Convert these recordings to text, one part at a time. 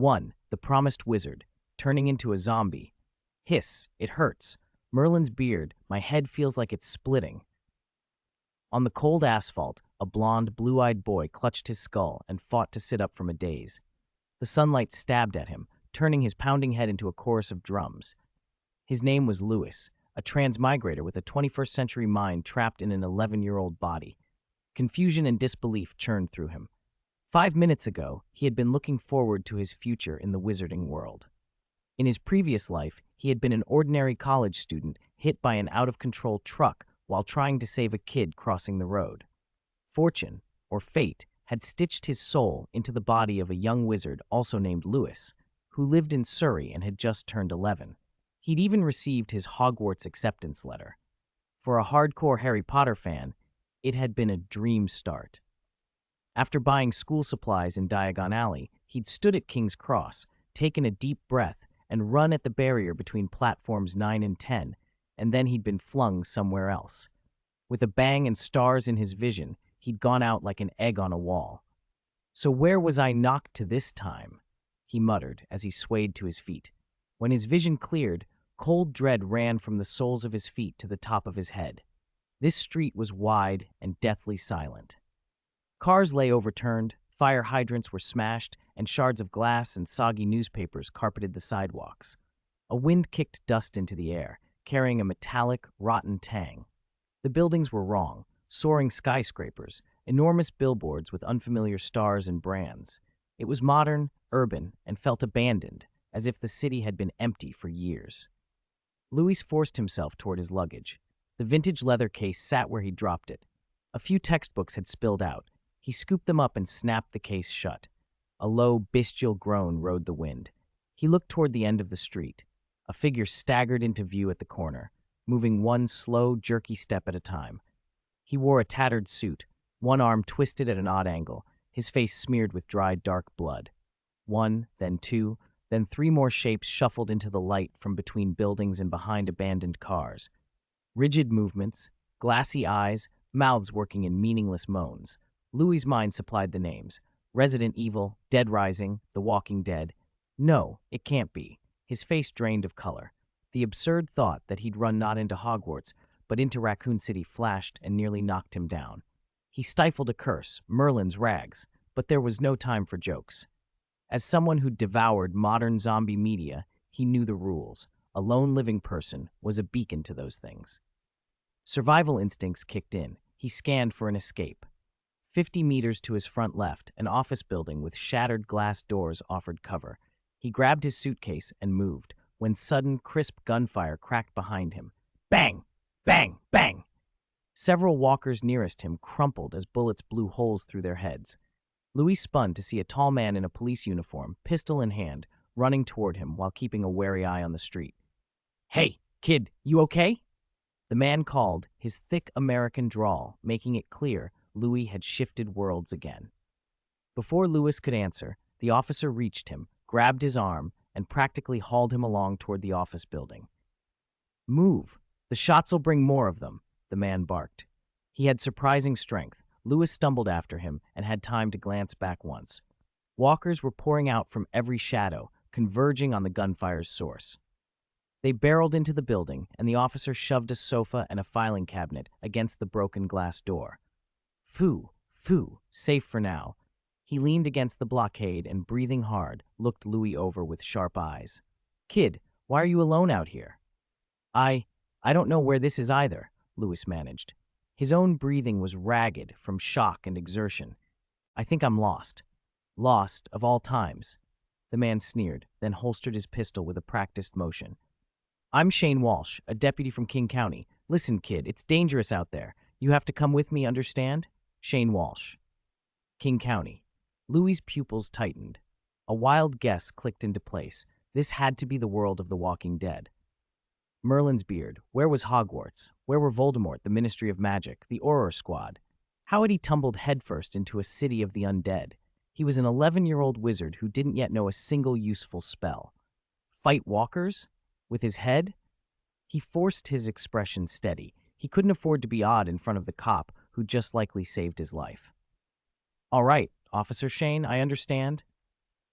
1. The Promised Wizard, turning into a zombie. Hiss, it hurts. Merlin's beard, my head feels like it's splitting. On the cold asphalt, a blond, blue-eyed boy clutched his skull and fought to sit up from a daze. The sunlight stabbed at him, turning his pounding head into a chorus of drums. His name was Lewis, a transmigrator with a 21st-century mind trapped in an 11-year-old body. Confusion and disbelief churned through him. 5 minutes ago, he had been looking forward to his future in the wizarding world. In his previous life, he had been an ordinary college student hit by an out-of-control truck while trying to save a kid crossing the road. Fortune, or fate, had stitched his soul into the body of a young wizard also named Lewis, who lived in Surrey and had just turned 11. He'd even received his Hogwarts acceptance letter. For a hardcore Harry Potter fan, it had been a dream start. After buying school supplies in Diagon Alley, he'd stood at King's Cross, taken a deep breath, and run at the barrier between platforms 9 and 10, and then he'd been flung somewhere else. With a bang and stars in his vision, he'd gone out like an egg on a wall. So where was I knocked to this time? He muttered as he swayed to his feet. When his vision cleared, cold dread ran from the soles of his feet to the top of his head. This street was wide and deathly silent. Cars lay overturned, fire hydrants were smashed, and shards of glass and soggy newspapers carpeted the sidewalks. A wind kicked dust into the air, carrying a metallic, rotten tang. The buildings were wrong, soaring skyscrapers, enormous billboards with unfamiliar stars and brands. It was modern, urban, and felt abandoned, as if the city had been empty for years. Louis forced himself toward his luggage. The vintage leather case sat where he dropped it. A few textbooks had spilled out. He scooped them up and snapped the case shut. A low, bestial groan rode the wind. He looked toward the end of the street. A figure staggered into view at the corner, moving one slow, jerky step at a time. He wore a tattered suit, one arm twisted at an odd angle, his face smeared with dried, dark blood. 1, then 2, then 3 more shapes shuffled into the light from between buildings and behind abandoned cars. Rigid movements, glassy eyes, mouths working in meaningless moans. Louis's mind supplied the names. Resident Evil, Dead Rising, The Walking Dead. No, it can't be. His face drained of color. The absurd thought that he'd run not into Hogwarts, but into Raccoon City flashed and nearly knocked him down. He stifled a curse, Merlin's rags, but there was no time for jokes. As someone who devoured modern zombie media, he knew the rules. A lone living person was a beacon to those things. Survival instincts kicked in. He scanned for an escape. 50 meters to his front left, an office building with shattered glass doors offered cover. He grabbed his suitcase and moved, when sudden, crisp gunfire cracked behind him. Bang! Bang! Bang! Several walkers nearest him crumpled as bullets blew holes through their heads. Louis spun to see a tall man in a police uniform, pistol in hand, running toward him while keeping a wary eye on the street. "Hey, kid, you okay?" The man called, his thick American drawl making it clear Louis had shifted worlds again. Before Louis could answer, the officer reached him, grabbed his arm, and practically hauled him along toward the office building. "Move! The shots'll bring more of them," the man barked. He had surprising strength. Louis stumbled after him and had time to glance back once. Walkers were pouring out from every shadow, converging on the gunfire's source. They barreled into the building, and the officer shoved a sofa and a filing cabinet against the broken glass door. Phew, safe for now. He leaned against the blockade and, breathing hard, looked Louis over with sharp eyes. "Kid, why are you alone out here?" I don't know where this is either," Louis managed. His own breathing was ragged from shock and exertion. "I think I'm lost. Lost, of all times." The man sneered, then holstered his pistol with a practiced motion. "I'm Shane Walsh, a deputy from King County. Listen, kid, it's dangerous out there. You have to come with me, understand? Shane Walsh." King County. Louis's pupils tightened. A wild guess clicked into place. This had to be the world of The Walking Dead. Merlin's beard. Where was Hogwarts? Where were Voldemort, the Ministry of Magic, the Auror Squad? How had he tumbled headfirst into a city of the undead? He was an 11-year-old wizard who didn't yet know a single useful spell. Fight walkers? With his head? He forced his expression steady. He couldn't afford to be odd in front of the cop who just likely saved his life. "All right, Officer Shane, I understand."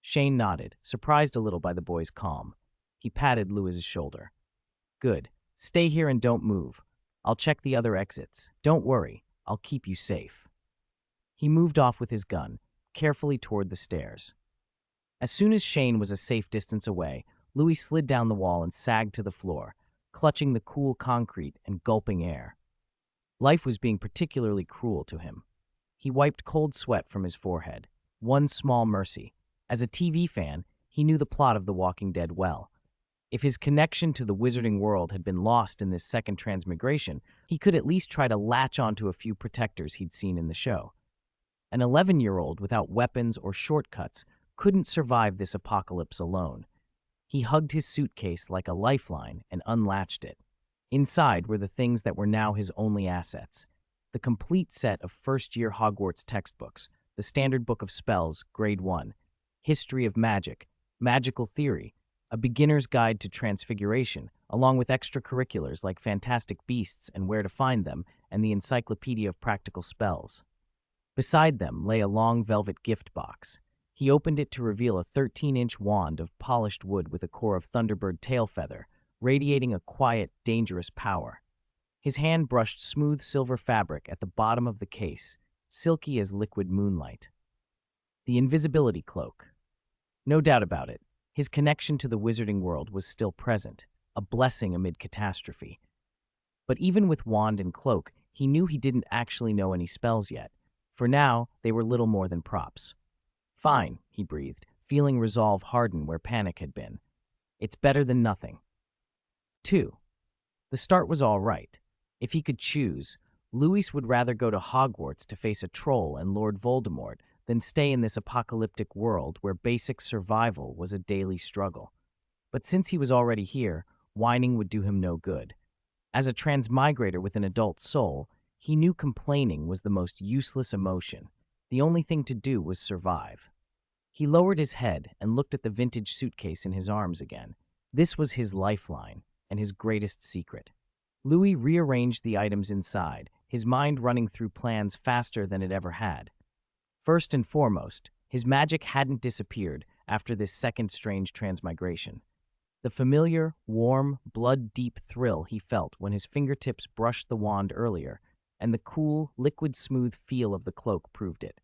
Shane nodded, surprised a little by the boy's calm. He patted Lewis's shoulder. Good. Stay here and don't move. I'll check the other exits. Don't worry. I'll keep you safe. He moved off with his gun, carefully toward the stairs. As soon as Shane was a safe distance away, Louis slid down the wall and sagged to the floor, clutching the cool concrete and gulping air. Life was being particularly cruel to him. He wiped cold sweat from his forehead. One small mercy. As a TV fan, he knew the plot of The Walking Dead well. If his connection to the wizarding world had been lost in this second transmigration, he could at least try to latch onto a few protectors he'd seen in the show. An 11-year-old without weapons or shortcuts couldn't survive this apocalypse alone. He hugged his suitcase like a lifeline and unlatched it. Inside were the things that were now his only assets. The complete set of first-year Hogwarts textbooks, the Standard Book of Spells, Grade 1, History of Magic, Magical Theory, a beginner's guide to transfiguration, along with extracurriculars like Fantastic Beasts and Where to Find Them, and the Encyclopedia of Practical Spells. Beside them lay a long velvet gift box. He opened it to reveal a 13-inch wand of polished wood with a core of Thunderbird tail feather, radiating a quiet, dangerous power. His hand brushed smooth silver fabric at the bottom of the case, silky as liquid moonlight. The Invisibility Cloak. No doubt about it, his connection to the wizarding world was still present, a blessing amid catastrophe. But even with wand and cloak, he knew he didn't actually know any spells yet. For now, they were little more than props. Fine, he breathed, feeling resolve harden where panic had been. It's better than nothing. 2. The start was all right. If he could choose, Louis would rather go to Hogwarts to face a troll and Lord Voldemort than stay in this apocalyptic world where basic survival was a daily struggle. But since he was already here, whining would do him no good. As a transmigrator with an adult soul, he knew complaining was the most useless emotion. The only thing to do was survive. He lowered his head and looked at the vintage suitcase in his arms again. This was his lifeline and his greatest secret. Louis rearranged the items inside, his mind running through plans faster than it ever had. First and foremost, his magic hadn't disappeared after this second strange transmigration. The familiar, warm, blood-deep thrill he felt when his fingertips brushed the wand earlier, and the cool, liquid-smooth feel of the cloak proved it.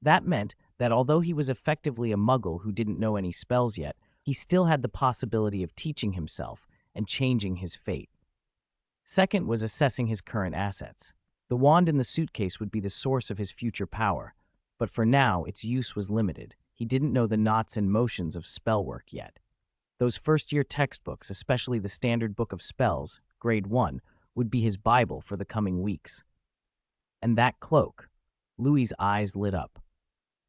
That meant that although he was effectively a muggle who didn't know any spells yet, he still had the possibility of teaching himself and changing his fate. Second was assessing his current assets. The wand in the suitcase would be the source of his future power, but for now its use was limited. He didn't know the knots and motions of spell work yet. Those first-year textbooks, especially the Standard Book of Spells, Grade 1, would be his Bible for the coming weeks. And that cloak. Louis's eyes lit up.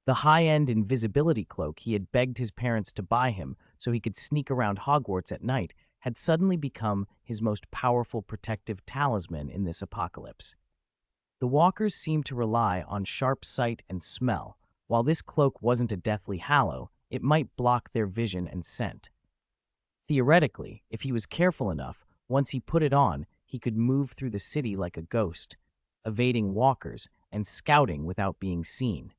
The high-end invisibility cloak he had begged his parents to buy him so he could sneak around Hogwarts at night had suddenly become his most powerful protective talisman in this apocalypse. The walkers seemed to rely on sharp sight and smell. While this cloak wasn't a deathly hallow, it might block their vision and scent. Theoretically, if he was careful enough, once he put it on, he could move through the city like a ghost, evading walkers and scouting without being seen.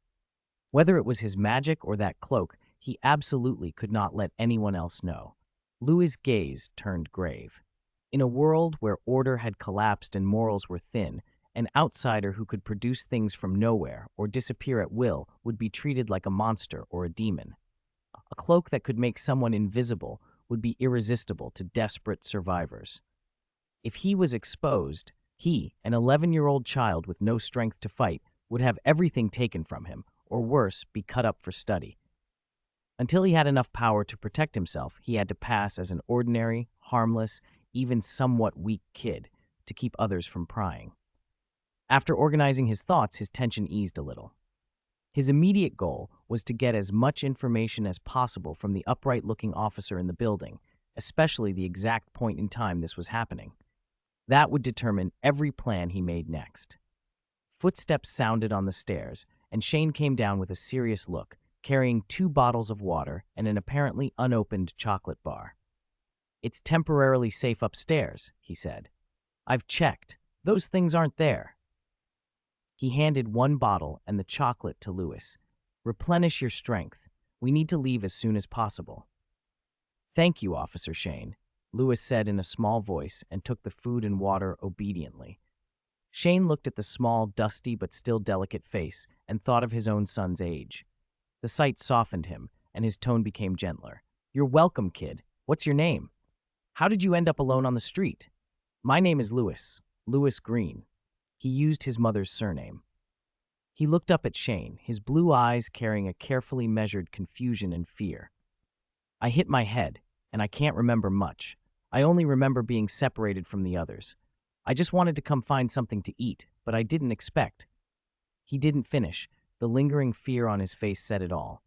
Whether it was his magic or that cloak, he absolutely could not let anyone else know. Louis's gaze turned grave. In a world where order had collapsed and morals were thin, an outsider who could produce things from nowhere or disappear at will would be treated like a monster or a demon. A cloak that could make someone invisible would be irresistible to desperate survivors. If he was exposed, he, an 11-year-old child with no strength to fight, would have everything taken from him, or worse, be cut up for study. Until he had enough power to protect himself, he had to pass as an ordinary, harmless, even somewhat weak kid to keep others from prying. After organizing his thoughts, his tension eased a little. His immediate goal was to get as much information as possible from the upright-looking officer in the building, especially the exact point in time this was happening. That would determine every plan he made next. Footsteps sounded on the stairs, and Shane came down with a serious look, carrying 2 bottles of water and an apparently unopened chocolate bar. "It's temporarily safe upstairs," he said. "I've checked. Those things aren't there." He handed 1 bottle and the chocolate to Louis. "Replenish your strength. We need to leave as soon as possible. Thank you, Officer Shane, Lewis said in a small voice and took the food and water obediently. Shane looked at the small, dusty but still delicate face and thought of his own son's age. The sight softened him, and his tone became gentler. You're welcome, kid. What's your name? How did you end up alone on the street? My name is Lewis, Lewis Green. He used his mother's surname. He looked up at Shane, his blue eyes carrying a carefully measured confusion and fear. I hit my head, and I can't remember much. I only remember being separated from the others. I just wanted to come find something to eat, but I didn't expect. He didn't finish. The lingering fear on his face said it all.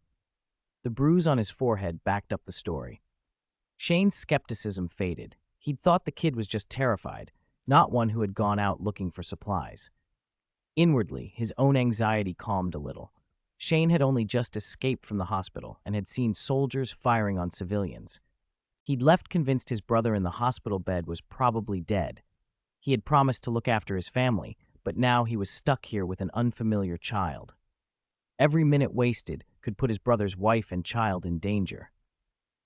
The bruise on his forehead backed up the story. Shane's skepticism faded. He'd thought the kid was just terrified, not one who had gone out looking for supplies. Inwardly, his own anxiety calmed a little. Shane had only just escaped from the hospital and had seen soldiers firing on civilians. He'd left convinced his brother in the hospital bed was probably dead. He had promised to look after his family, but now he was stuck here with an unfamiliar child. Every minute wasted could put his brother's wife and child in danger.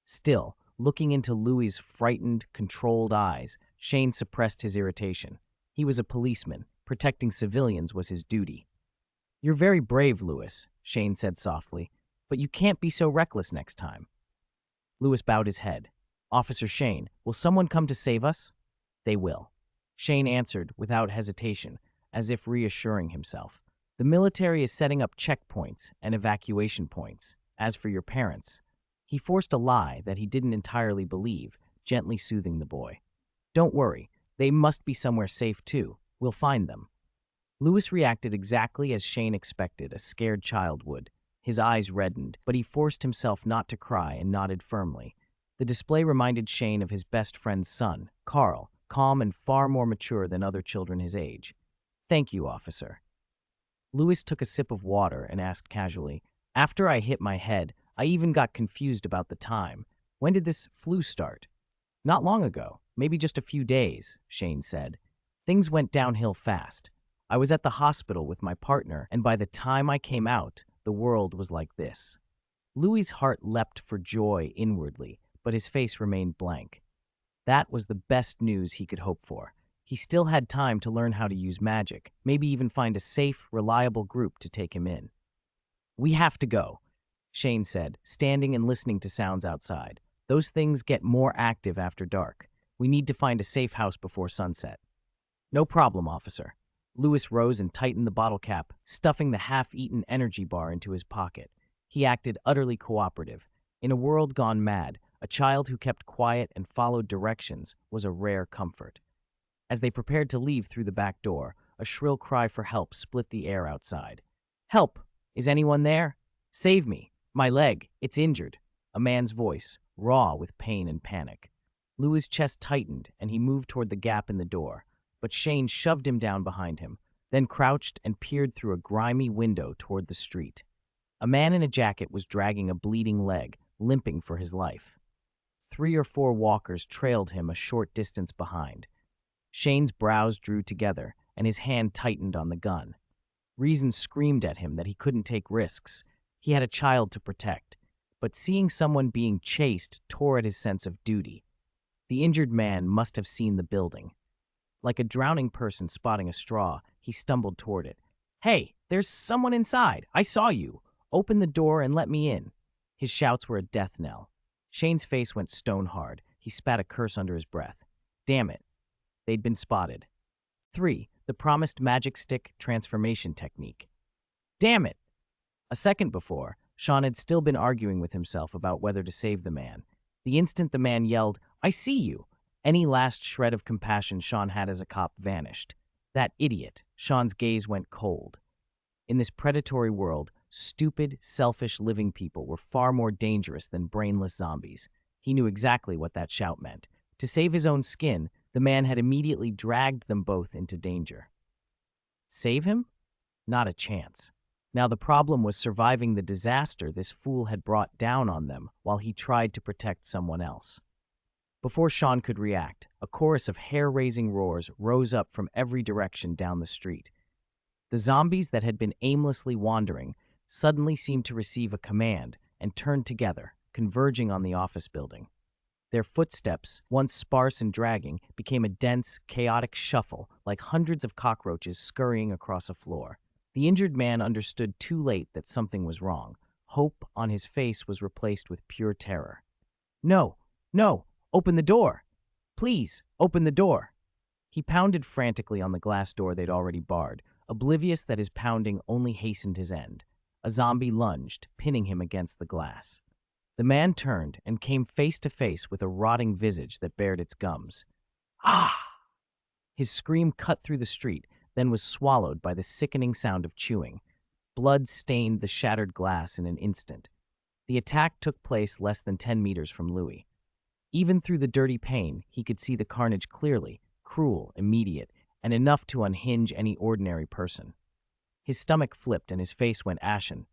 Still, looking into Louis's frightened, controlled eyes, Shane suppressed his irritation. He was a policeman. Protecting civilians was his duty. You're very brave, Louis, Shane said softly, but you can't be so reckless next time. Louis bowed his head. Officer Shane, will someone come to save us? They will. Shane answered without hesitation, as if reassuring himself. The military is setting up checkpoints and evacuation points. As for your parents, he forced a lie that he didn't entirely believe, gently soothing the boy. Don't worry, they must be somewhere safe too. We'll find them. Louis reacted exactly as Shane expected a scared child would. His eyes reddened, but he forced himself not to cry and nodded firmly. The display reminded Shane of his best friend's son, Carl, calm and far more mature than other children his age. Thank you, officer. Louis took a sip of water and asked casually, After I hit my head, I even got confused about the time. When did this flu start? Not long ago, maybe just a few days, Shane said. Things went downhill fast. I was at the hospital with my partner, and by the time I came out, the world was like this. Louis's heart leapt for joy inwardly, but his face remained blank. That was the best news he could hope for. He still had time to learn how to use magic, maybe even find a safe, reliable group to take him in. We have to go, Shane said, standing and listening to sounds outside. Those things get more active after dark. We need to find a safe house before sunset. No problem, officer. Louis rose and tightened the bottle cap, stuffing the half-eaten energy bar into his pocket. He acted utterly cooperative. In a world gone mad, a child who kept quiet and followed directions was a rare comfort. As they prepared to leave through the back door, a shrill cry for help split the air outside. Help! Is anyone there? Save me! My leg! It's injured! A man's voice, raw with pain and panic. Louis' chest tightened, and he moved toward the gap in the door, but Shane shoved him down behind him, then crouched and peered through a grimy window toward the street. A man in a jacket was dragging a bleeding leg, limping for his life. 3 or 4 walkers trailed him a short distance behind. Shane's brows drew together, and his hand tightened on the gun. Reason screamed at him that he couldn't take risks. He had a child to protect, but seeing someone being chased tore at his sense of duty. The injured man must have seen the building. Like a drowning person spotting a straw, he stumbled toward it. Hey, there's someone inside! I saw you! Open the door and let me in! His shouts were a death knell. Shane's face went stone hard. He spat a curse under his breath. Damn it. They'd been spotted. 3. The promised magic stick transformation technique. Damn it! A second before, Sean had still been arguing with himself about whether to save the man. The instant the man yelled, I see you! Any last shred of compassion Sean had as a cop vanished. That idiot. Sean's gaze went cold. In this predatory world, stupid, selfish living people were far more dangerous than brainless zombies. He knew exactly what that shout meant. To save his own skin, the man had immediately dragged them both into danger. Save him? Not a chance. Now the problem was surviving the disaster this fool had brought down on them while he tried to protect someone else. Before Sean could react, a chorus of hair-raising roars rose up from every direction down the street. The zombies that had been aimlessly wandering suddenly seemed to receive a command, and turned together, converging on the office building. Their footsteps, once sparse and dragging, became a dense, chaotic shuffle, like hundreds of cockroaches scurrying across a floor. The injured man understood too late that something was wrong. Hope on his face was replaced with pure terror. "No, no, open the door! Please, open the door!" He pounded frantically on the glass door they'd already barred, oblivious that his pounding only hastened his end. A zombie lunged, pinning him against the glass. The man turned and came face to face with a rotting visage that bared its gums. "Ah!" His scream cut through the street, then was swallowed by the sickening sound of chewing. Blood stained the shattered glass in an instant. The attack took place less than 10 meters from Louis. Even through the dirty pain, he could see the carnage clearly, cruel, immediate, and enough to unhinge any ordinary person. His stomach flipped and his face went ashen,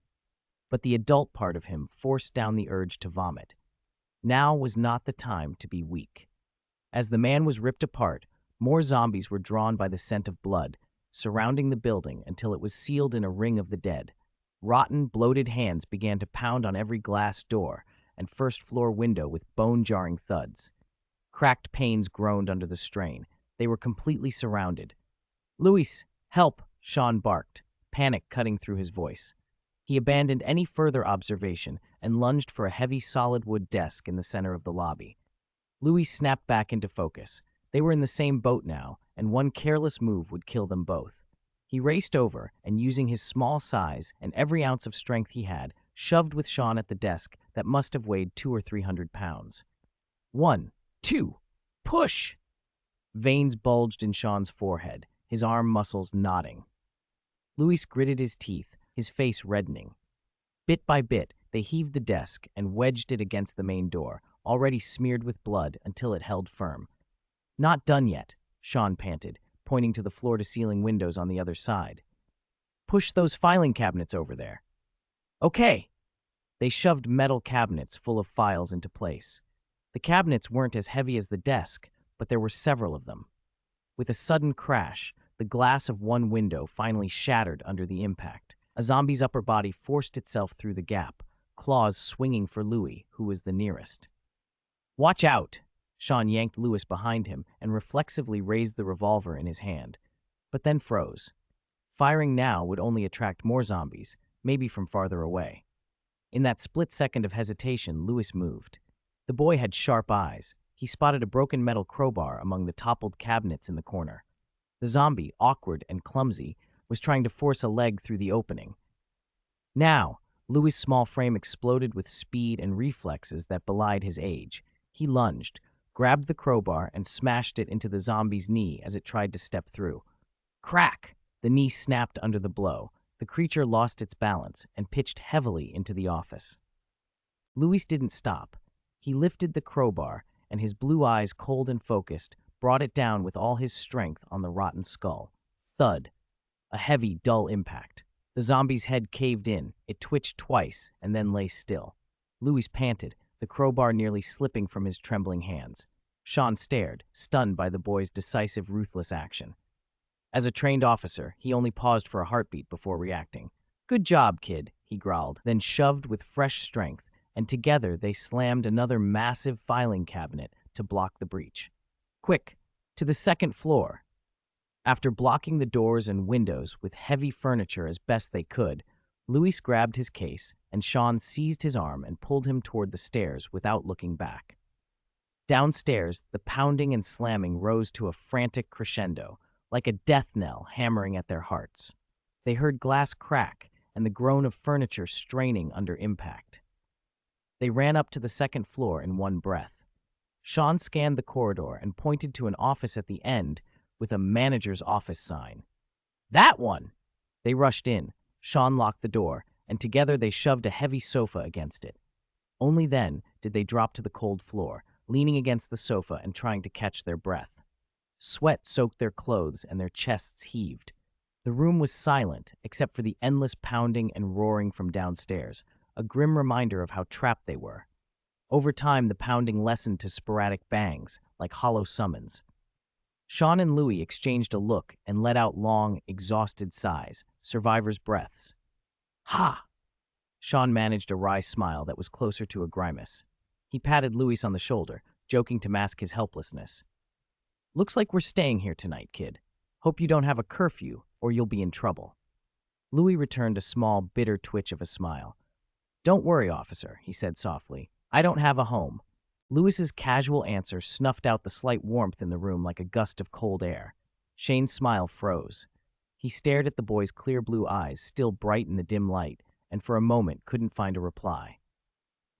but the adult part of him forced down the urge to vomit. Now was not the time to be weak. As the man was ripped apart, more zombies were drawn by the scent of blood, surrounding the building until it was sealed in a ring of the dead. Rotten, bloated hands began to pound on every glass door and first-floor window with bone-jarring thuds. Cracked panes groaned under the strain. They were completely surrounded. "Luis, help!" Sean barked, panic cutting through his voice. He abandoned any further observation and lunged for a heavy solid wood desk in the center of the lobby. Luis snapped back into focus. They were in the same boat now, and one careless move would kill them both. He raced over and, using his small size and every ounce of strength he had, shoved with Sean at the desk that must have weighed 200 or 300 pounds. 1, 2, push! Veins bulged in Sean's forehead, his arm muscles knotting. Luis gritted his teeth, his face reddening. Bit by bit, they heaved the desk and wedged it against the main door, already smeared with blood, until it held firm. "Not done yet," Sean panted, pointing to the floor-to-ceiling windows on the other side. "Push those filing cabinets over there." "Okay." They shoved metal cabinets full of files into place. The cabinets weren't as heavy as the desk, but there were several of them. With a sudden crash, the glass of one window finally shattered under the impact. A zombie's upper body forced itself through the gap, claws swinging for Louis, who was the nearest. "Watch out!" Sean yanked Louis behind him and reflexively raised the revolver in his hand, but then froze. Firing now would only attract more zombies, maybe from farther away. In that split second of hesitation, Louis moved. The boy had sharp eyes. He spotted a broken metal crowbar among the toppled cabinets in the corner. The zombie, awkward and clumsy, was trying to force a leg through the opening. Now, Louis' small frame exploded with speed and reflexes that belied his age. He lunged, grabbed the crowbar, and smashed it into the zombie's knee as it tried to step through. Crack! The knee snapped under the blow. The creature lost its balance and pitched heavily into the office. Louis didn't stop. He lifted the crowbar, and his blue eyes, cold and focused, brought it down with all his strength on the rotten skull. Thud. A heavy, dull impact. The zombie's head caved in. It twitched twice and then lay still. Louis panted, the crowbar nearly slipping from his trembling hands. Sean stared, stunned by the boy's decisive, ruthless action. As a trained officer, he only paused for a heartbeat before reacting. "Good job, kid," he growled, then shoved with fresh strength, and together they slammed another massive filing cabinet to block the breach. "Quick, to the second floor." After blocking the doors and windows with heavy furniture as best they could, Louis grabbed his case, and Sean seized his arm and pulled him toward the stairs without looking back. Downstairs, the pounding and slamming rose to a frantic crescendo, like a death knell hammering at their hearts. They heard glass crack and the groan of furniture straining under impact. They ran up to the second floor in one breath. Sean scanned the corridor and pointed to an office at the end with a manager's office sign. "That one!" They rushed in. Sean locked the door, and together they shoved a heavy sofa against it. Only then did they drop to the cold floor, leaning against the sofa and trying to catch their breath. Sweat soaked their clothes and their chests heaved. The room was silent, except for the endless pounding and roaring from downstairs, a grim reminder of how trapped they were. Over time, the pounding lessened to sporadic bangs, like hollow summons. Sean and Louis exchanged a look and let out long, exhausted sighs, survivors' breaths. "Ha!" Sean managed a wry smile that was closer to a grimace. He patted Louis on the shoulder, joking to mask his helplessness. Looks like we're staying here tonight, kid. Hope you don't have a curfew, or you'll be in trouble. Louis returned a small, bitter twitch of a smile. Don't worry, officer, he said softly. I don't have a home. Louis's casual answer snuffed out the slight warmth in the room like a gust of cold air. Shane's smile froze. He stared at the boy's clear blue eyes, still bright in the dim light, and for a moment couldn't find a reply.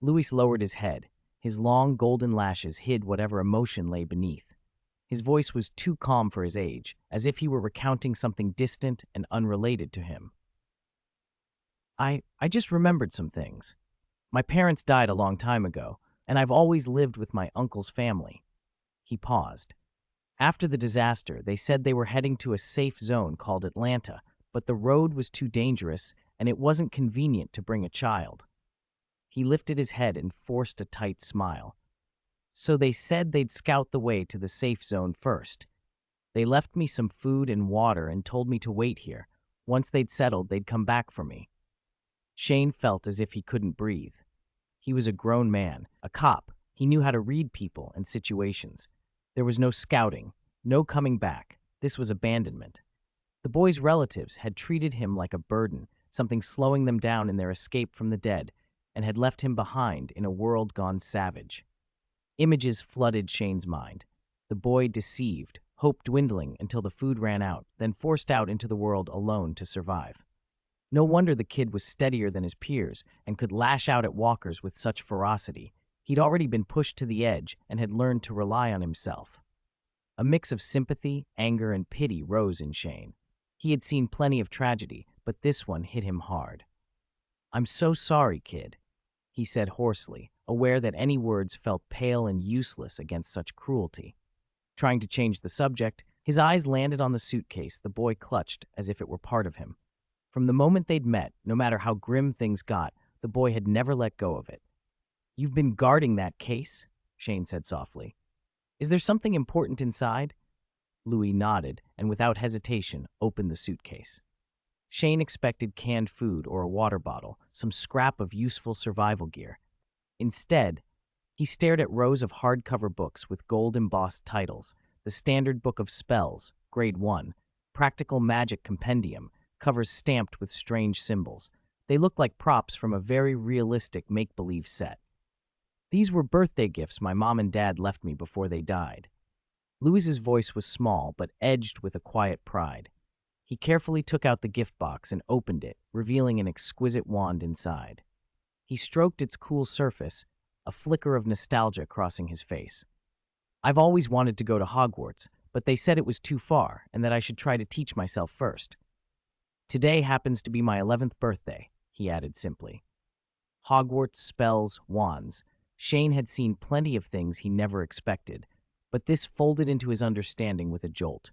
Louis lowered his head. His long, golden lashes hid whatever emotion lay beneath. His voice was too calm for his age, as if he were recounting something distant and unrelated to him. I just remembered some things. My parents died a long time ago, and I've always lived with my uncle's family. He paused. After the disaster, they said they were heading to a safe zone called Atlanta, but the road was too dangerous and it wasn't convenient to bring a child. He lifted his head and forced a tight smile. So they said they'd scout the way to the safe zone first. They left me some food and water and told me to wait here. Once they'd settled, they'd come back for me. Shane felt as if he couldn't breathe. He was a grown man, a cop. He knew how to read people and situations. There was no scouting, no coming back. This was abandonment. The boy's relatives had treated him like a burden, something slowing them down in their escape from the dead, and had left him behind in a world gone savage. Images flooded Shane's mind. The boy deceived, hope dwindling until the food ran out, then forced out into the world alone to survive. No wonder the kid was steadier than his peers and could lash out at walkers with such ferocity. He'd already been pushed to the edge and had learned to rely on himself. A mix of sympathy, anger, and pity rose in Shane. He had seen plenty of tragedy, but this one hit him hard. "I'm so sorry, kid," he said hoarsely, aware that any words felt pale and useless against such cruelty. Trying to change the subject, his eyes landed on the suitcase the boy clutched as if it were part of him. From the moment they'd met, no matter how grim things got, the boy had never let go of it. "You've been guarding that case?" Shane said softly. "Is there something important inside?" Louis nodded and without hesitation opened the suitcase. Shane expected canned food or a water bottle, some scrap of useful survival gear. Instead, he stared at rows of hardcover books with gold-embossed titles, the Standard Book of Spells, Grade 1, Practical Magic Compendium, covers stamped with strange symbols. They looked like props from a very realistic make-believe set. "These were birthday gifts my mom and dad left me before they died." Louis's voice was small but edged with a quiet pride. He carefully took out the gift box and opened it, revealing an exquisite wand inside. He stroked its cool surface, a flicker of nostalgia crossing his face. "I've always wanted to go to Hogwarts, but they said it was too far and that I should try to teach myself first. Today happens to be my 11th birthday," he added simply. Hogwarts, spells, wands. Shane had seen plenty of things he never expected, but this folded into his understanding with a jolt.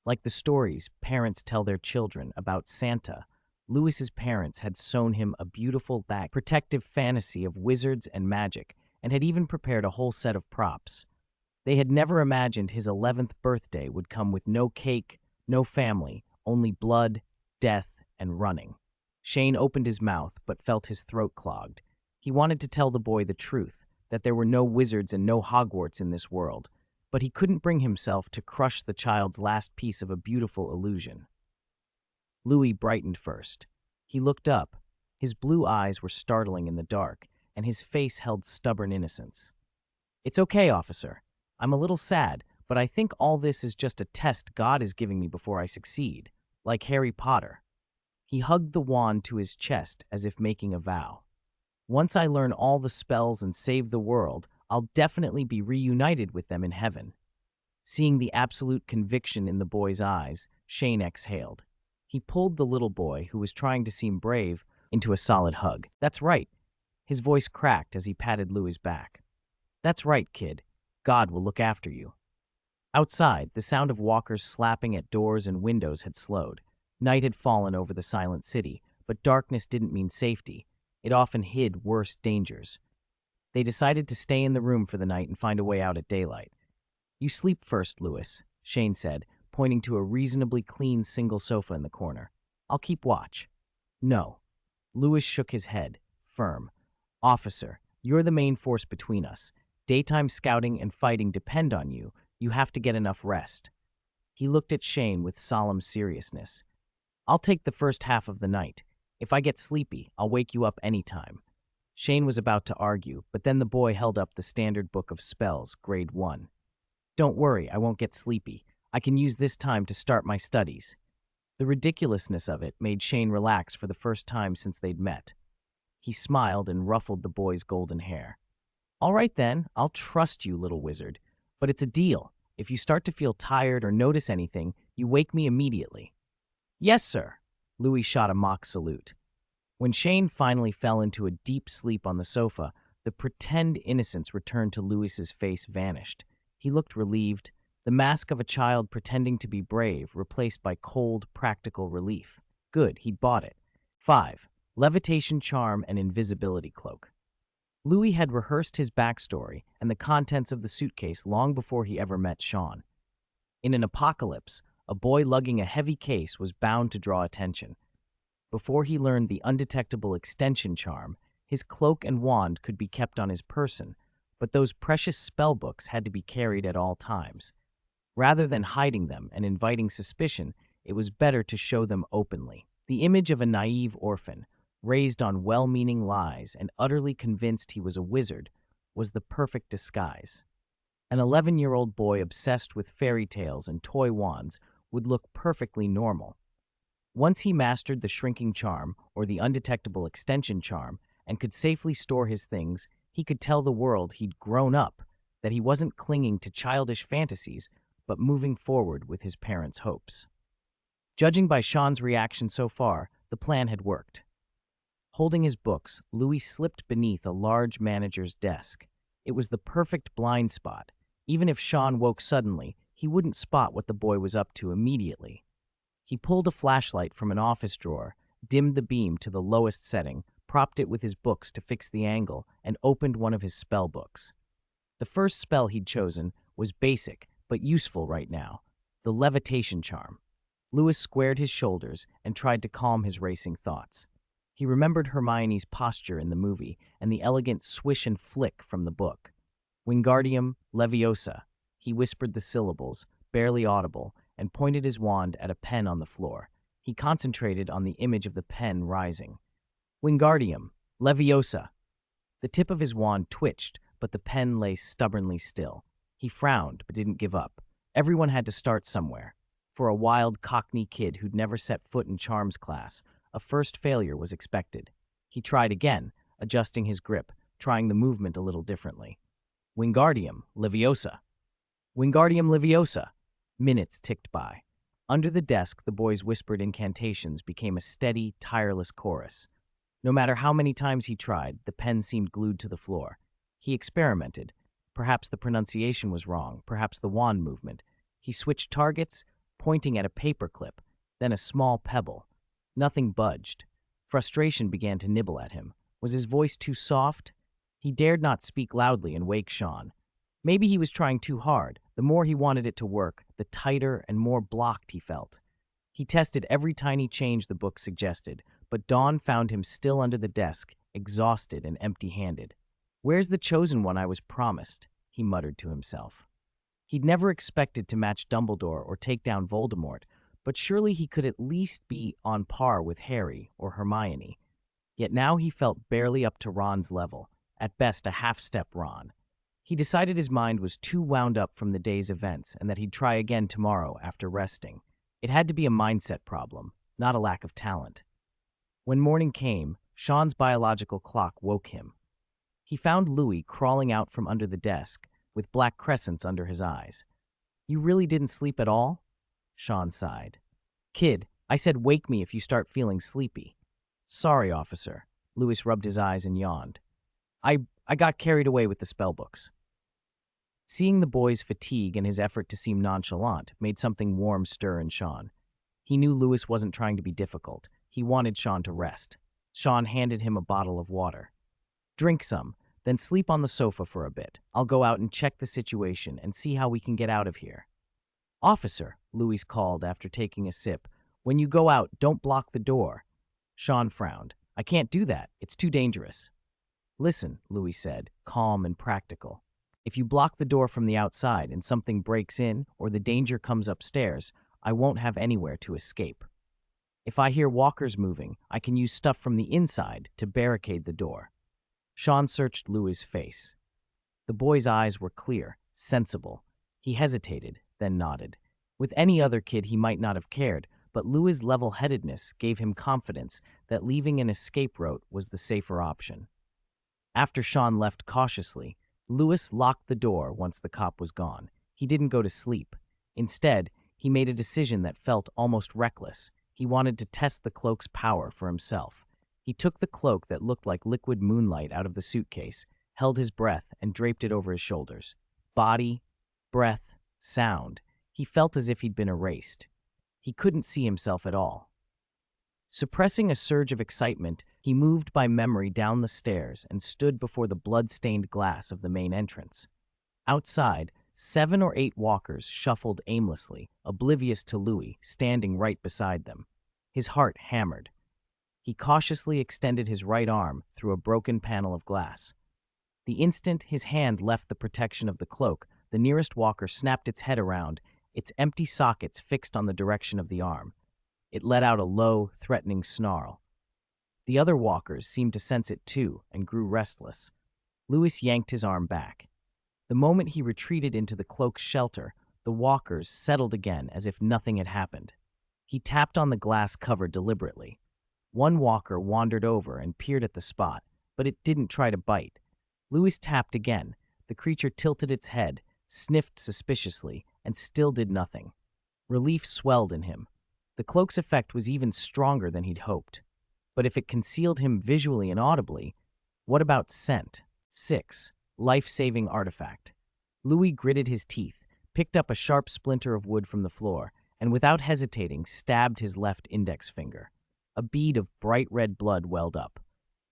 Like the stories parents tell their children about Santa, Louis's parents had sewn him a beautiful, protective fantasy of wizards and magic, and had even prepared a whole set of props. They had never imagined his 11th birthday would come with no cake, no family, only blood, death, and running. Shane opened his mouth but felt his throat clogged. He wanted to tell the boy the truth, that there were no wizards and no Hogwarts in this world, but he couldn't bring himself to crush the child's last piece of a beautiful illusion. Louis brightened first. He looked up. His blue eyes were startling in the dark, and his face held stubborn innocence. "It's okay, officer. I'm a little sad, but I think all this is just a test God is giving me before I succeed, like Harry Potter." He hugged the wand to his chest as if making a vow. "Once I learn all the spells and save the world, I'll definitely be reunited with them in heaven." Seeing the absolute conviction in the boy's eyes, Shane exhaled. He pulled the little boy, who was trying to seem brave, into a solid hug. "That's right." His voice cracked as he patted Louis's back. "That's right, kid. God will look after you." Outside, the sound of walkers slapping at doors and windows had slowed. Night had fallen over the silent city, but darkness didn't mean safety. It often hid worse dangers. They decided to stay in the room for the night and find a way out at daylight. "You sleep first, Louis," Shane said, pointing to a reasonably clean single sofa in the corner. "I'll keep watch." "No." Louis shook his head. firm. Officer, you're the main force between us. Daytime scouting and fighting depend on you. You have to get enough rest. He looked at Shane with solemn seriousness. I'll take the first half of the night. If I get sleepy, I'll wake you up anytime. Shane was about to argue, but then the boy held up the standard book of spells, grade 1. Don't worry, I won't get sleepy. I can use this time to start my studies. The ridiculousness of it made Shane relax for the first time since they'd met. He smiled and ruffled the boy's golden hair. All right then, I'll trust you, little wizard. But it's a deal. If you start to feel tired or notice anything, you wake me immediately. Yes, sir. Louis shot a mock salute. When Shane finally fell into a deep sleep on the sofa, the pretend innocence returned to Louis's face vanished. He looked relieved, the mask of a child pretending to be brave replaced by cold, practical relief. Good, he'd bought it. 5. Levitation charm and invisibility cloak. Louis had rehearsed his backstory and the contents of the suitcase long before he ever met Sean. In an apocalypse, a boy lugging a heavy case was bound to draw attention. Before he learned the undetectable extension charm, his cloak and wand could be kept on his person, but those precious spellbooks had to be carried at all times. Rather than hiding them and inviting suspicion, it was better to show them openly. The image of a naive orphan, raised on well-meaning lies and utterly convinced he was a wizard, was the perfect disguise. An 11-year-old boy obsessed with fairy tales and toy wands would look perfectly normal. Once he mastered the shrinking charm or the undetectable extension charm and could safely store his things, he could tell the world he'd grown up, that he wasn't clinging to childish fantasies, but moving forward with his parents' hopes. Judging by Sean's reaction so far, the plan had worked. Holding his books, Louis slipped beneath a large manager's desk. It was the perfect blind spot. Even if Sean woke suddenly, he wouldn't spot what the boy was up to immediately. He pulled a flashlight from an office drawer, dimmed the beam to the lowest setting, propped it with his books to fix the angle, and opened one of his spell books. The first spell he'd chosen was basic, but useful right now, the levitation charm. Louis squared his shoulders and tried to calm his racing thoughts. He remembered Hermione's posture in the movie and the elegant swish and flick from the book. Wingardium Leviosa. He whispered the syllables, barely audible, and pointed his wand at a pen on the floor. He concentrated on the image of the pen rising. Wingardium Leviosa. The tip of his wand twitched, but the pen lay stubbornly still. He frowned, but didn't give up. Everyone had to start somewhere. For a wild Cockney kid who'd never set foot in charms class, a first failure was expected. He tried again, adjusting his grip, trying the movement a little differently. Wingardium Leviosa. Wingardium Leviosa. Minutes ticked by. Under the desk, the boy's whispered incantations became a steady, tireless chorus. No matter how many times he tried, the pen seemed glued to the floor. He experimented. Perhaps the pronunciation was wrong, perhaps the wand movement. He switched targets, pointing at a paperclip, then a small pebble. Nothing budged. Frustration began to nibble at him. Was his voice too soft? He dared not speak loudly and wake Sean. Maybe he was trying too hard. The more he wanted it to work, the tighter and more blocked he felt. He tested every tiny change the book suggested, but dawn found him still under the desk, exhausted and empty-handed. "Where's the chosen one I was promised?" he muttered to himself. He'd never expected to match Dumbledore or take down Voldemort, but surely he could at least be on par with Harry or Hermione. Yet now he felt barely up to Ron's level, at best a half-step Ron. He decided his mind was too wound up from the day's events and that he'd try again tomorrow after resting. It had to be a mindset problem, not a lack of talent. When morning came, Sean's biological clock woke him. He found Louis crawling out from under the desk, with black crescents under his eyes. "You really didn't sleep at all?" Sean sighed. "Kid, I said wake me if you start feeling sleepy." "Sorry, officer." Louis rubbed his eyes and yawned. I got carried away with the spellbooks." Seeing the boy's fatigue and his effort to seem nonchalant made something warm stir in Sean. He knew Louis wasn't trying to be difficult. He wanted Sean to rest. Sean handed him a bottle of water. "Drink some, then sleep on the sofa for a bit. I'll go out and check the situation and see how we can get out of here." "Officer," Louis called after taking a sip, "when you go out, don't block the door." Sean frowned. I can't do that. It's too dangerous. Listen, Louis said, calm and practical. If you block the door from the outside and something breaks in or the danger comes upstairs, I won't have anywhere to escape. If I hear walkers moving, I can use stuff from the inside to barricade the door. Sean searched Louis's face. The boy's eyes were clear, sensible. He hesitated, then nodded. With any other kid, he might not have cared, but Louis's level-headedness gave him confidence that leaving an escape route was the safer option. After Sean left cautiously, Louis locked the door once the cop was gone. He didn't go to sleep. Instead, he made a decision that felt almost reckless. He wanted to test the cloak's power for himself. He took the cloak that looked like liquid moonlight out of the suitcase, held his breath, and draped it over his shoulders. Body, breath, sound. He felt as if he'd been erased. He couldn't see himself at all. Suppressing a surge of excitement, he moved by memory down the stairs and stood before the blood-stained glass of the main entrance. Outside, 7 or 8 walkers shuffled aimlessly, oblivious to Louis, standing right beside them. His heart hammered. He cautiously extended his right arm through a broken panel of glass. The instant his hand left the protection of the cloak, the nearest walker snapped its head around, its empty sockets fixed on the direction of the arm. It let out a low, threatening snarl. The other walkers seemed to sense it too and grew restless. Louis yanked his arm back. The moment he retreated into the cloak's shelter, the walkers settled again as if nothing had happened. He tapped on the glass cover deliberately. One walker wandered over and peered at the spot, but it didn't try to bite. Louis tapped again. The creature tilted its head, sniffed suspiciously, and still did nothing. Relief swelled in him. The cloak's effect was even stronger than he'd hoped. But if it concealed him visually and audibly, what about scent? 6. Life-saving artifact. Louis gritted his teeth, picked up a sharp splinter of wood from the floor, and without hesitating stabbed his left index finger. A bead of bright red blood welled up.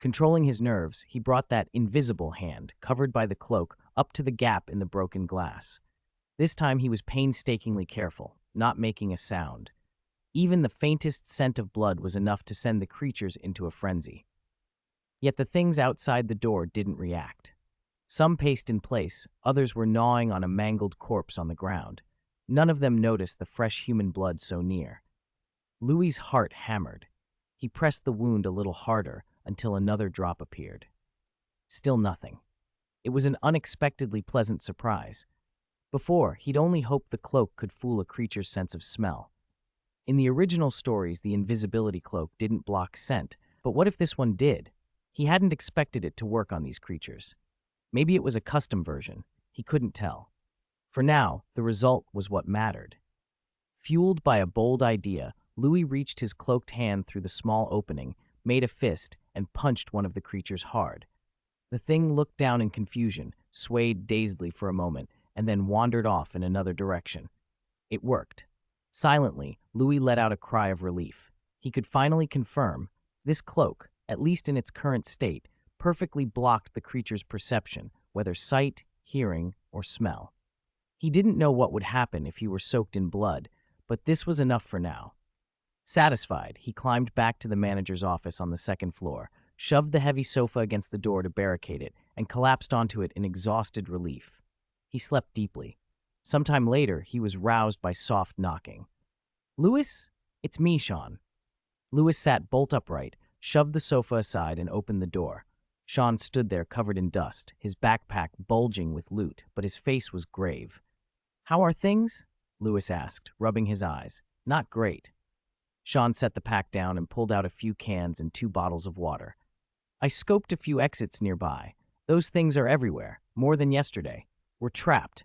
Controlling his nerves, he brought that invisible hand, covered by the cloak, up to the gap in the broken glass. This time he was painstakingly careful, not making a sound. Even the faintest scent of blood was enough to send the creatures into a frenzy. Yet the things outside the door didn't react. Some paced in place, others were gnawing on a mangled corpse on the ground. None of them noticed the fresh human blood so near. Louis's heart hammered. He pressed the wound a little harder until another drop appeared. Still nothing. It was an unexpectedly pleasant surprise. Before, he'd only hoped the cloak could fool a creature's sense of smell. In the original stories, the invisibility cloak didn't block scent, but what if this one did? He hadn't expected it to work on these creatures. Maybe it was a custom version. He couldn't tell. For now, the result was what mattered. Fueled by a bold idea, Louis reached his cloaked hand through the small opening, made a fist, and punched one of the creatures hard. The thing looked down in confusion, swayed dazedly for a moment, and then wandered off in another direction. It worked. Silently, Louis let out a cry of relief. He could finally confirm this cloak, at least in its current state, perfectly blocked the creature's perception, whether sight, hearing, or smell. He didn't know what would happen if he were soaked in blood, but this was enough for now. Satisfied, he climbed back to the manager's office on the second floor, shoved the heavy sofa against the door to barricade it, and collapsed onto it in exhausted relief. He slept deeply. Sometime later, he was roused by soft knocking. "Louis? It's me, Sean." Louis sat bolt upright, shoved the sofa aside, and opened the door. Sean stood there covered in dust, his backpack bulging with loot, but his face was grave. "How are things?" Louis asked, rubbing his eyes. "Not great." Sean set the pack down and pulled out a few cans and 2 bottles of water. "I scoped a few exits nearby. Those things are everywhere, more than yesterday. We're trapped."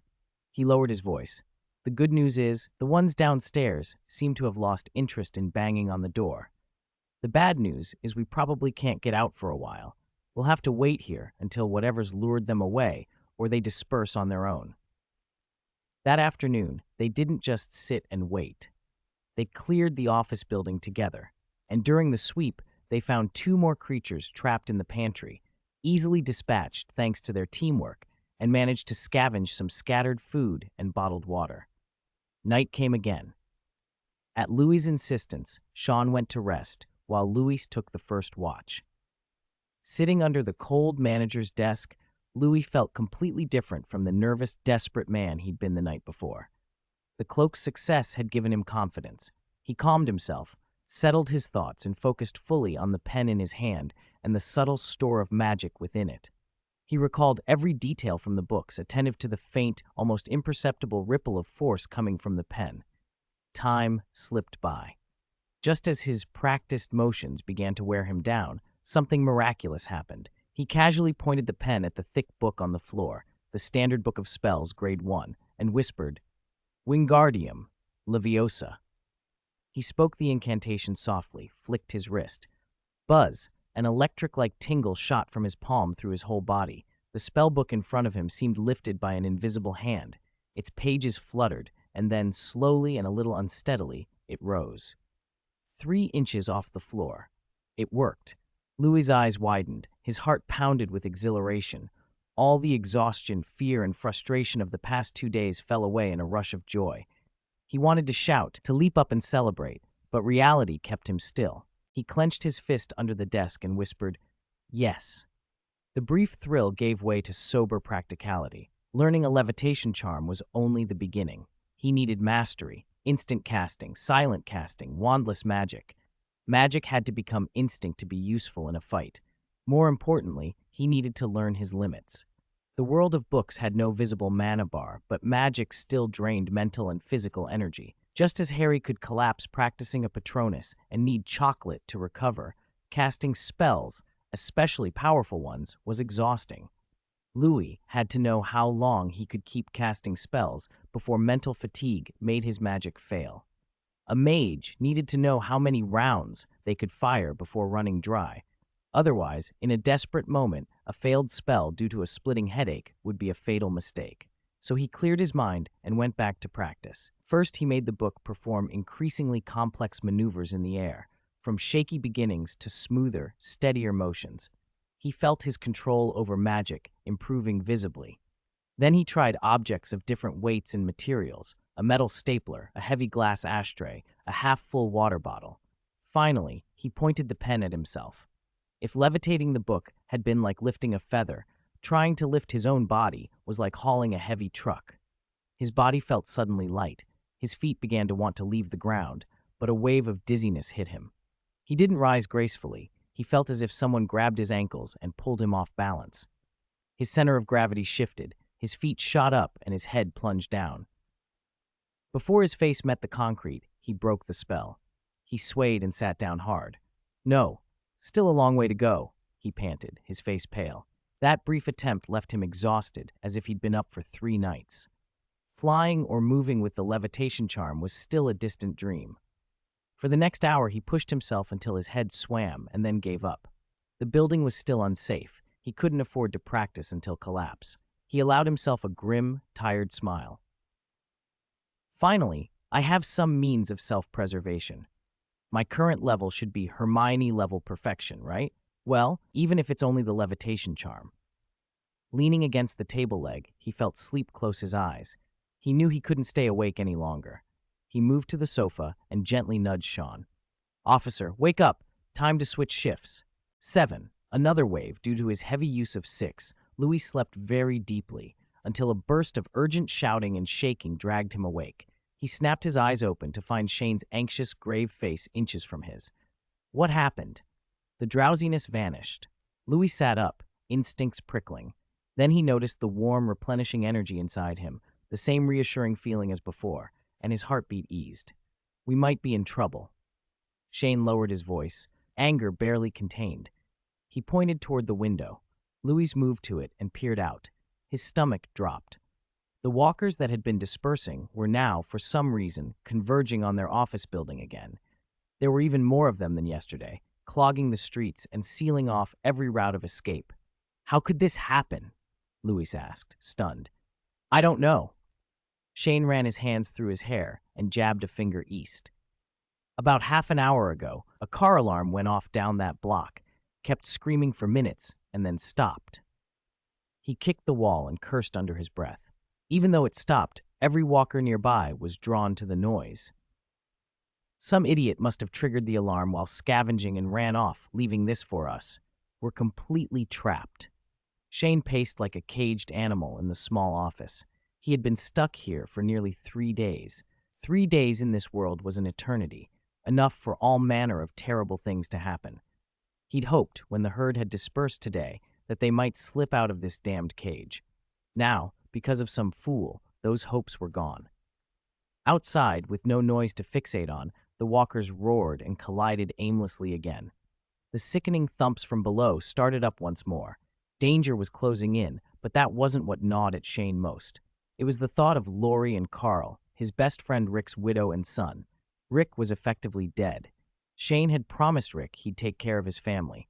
He lowered his voice. "The good news is, the ones downstairs seem to have lost interest in banging on the door. The bad news is we probably can't get out for a while. We'll have to wait here until whatever's lured them away, or they disperse on their own." That afternoon, they didn't just sit and wait. They cleared the office building together, and during the sweep, they found 2 more creatures trapped in the pantry, easily dispatched thanks to their teamwork, and managed to scavenge some scattered food and bottled water. Night came again. At Louis's insistence, Sean went to rest, while Louis took the first watch. Sitting under the cold manager's desk, Louis felt completely different from the nervous, desperate man he'd been the night before. The cloak's success had given him confidence. He calmed himself, settled his thoughts, and focused fully on the pen in his hand and the subtle store of magic within it. He recalled every detail from the books, attentive to the faint, almost imperceptible ripple of force coming from the pen. Time slipped by. Just as his practiced motions began to wear him down, something miraculous happened. He casually pointed the pen at the thick book on the floor, the Standard Book of Spells, Grade 1, and whispered, "Wingardium Leviosa." He spoke the incantation softly, flicked his wrist. Buzz, an electric-like tingle shot from his palm through his whole body. The spellbook in front of him seemed lifted by an invisible hand. Its pages fluttered, and then, slowly and a little unsteadily, it rose. 3 inches off the floor. It worked. Louis's eyes widened. His heart pounded with exhilaration. All the exhaustion, fear, and frustration of the past 2 days fell away in a rush of joy. He wanted to shout, to leap up and celebrate, but reality kept him still. He clenched his fist under the desk and whispered, "Yes." The brief thrill gave way to sober practicality. Learning a levitation charm was only the beginning. He needed mastery, instant casting, silent casting, wandless magic. Magic had to become instinct to be useful in a fight. More importantly, he needed to learn his limits. The world of books had no visible mana bar, but magic still drained mental and physical energy. Just as Harry could collapse practicing a Patronus and need chocolate to recover, casting spells, especially powerful ones, was exhausting. Louis had to know how long he could keep casting spells before mental fatigue made his magic fail. A mage needed to know how many rounds they could fire before running dry. Otherwise, in a desperate moment, a failed spell due to a splitting headache would be a fatal mistake. So he cleared his mind and went back to practice. First, he made the book perform increasingly complex maneuvers in the air, from shaky beginnings to smoother, steadier motions. He felt his control over magic improving visibly. Then he tried objects of different weights and materials, a metal stapler, a heavy glass ashtray, a half-full water bottle. Finally, he pointed the pen at himself. If levitating the book had been like lifting a feather, trying to lift his own body was like hauling a heavy truck. His body felt suddenly light. His feet began to want to leave the ground, but a wave of dizziness hit him. He didn't rise gracefully. He felt as if someone grabbed his ankles and pulled him off balance. His center of gravity shifted, his feet shot up, and his head plunged down. Before his face met the concrete, he broke the spell. He swayed and sat down hard. "No, still a long way to go," he panted, his face pale. That brief attempt left him exhausted, as if he'd been up for 3 nights. Flying or moving with the levitation charm was still a distant dream. For the next hour, he pushed himself until his head swam and then gave up. The building was still unsafe. He couldn't afford to practice until collapse. He allowed himself a grim, tired smile. Finally, I have some means of self-preservation. My current level should be Hermione-level perfection, right? Well, even if it's only the levitation charm. Leaning against the table leg, he felt sleep close his eyes. He knew he couldn't stay awake any longer. He moved to the sofa and gently nudged Sean. "Officer, wake up! Time to switch shifts." 7. Another wave due to his heavy use of 6. Louis slept very deeply, until a burst of urgent shouting and shaking dragged him awake. He snapped his eyes open to find Shane's anxious, grave face inches from his. What happened? The drowsiness vanished. Louis sat up, instincts prickling. Then he noticed the warm, replenishing energy inside him, the same reassuring feeling as before, and his heartbeat eased. "We might be in trouble." Shane lowered his voice, anger barely contained. He pointed toward the window. Louis moved to it and peered out. His stomach dropped. The walkers that had been dispersing were now, for some reason, converging on their office building again. There were even more of them than yesterday, clogging the streets and sealing off every route of escape. "How could this happen?" Louis asked, stunned. "I don't know." Shane ran his hands through his hair and jabbed a finger east. "About half an hour ago, a car alarm went off down that block, kept screaming for minutes, and then stopped." He kicked the wall and cursed under his breath. Even though it stopped, every walker nearby was drawn to the noise. "Some idiot must have triggered the alarm while scavenging and ran off, leaving this for us." were completely trapped. Shane paced like a caged animal in the small office. He had been stuck here for nearly 3 days. 3 days in this world was an eternity, enough for all manner of terrible things to happen. He'd hoped, when the herd had dispersed today, that they might slip out of this damned cage. Now, because of some fool, those hopes were gone. Outside, with no noise to fixate on, the walkers roared and collided aimlessly again. The sickening thumps from below started up once more. Danger was closing in, but that wasn't what gnawed at Shane most. It was the thought of Lori and Carl, his best friend Rick's widow and son. Rick was effectively dead. Shane had promised Rick he'd take care of his family,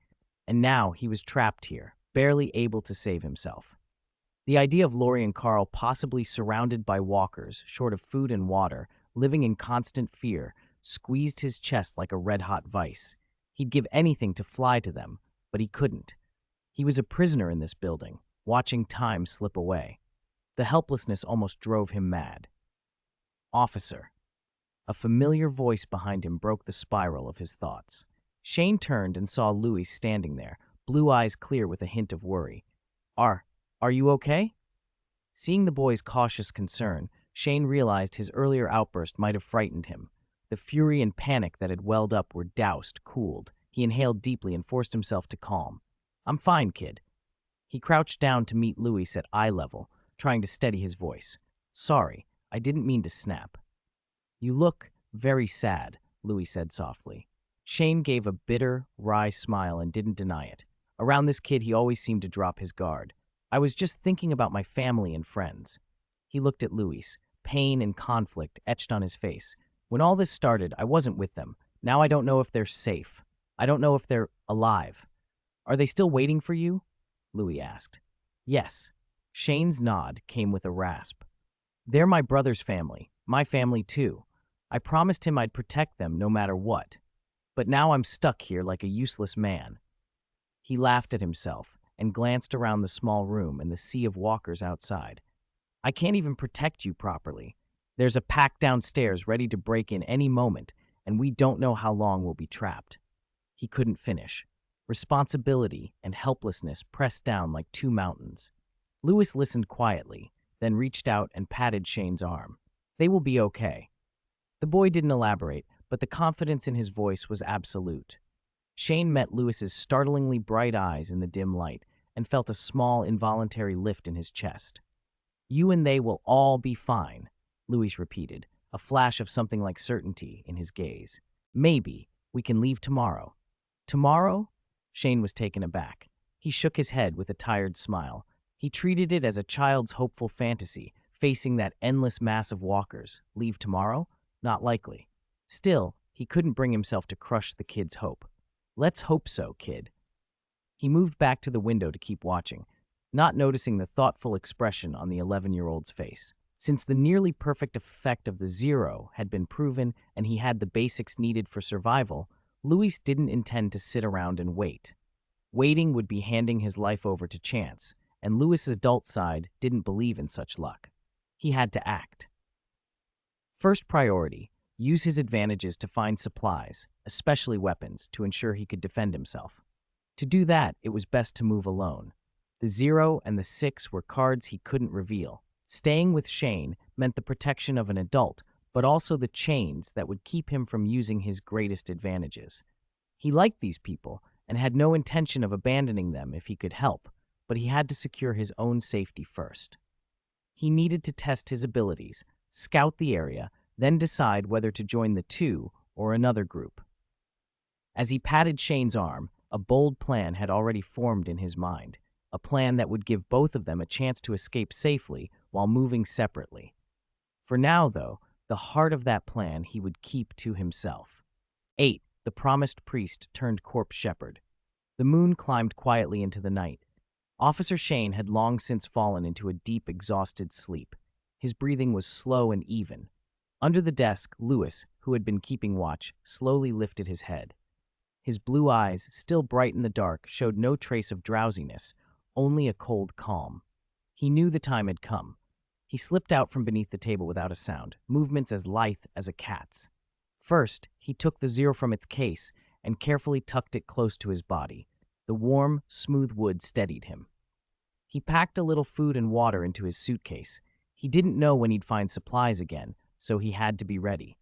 and now he was trapped here, barely able to save himself. The idea of Lori and Carl possibly surrounded by walkers, short of food and water, living in constant fear, squeezed his chest like a red-hot vice. He'd give anything to fly to them, but he couldn't. He was a prisoner in this building, watching time slip away. The helplessness almost drove him mad. "Officer." A familiar voice behind him broke the spiral of his thoughts. Shane turned and saw Louis standing there, blue eyes clear with a hint of worry. Are you okay?" Seeing the boy's cautious concern, Shane realized his earlier outburst might have frightened him. The fury and panic that had welled up were doused, cooled. He inhaled deeply and forced himself to calm. "I'm fine, kid." He crouched down to meet Louis at eye level, trying to steady his voice. "Sorry, I didn't mean to snap." "You look very sad," Louis said softly. Shane gave a bitter, wry smile and didn't deny it. Around this kid, he always seemed to drop his guard. "I was just thinking about my family and friends." He looked at Louis, pain and conflict etched on his face. "When all this started, I wasn't with them. Now I don't know if they're safe. I don't know if they're alive." "Are they still waiting for you?" Louis asked. "Yes." Shane's nod came with a rasp. "They're my brother's family, my family too. I promised him I'd protect them no matter what. But now I'm stuck here like a useless man." He laughed at himself and glanced around the small room and the sea of walkers outside. "I can't even protect you properly. There's a pack downstairs ready to break in any moment, and we don't know how long we'll be trapped." He couldn't finish. Responsibility and helplessness pressed down like two mountains. Louis listened quietly, then reached out and patted Shane's arm. "They will be okay." The boy didn't elaborate, but the confidence in his voice was absolute. Shane met Louis's startlingly bright eyes in the dim light and felt a small, involuntary lift in his chest. "You and they will all be fine," Louis repeated, a flash of something like certainty in his gaze. "Maybe we can leave tomorrow." "Tomorrow?" Shane was taken aback. He shook his head with a tired smile. He treated it as a child's hopeful fantasy, facing that endless mass of walkers. Leave tomorrow? Not likely. Still, he couldn't bring himself to crush the kid's hope. "Let's hope so, kid." He moved back to the window to keep watching, not noticing the thoughtful expression on the 11-year-old's face. Since the nearly perfect effect of the zero had been proven and he had the basics needed for survival, Louis didn't intend to sit around and wait. Waiting would be handing his life over to chance, and Louis's adult side didn't believe in such luck. He had to act. First priority, use his advantages to find supplies, especially weapons, to ensure he could defend himself. To do that, it was best to move alone. The 0 and the 6 were cards he couldn't reveal. Staying with Shane meant the protection of an adult, but also the chains that would keep him from using his greatest advantages. He liked these people and had no intention of abandoning them if he could help, but he had to secure his own safety first. He needed to test his abilities, scout the area, then decide whether to join the two or another group. As he patted Shane's arm, a bold plan had already formed in his mind, a plan that would give both of them a chance to escape safely while moving separately. For now, though, the heart of that plan he would keep to himself. 8. The promised priest turned corpse shepherd. The moon climbed quietly into the night. Officer Shane had long since fallen into a deep, exhausted sleep. His breathing was slow and even. Under the desk, Louis, who had been keeping watch, slowly lifted his head. His blue eyes, still bright in the dark, showed no trace of drowsiness, only a cold calm. He knew the time had come. He slipped out from beneath the table without a sound, movements as lithe as a cat's. First, he took the 0 from its case and carefully tucked it close to his body. The warm, smooth wood steadied him. He packed a little food and water into his suitcase. He didn't know when he'd find supplies again, so he had to be ready.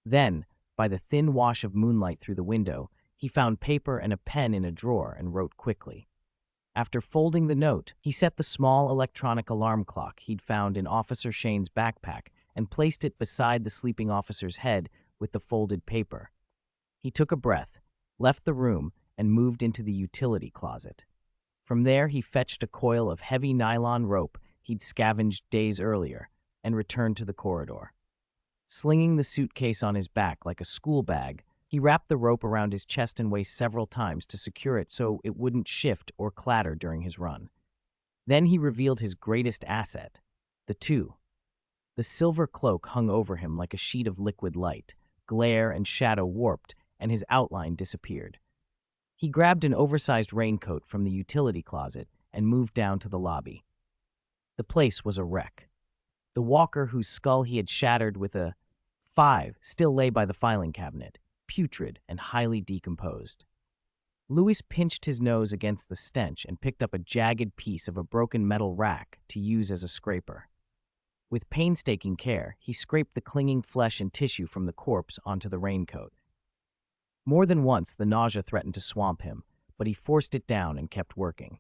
Then, by the thin wash of moonlight through the window, he found paper and a pen in a drawer and wrote quickly. After folding the note, he set the small electronic alarm clock he'd found in Officer Shane's backpack and placed it beside the sleeping officer's head with the folded paper. He took a breath, left the room, and moved into the utility closet. From there, he fetched a coil of heavy nylon rope he'd scavenged days earlier and returned to the corridor. Slinging the suitcase on his back like a school bag, he wrapped the rope around his chest and waist several times to secure it so it wouldn't shift or clatter during his run. Then he revealed his greatest asset, the two. The silver cloak hung over him like a sheet of liquid light. Glare and shadow warped, and his outline disappeared. He grabbed an oversized raincoat from the utility closet and moved down to the lobby. The place was a wreck. The walker whose skull he had shattered with a 5 still lay by the filing cabinet, putrid and highly decomposed. Louis pinched his nose against the stench and picked up a jagged piece of a broken metal rack to use as a scraper. With painstaking care, he scraped the clinging flesh and tissue from the corpse onto the raincoat. More than once, the nausea threatened to swamp him, but he forced it down and kept working.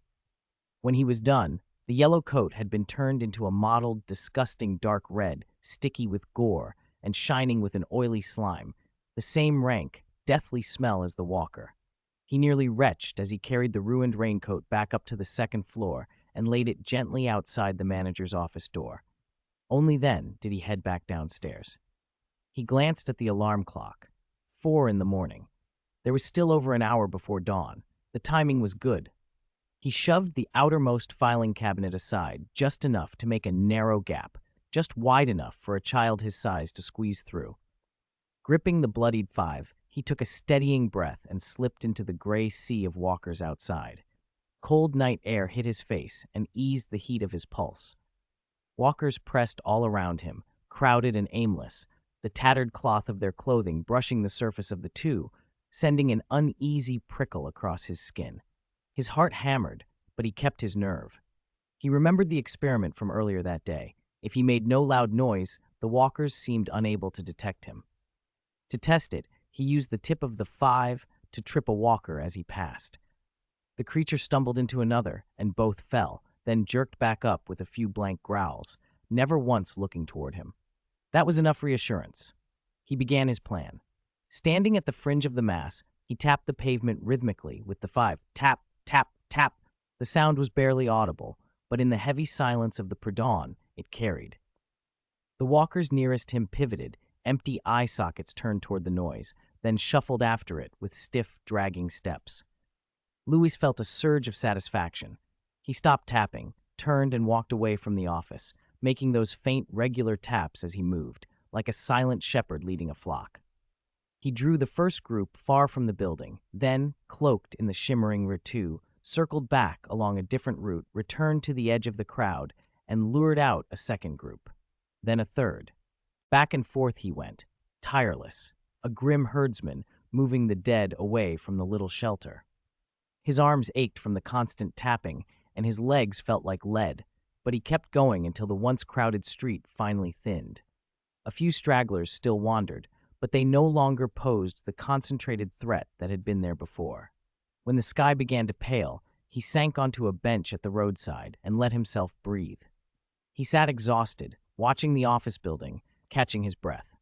When he was done, the yellow coat had been turned into a mottled, disgusting dark red, sticky with gore and shining with an oily slime, the same rank, deathly smell as the walker. He nearly retched as he carried the ruined raincoat back up to the second floor and laid it gently outside the manager's office door. Only then did he head back downstairs. He glanced at the alarm clock. 4 in the morning. There was still over an hour before dawn. The timing was good. He shoved the outermost filing cabinet aside just enough to make a narrow gap, just wide enough for a child his size to squeeze through. Gripping the bloodied 5, he took a steadying breath and slipped into the gray sea of walkers outside. Cold night air hit his face and eased the heat of his pulse. Walkers pressed all around him, crowded and aimless, the tattered cloth of their clothing brushing the surface of the two, sending an uneasy prickle across his skin. His heart hammered, but he kept his nerve. He remembered the experiment from earlier that day. If he made no loud noise, the walkers seemed unable to detect him. To test it, he used the tip of the 5 to trip a walker as he passed. The creature stumbled into another, and both fell, then jerked back up with a few blank growls, never once looking toward him. That was enough reassurance. He began his plan. Standing at the fringe of the mass, he tapped the pavement rhythmically with the 5. Tap, tap, tap. The sound was barely audible, but in the heavy silence of the pre-dawn, it carried. The walkers nearest him pivoted, empty eye sockets turned toward the noise, then shuffled after it with stiff, dragging steps. Louis felt a surge of satisfaction. He stopped tapping, turned and walked away from the office, making those faint, regular taps as he moved, like a silent shepherd leading a flock. He drew the first group far from the building, then, cloaked in the shimmering retu, circled back along a different route, returned to the edge of the crowd, and lured out a second group. Then a third. Back and forth he went, tireless, a grim herdsman moving the dead away from the little shelter. His arms ached from the constant tapping, and his legs felt like lead, but he kept going until the once crowded street finally thinned. A few stragglers still wandered, but they no longer posed the concentrated threat that had been there before. When the sky began to pale, he sank onto a bench at the roadside and let himself breathe. He sat exhausted, watching the office building, catching his breath.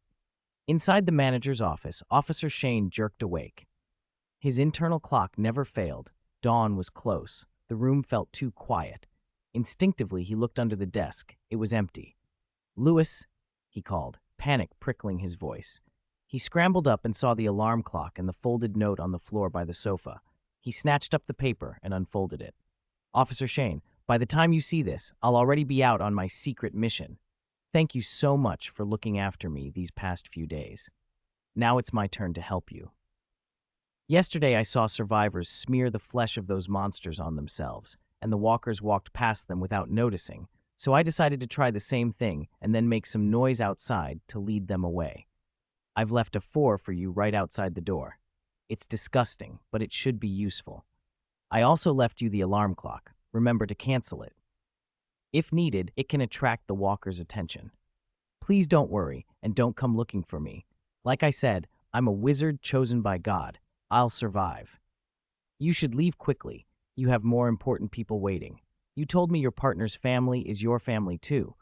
Inside the manager's office, Officer Shane jerked awake. His internal clock never failed. Dawn was close. The room felt too quiet. Instinctively, he looked under the desk. It was empty. "Louis," he called, panic prickling his voice. He scrambled up and saw the alarm clock and the folded note on the floor by the sofa. He snatched up the paper and unfolded it. "Officer Shane, by the time you see this, I'll already be out on my secret mission. Thank you so much for looking after me these past few days. Now it's my turn to help you. Yesterday I saw survivors smear the flesh of those monsters on themselves, and the walkers walked past them without noticing, so I decided to try the same thing and then make some noise outside to lead them away. I've left a 4 for you right outside the door. It's disgusting, but it should be useful." I also left you the alarm clock. Remember to cancel it. If needed, it can attract the walker's attention. Please don't worry and don't come looking for me. Like I said, I'm a wizard chosen by God. I'll survive. You should leave quickly. You have more important people waiting. You told me your partner's family is your family too.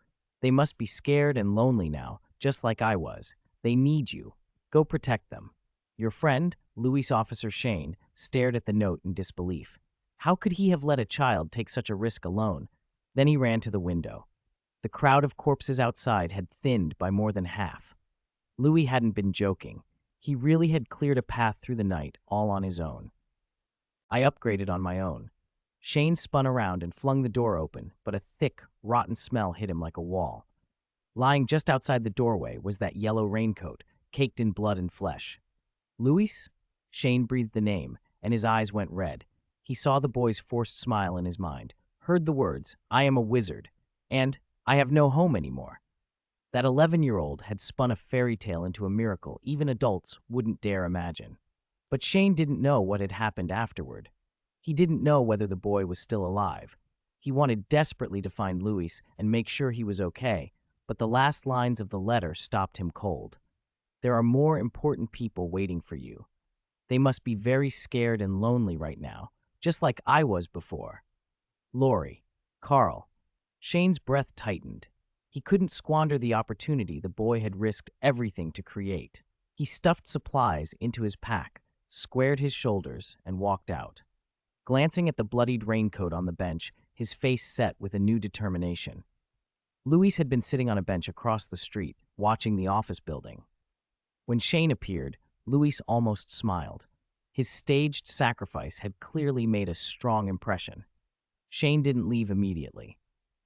They must be scared and lonely now, just like I was. They need you. Go protect them. Your friend, Louis Officer Shane, stared at the note in disbelief. How could he have let a child take such a risk alone? Then he ran to the window. The crowd of corpses outside had thinned by more than half. Louis hadn't been joking. He really had cleared a path through the night, all on his own. I upgraded on my own. Shane spun around and flung the door open, but a thick, rotten smell hit him like a wall. Lying just outside the doorway was that yellow raincoat, caked in blood and flesh. Louis? Shane breathed the name, and his eyes went red. He saw the boy's forced smile in his mind, heard the words, "I am a wizard," and "I have no home anymore." That 11-year-old had spun a fairy tale into a miracle even adults wouldn't dare imagine. But Shane didn't know what had happened afterward. He didn't know whether the boy was still alive. He wanted desperately to find Louis and make sure he was okay, but the last lines of the letter stopped him cold. There are more important people waiting for you. They must be very scared and lonely right now, just like I was before. Lori, Carl. Shane's breath tightened. He couldn't squander the opportunity the boy had risked everything to create. He stuffed supplies into his pack, squared his shoulders, and walked out. Glancing at the bloodied raincoat on the bench, his face set with a new determination. Louis had been sitting on a bench across the street, watching the office building. When Shane appeared, Louis almost smiled. His staged sacrifice had clearly made a strong impression. Shane didn't leave immediately.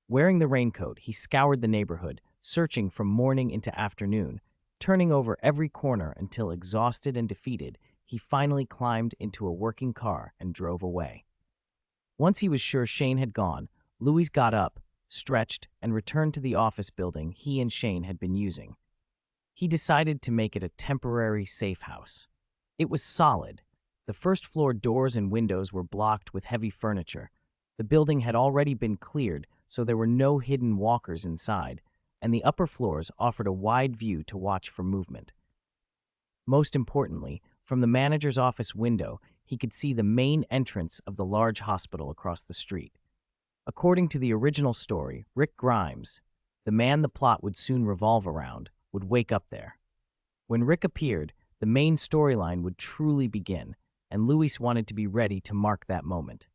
Wearing the raincoat, he scoured the neighborhood, searching from morning into afternoon, turning over every corner until, exhausted and defeated, he finally climbed into a working car and drove away. Once he was sure Shane had gone, Louis got up, stretched, and returned to the office building he and Shane had been using. He decided to make it a temporary safe house. It was solid. The first-floor doors and windows were blocked with heavy furniture. The building had already been cleared, so there were no hidden walkers inside, and the upper floors offered a wide view to watch for movement. Most importantly, from the manager's office window, he could see the main entrance of the large hospital across the street. According to the original story, Rick Grimes, the man the plot would soon revolve around, would wake up there. When Rick appeared, the main storyline would truly begin, and Louis wanted to be ready to mark that moment.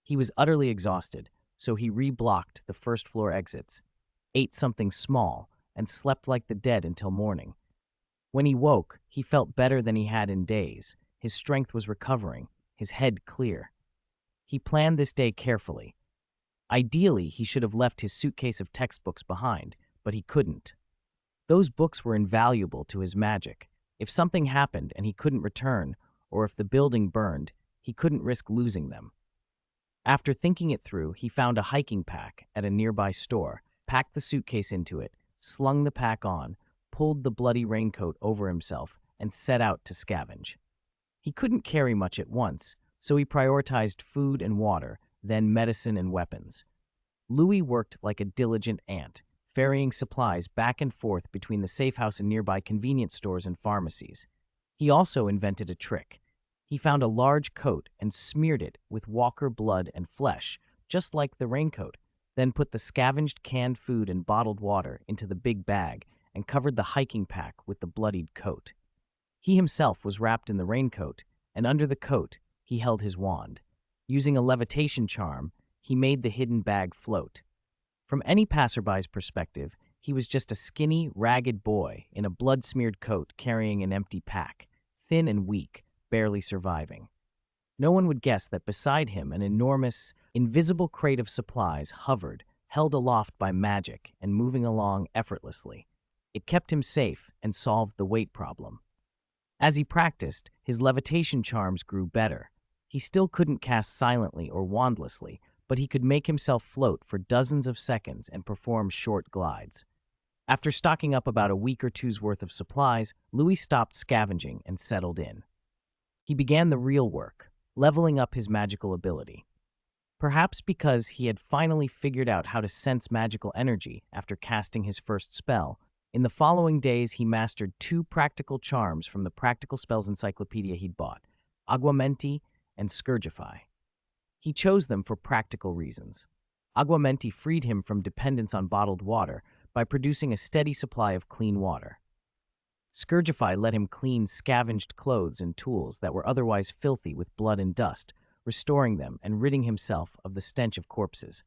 He was utterly exhausted, so he re-blocked the first-floor exits, ate something small, and slept like the dead until morning. When he woke, he felt better than he had in days. His strength was recovering, his head clear. He planned this day carefully. Ideally, he should have left his suitcase of textbooks behind, but he couldn't. Those books were invaluable to his magic. If something happened and he couldn't return, or if the building burned, he couldn't risk losing them. After thinking it through, he found a hiking pack at a nearby store, packed the suitcase into it, slung the pack on, pulled the bloody raincoat over himself, and set out to scavenge. He couldn't carry much at once, so he prioritized food and water, then medicine and weapons. Louis worked like a diligent ant, ferrying supplies back and forth between the safe house and nearby convenience stores and pharmacies. He also invented a trick. He found a large coat and smeared it with walker blood and flesh, just like the raincoat, then put the scavenged canned food and bottled water into the big bag and covered the hiking pack with the bloodied coat. He himself was wrapped in the raincoat, and under the coat, he held his wand. Using a levitation charm, he made the hidden bag float. From any passerby's perspective, he was just a skinny, ragged boy in a blood-smeared coat carrying an empty pack, thin and weak, barely surviving. No one would guess that beside him an enormous, invisible crate of supplies hovered, held aloft by magic and moving along effortlessly. It kept him safe and solved the weight problem. As he practiced, his levitation charms grew better. He still couldn't cast silently or wandlessly, but he could make himself float for dozens of seconds and perform short glides. After stocking up about a week or two's worth of supplies, Louis stopped scavenging and settled in. He began the real work, leveling up his magical ability. Perhaps because he had finally figured out how to sense magical energy after casting his first spell, in the following days he mastered 2 practical charms from the Practical Spells Encyclopedia he'd bought, Aguamenti and Scourgify. He chose them for practical reasons. Aguamenti freed him from dependence on bottled water by producing a steady supply of clean water. Scourgify let him clean scavenged clothes and tools that were otherwise filthy with blood and dust, restoring them and ridding himself of the stench of corpses.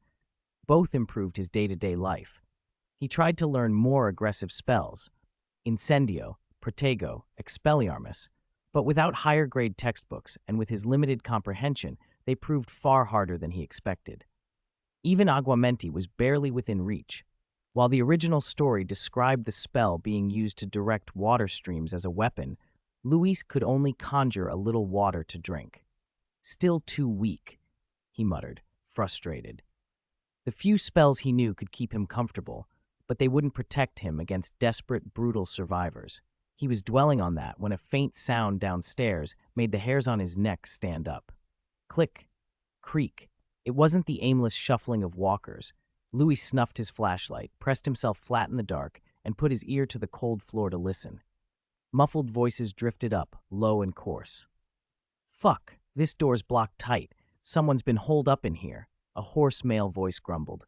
Both improved his day-to-day life. He tried to learn more aggressive spells, Incendio, Protego, Expelliarmus, but without higher-grade textbooks and with his limited comprehension, they proved far harder than he expected. Even Aguamenti was barely within reach. While the original story described the spell being used to direct water streams as a weapon, Luis could only conjure a little water to drink. Still too weak, he muttered, frustrated. The few spells he knew could keep him comfortable, but they wouldn't protect him against desperate, brutal survivors. He was dwelling on that when a faint sound downstairs made the hairs on his neck stand up. Click, creak. It wasn't the aimless shuffling of walkers. Louis snuffed his flashlight, pressed himself flat in the dark, and put his ear to the cold floor to listen. Muffled voices drifted up, low and coarse. "Fuck, this door's blocked tight. Someone's been holed up in here," a hoarse male voice grumbled.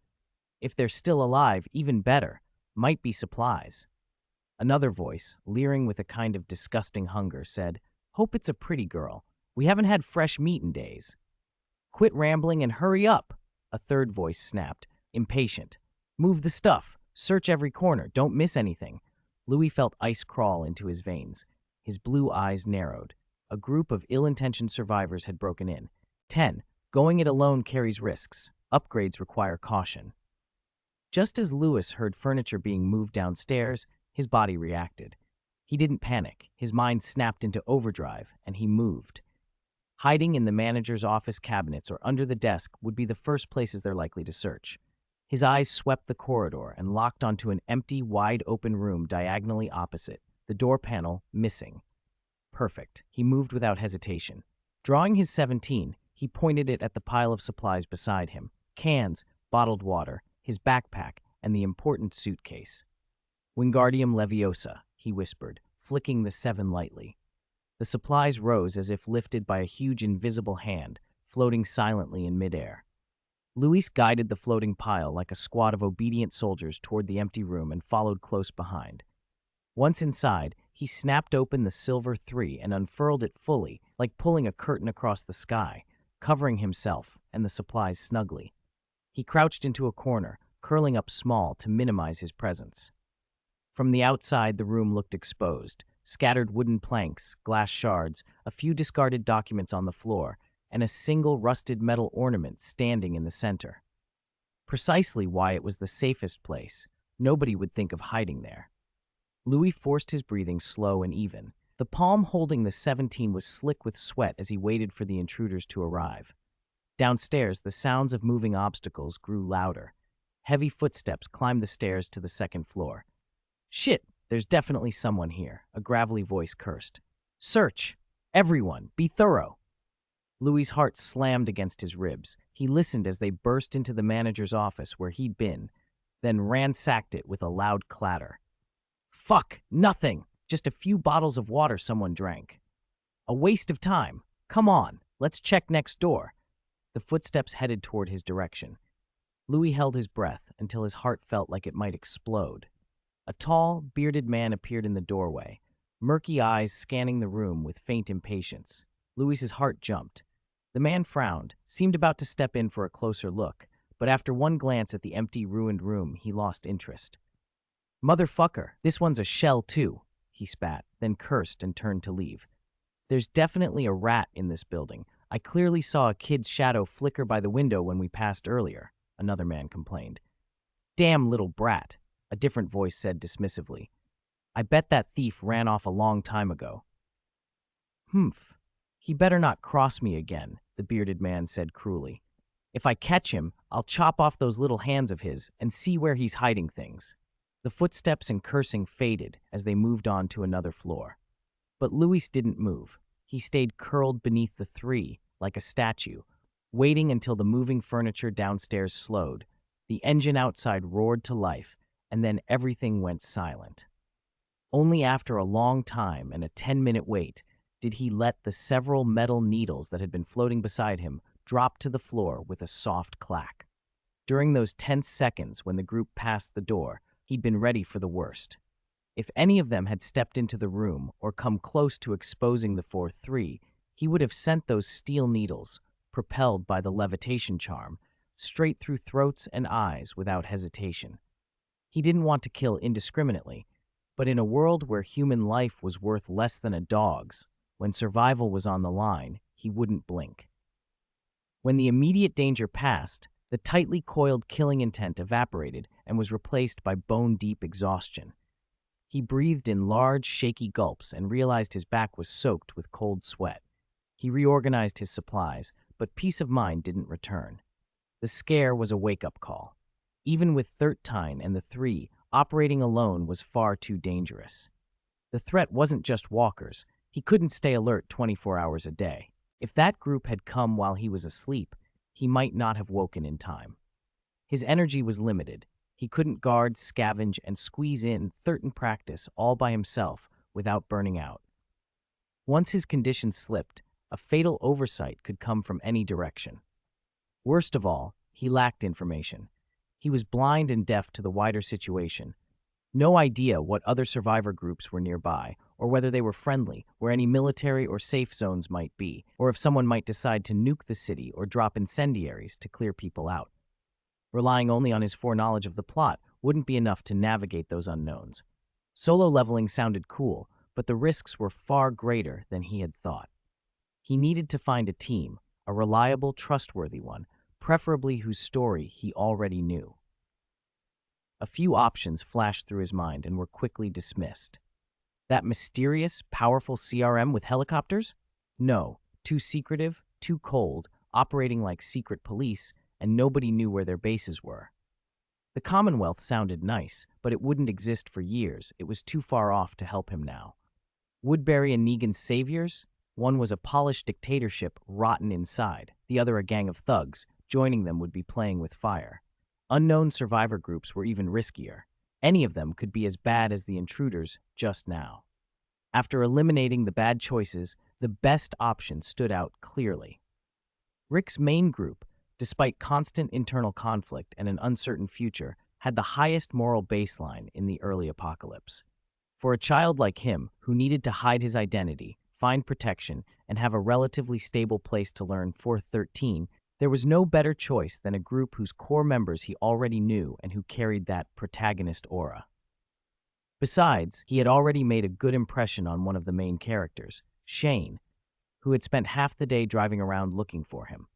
"If they're still alive, even better. Might be supplies." Another voice, leering with a kind of disgusting hunger, said, "Hope it's a pretty girl. We haven't had fresh meat in days." "Quit rambling and hurry up," a third voice snapped, impatient. "Move the stuff. Search every corner. Don't miss anything." Louis felt ice crawl into his veins. His blue eyes narrowed. A group of ill-intentioned survivors had broken in. 10. Going it alone carries risks. Upgrades require caution. Just as Louis heard furniture being moved downstairs, his body reacted. He didn't panic. His mind snapped into overdrive, and he moved. Hiding in the manager's office cabinets or under the desk would be the first places they're likely to search. His eyes swept the corridor and locked onto an empty, wide-open room diagonally opposite, the door panel missing. Perfect. He moved without hesitation. Drawing his 17, he pointed it at the pile of supplies beside him. Cans, bottled water, his backpack, and the important suitcase. "Wingardium Leviosa," he whispered, flicking the 7 lightly. The supplies rose as if lifted by a huge invisible hand, floating silently in midair. Luis guided the floating pile like a squad of obedient soldiers toward the empty room and followed close behind. Once inside, he snapped open the silver 3 and unfurled it fully, like pulling a curtain across the sky, covering himself and the supplies snugly. He crouched into a corner, curling up small to minimize his presence. From the outside, the room looked exposed. Scattered wooden planks, glass shards, a few discarded documents on the floor, and a single rusted metal ornament standing in the center. Precisely why it was the safest place. Nobody would think of hiding there. Louis forced his breathing slow and even. The palm holding the 17 was slick with sweat as he waited for the intruders to arrive. Downstairs, the sounds of moving obstacles grew louder. Heavy footsteps climbed the stairs to the 2nd floor. "Shit, there's definitely someone here," a gravelly voice cursed. "Search! Everyone, be thorough!" Louis's heart slammed against his ribs. He listened as they burst into the manager's office where he'd been, then ransacked it with a loud clatter. "Fuck, nothing! Just a few bottles of water someone drank." "A waste of time. Come on, let's check next door." The footsteps headed toward his direction. Louis held his breath until his heart felt like it might explode. A tall, bearded man appeared in the doorway, murky eyes scanning the room with faint impatience. Louis's heart jumped. The man frowned, seemed about to step in for a closer look, but after one glance at the empty, ruined room, he lost interest. "Motherfucker, this one's a shell too," he spat, then cursed and turned to leave. "There's definitely a rat in this building. I clearly saw a kid's shadow flicker by the window when we passed earlier," another man complained. "Damn little brat," a different voice said dismissively. "I bet that thief ran off a long time ago." "Humph. He better not cross me again," the bearded man said cruelly. "If I catch him, I'll chop off those little hands of his and see where he's hiding things." The footsteps and cursing faded as they moved on to another floor. But Louis didn't move. He stayed curled beneath the 3, like a statue, waiting until the moving furniture downstairs slowed. The engine outside roared to life, and then everything went silent. Only after a long time and a 10-minute wait did he let the several metal needles that had been floating beside him drop to the floor with a soft clack. During those tense seconds when the group passed the door, he'd been ready for the worst. If any of them had stepped into the room or come close to exposing the 4-3, he would have sent those steel needles, propelled by the levitation charm, straight through throats and eyes without hesitation. He didn't want to kill indiscriminately, but in a world where human life was worth less than a dog's, when survival was on the line, he wouldn't blink. When the immediate danger passed, the tightly coiled killing intent evaporated and was replaced by bone-deep exhaustion. He breathed in large, shaky gulps and realized his back was soaked with cold sweat. He reorganized his supplies, but peace of mind didn't return. The scare was a wake-up call. Even with 13 and the 3, operating alone was far too dangerous. The threat wasn't just walkers. He couldn't stay alert 24 hours a day. If that group had come while he was asleep, he might not have woken in time. His energy was limited. He couldn't guard, scavenge, and squeeze in 13 practice all by himself without burning out. Once his condition slipped, a fatal oversight could come from any direction. Worst of all, he lacked information. He was blind and deaf to the wider situation. No idea what other survivor groups were nearby, or whether they were friendly, where any military or safe zones might be, or if someone might decide to nuke the city or drop incendiaries to clear people out. Relying only on his foreknowledge of the plot wouldn't be enough to navigate those unknowns. Solo leveling sounded cool, but the risks were far greater than he had thought. He needed to find a team, a reliable, trustworthy one, preferably whose story he already knew. A few options flashed through his mind and were quickly dismissed. That mysterious, powerful CRM with helicopters? No, too secretive, too cold, operating like secret police, and nobody knew where their bases were. The Commonwealth sounded nice, but it wouldn't exist for years. It was too far off to help him now. Woodbury and Negan's saviors? One was a polished dictatorship rotten inside, the other a gang of thugs. Joining them would be playing with fire. Unknown survivor groups were even riskier. Any of them could be as bad as the intruders just now. After eliminating the bad choices, the best option stood out clearly. Rick's main group, despite constant internal conflict and an uncertain future, had the highest moral baseline in the early apocalypse. For a child like him, who needed to hide his identity, find protection, and have a relatively stable place to learn 413, there was no better choice than a group whose core members he already knew and who carried that protagonist aura. Besides, he had already made a good impression on one of the main characters, Shane, who had spent half the day driving around looking for him.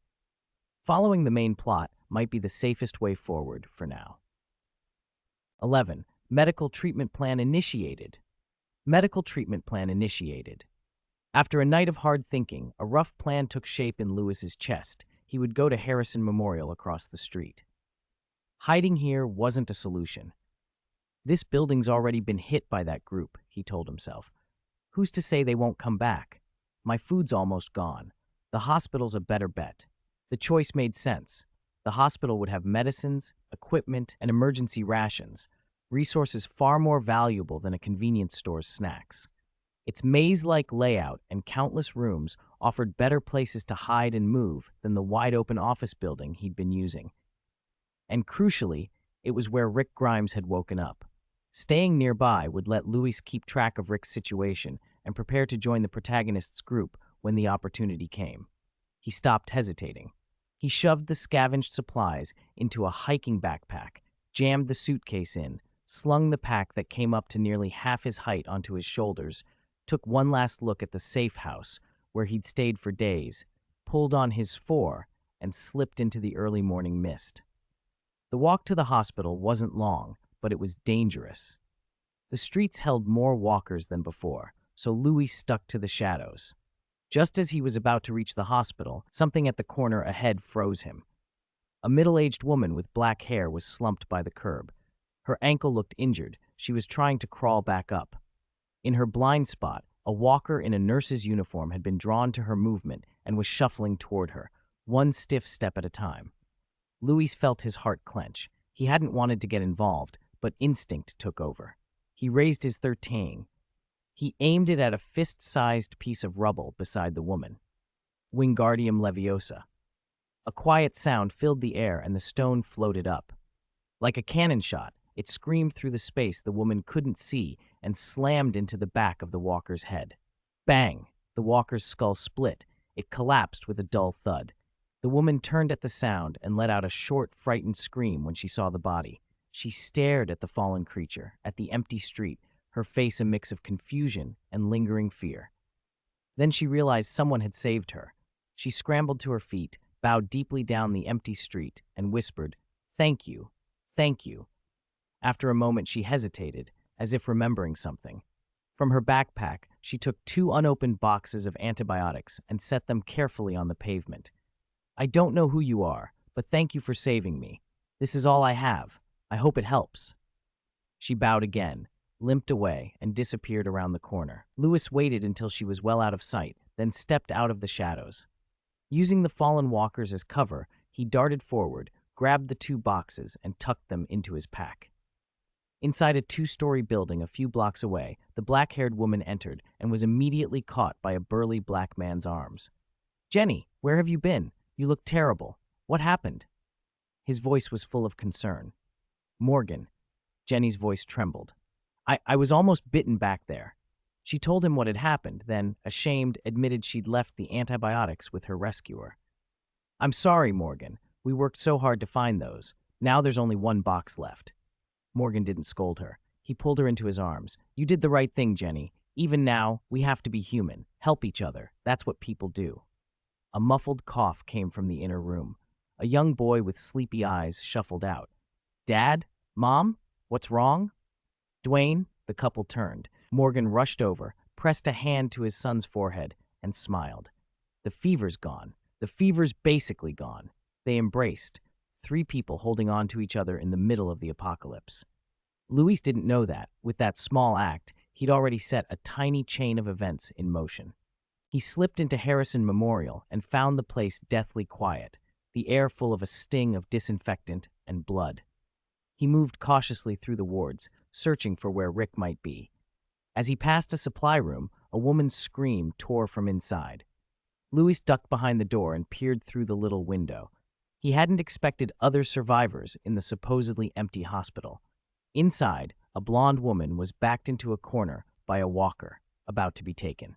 Following the main plot might be the safest way forward for now. 11. Medical treatment plan initiated. Medical treatment plan initiated. After a night of hard thinking, a rough plan took shape in Lewis's chest. He would go to Harrison Memorial across the street. Hiding here wasn't a solution. This building's already been hit by that group, he told himself. Who's to say they won't come back? My food's almost gone. The hospital's a better bet. The choice made sense. The hospital would have medicines, equipment, and emergency rations, resources far more valuable than a convenience store's snacks. Its maze-like layout and countless rooms offered better places to hide and move than the wide-open office building he'd been using. And crucially, it was where Rick Grimes had woken up. Staying nearby would let Louis keep track of Rick's situation and prepare to join the protagonist's group when the opportunity came. He stopped hesitating. He shoved the scavenged supplies into a hiking backpack, jammed the suitcase in, slung the pack that came up to nearly half his height onto his shoulders, took one last look at the safe house where he'd stayed for days, pulled on his 4, and slipped into the early morning mist. The walk to the hospital wasn't long, but it was dangerous. The streets held more walkers than before, so Louis stuck to the shadows. Just as he was about to reach the hospital, something at the corner ahead froze him. A middle-aged woman with black hair was slumped by the curb. Her ankle looked injured. She was trying to crawl back up. In her blind spot, a walker in a nurse's uniform had been drawn to her movement and was shuffling toward her, one stiff step at a time. Louis felt his heart clench. He hadn't wanted to get involved, but instinct took over. He raised his 13. He aimed it at a fist-sized piece of rubble beside the woman. Wingardium Leviosa. A quiet sound filled the air and the stone floated up. Like a cannon shot, it screamed through the space the woman couldn't see and slammed into the back of the walker's head. Bang! The walker's skull split. It collapsed with a dull thud. The woman turned at the sound and let out a short, frightened scream when she saw the body. She stared at the fallen creature, at the empty street, her face a mix of confusion and lingering fear. Then she realized someone had saved her. She scrambled to her feet, bowed deeply down the empty street, and whispered, "Thank you, thank you." After a moment, she hesitated, as if remembering something. From her backpack, she took 2 unopened boxes of antibiotics and set them carefully on the pavement. "I don't know who you are, but thank you for saving me. This is all I have. I hope it helps." She bowed again, limped away, and disappeared around the corner. Louis waited until she was well out of sight, then stepped out of the shadows. Using the fallen walkers as cover, he darted forward, grabbed the 2 boxes, and tucked them into his pack. Inside a 2-story building a few blocks away, the black-haired woman entered and was immediately caught by a burly black man's arms. "Jenny, where have you been? You look terrible. What happened?" His voice was full of concern. "Morgan." Jenny's voice trembled. I was almost bitten back there." She told him what had happened, then, ashamed, admitted she'd left the antibiotics with her rescuer. "I'm sorry, Morgan. We worked so hard to find those. Now there's only 1 box left." Morgan didn't scold her. He pulled her into his arms. "You did the right thing, Jenny. Even now, we have to be human. Help each other. That's what people do." A muffled cough came from the inner room. A young boy with sleepy eyes shuffled out. "Dad? Mom? What's wrong?" "Dwayne," the couple turned. Morgan rushed over, pressed a hand to his son's forehead, and smiled. "The fever's gone. The fever's basically gone." They embraced, 3 people holding on to each other in the middle of the apocalypse. Louis didn't know that, with that small act, he'd already set a tiny chain of events in motion. He slipped into Harrison Memorial and found the place deathly quiet, the air full of a sting of disinfectant and blood. He moved cautiously through the wards, searching for where Rick might be. As he passed a supply room, a woman's scream tore from inside. Louis ducked behind the door and peered through the little window. He hadn't expected other survivors in the supposedly empty hospital. Inside, a blonde woman was backed into a corner by a walker, about to be taken.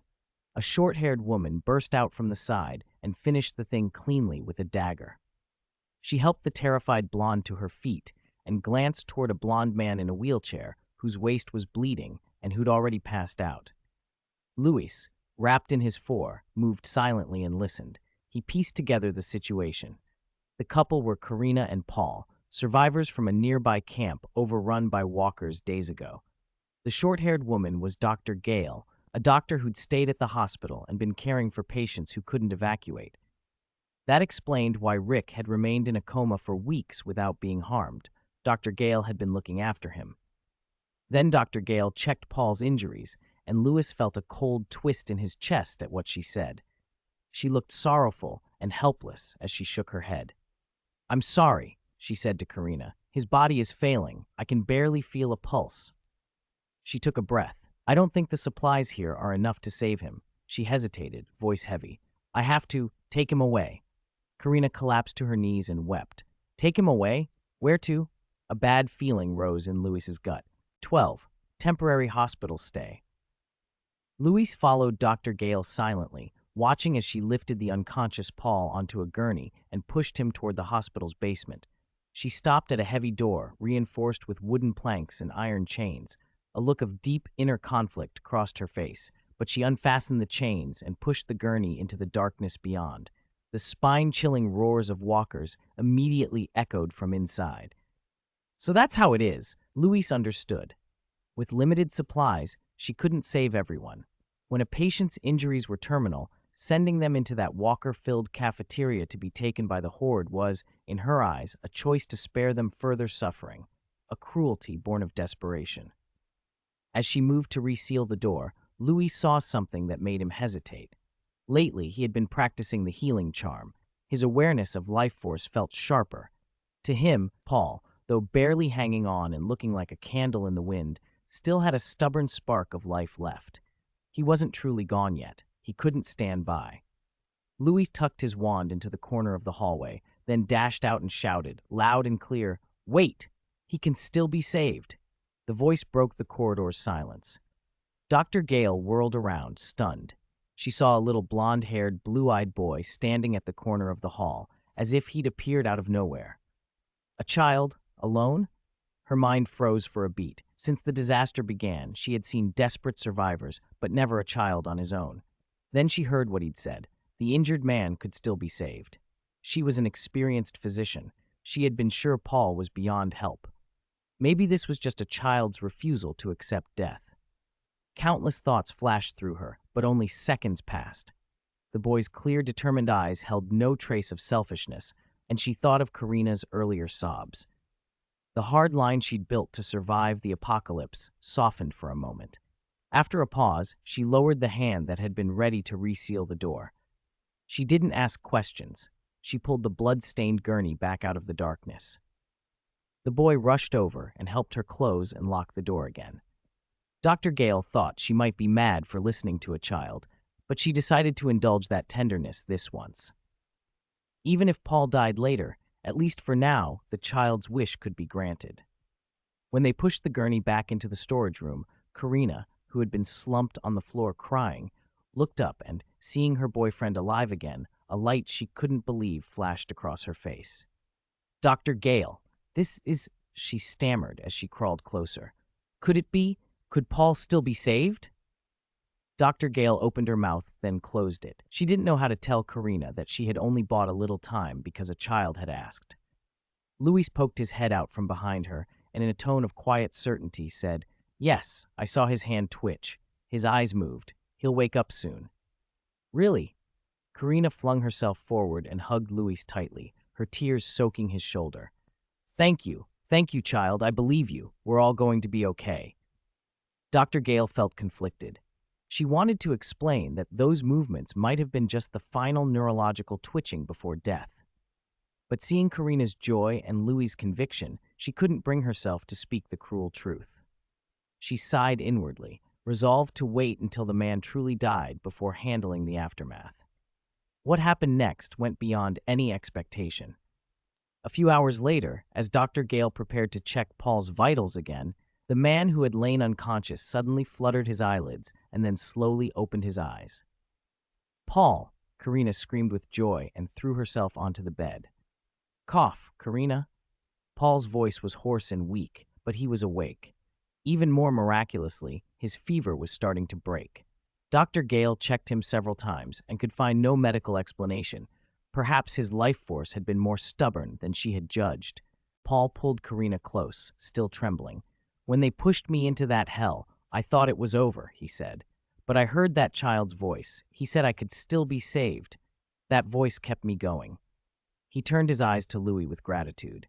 A short-haired woman burst out from the side and finished the thing cleanly with a dagger. She helped the terrified blonde to her feet and glanced toward a blonde man in a wheelchair whose waist was bleeding and who'd already passed out. Louis, wrapped in his fur, moved silently and listened. He pieced together the situation. The couple were Karina and Paul, survivors from a nearby camp overrun by walkers days ago. The short-haired woman was Dr. Gale, a doctor who'd stayed at the hospital and been caring for patients who couldn't evacuate. That explained why Rick had remained in a coma for weeks without being harmed. Dr. Gale had been looking after him. Then Dr. Gale checked Paul's injuries, and Louis felt a cold twist in his chest at what she said. She looked sorrowful and helpless as she shook her head. "I'm sorry," she said to Karina. "His body is failing. I can barely feel a pulse." She took a breath. "I don't think the supplies here are enough to save him." She hesitated, voice heavy. "I have to take him away." Karina collapsed to her knees and wept. "Take him away? Where to?" A bad feeling rose in Louis's gut. 12. Temporary hospital stay. Louis followed Dr. Gale silently, watching as she lifted the unconscious Paul onto a gurney and pushed him toward the hospital's basement. She stopped at a heavy door, reinforced with wooden planks and iron chains. A look of deep inner conflict crossed her face, but she unfastened the chains and pushed the gurney into the darkness beyond. The spine-chilling roars of walkers immediately echoed from inside. So that's how it is, Louise understood. With limited supplies, she couldn't save everyone. When a patient's injuries were terminal, sending them into that walker-filled cafeteria to be taken by the horde was, in her eyes, a choice to spare them further suffering, a cruelty born of desperation. As she moved to reseal the door, Louis saw something that made him hesitate. Lately, he had been practicing the healing charm. His awareness of life force felt sharper. To him, Paul, though barely hanging on and looking like a candle in the wind, still had a stubborn spark of life left. He wasn't truly gone yet. He couldn't stand by. Louis tucked his wand into the corner of the hallway, then dashed out and shouted, loud and clear, "Wait! He can still be saved!" The voice broke the corridor's silence. Dr. Gale whirled around, stunned. She saw a little blonde-haired, blue-eyed boy standing at the corner of the hall, as if he'd appeared out of nowhere. A child? Alone? Her mind froze for a beat. Since the disaster began, she had seen desperate survivors, but never a child on his own. Then she heard what he'd said. The injured man could still be saved. She was an experienced physician. She had been sure Paul was beyond help. Maybe this was just a child's refusal to accept death. Countless thoughts flashed through her, but only seconds passed. The boy's clear, determined eyes held no trace of selfishness, and she thought of Karina's earlier sobs. The hard line she'd built to survive the apocalypse softened for a moment. After a pause, she lowered the hand that had been ready to reseal the door. She didn't ask questions. She pulled the blood-stained gurney back out of the darkness. The boy rushed over and helped her close and lock the door again. Dr. Gale thought she might be mad for listening to a child, but she decided to indulge that tenderness this once. Even if Paul died later, at least for now, the child's wish could be granted. When they pushed the gurney back into the storage room, Karina, who had been slumped on the floor crying, looked up and, seeing her boyfriend alive again, a light she couldn't believe flashed across her face. "Dr. Gale, this is," she stammered as she crawled closer. "Could it be? Could Paul still be saved?" Dr. Gale opened her mouth, then closed it. She didn't know how to tell Karina that she had only bought a little time because a child had asked. Louis poked his head out from behind her and in a tone of quiet certainty said, "Yes, I saw his hand twitch. His eyes moved. He'll wake up soon." "Really?" Karina flung herself forward and hugged Louis tightly, her tears soaking his shoulder. Thank you, child, I believe you. We're all going to be okay." Dr. Gale felt conflicted. She wanted to explain that those movements might have been just the final neurological twitching before death. But seeing Karina's joy and Louis' conviction, she couldn't bring herself to speak the cruel truth. She sighed inwardly, resolved to wait until the man truly died before handling the aftermath. What happened next went beyond any expectation. A few hours later, as Dr. Gale prepared to check Paul's vitals again, the man who had lain unconscious suddenly fluttered his eyelids and then slowly opened his eyes. "Paul!" Karina screamed with joy and threw herself onto the bed. "Cough, Karina." Paul's voice was hoarse and weak, but he was awake. Even more miraculously, his fever was starting to break. Dr. Gale checked him several times and could find no medical explanation. Perhaps his life force had been more stubborn than she had judged. Paul pulled Karina close, still trembling. "When they pushed me into that hell, I thought it was over," he said. "But I heard that child's voice. He said I could still be saved. That voice kept me going." He turned his eyes to Louis with gratitude.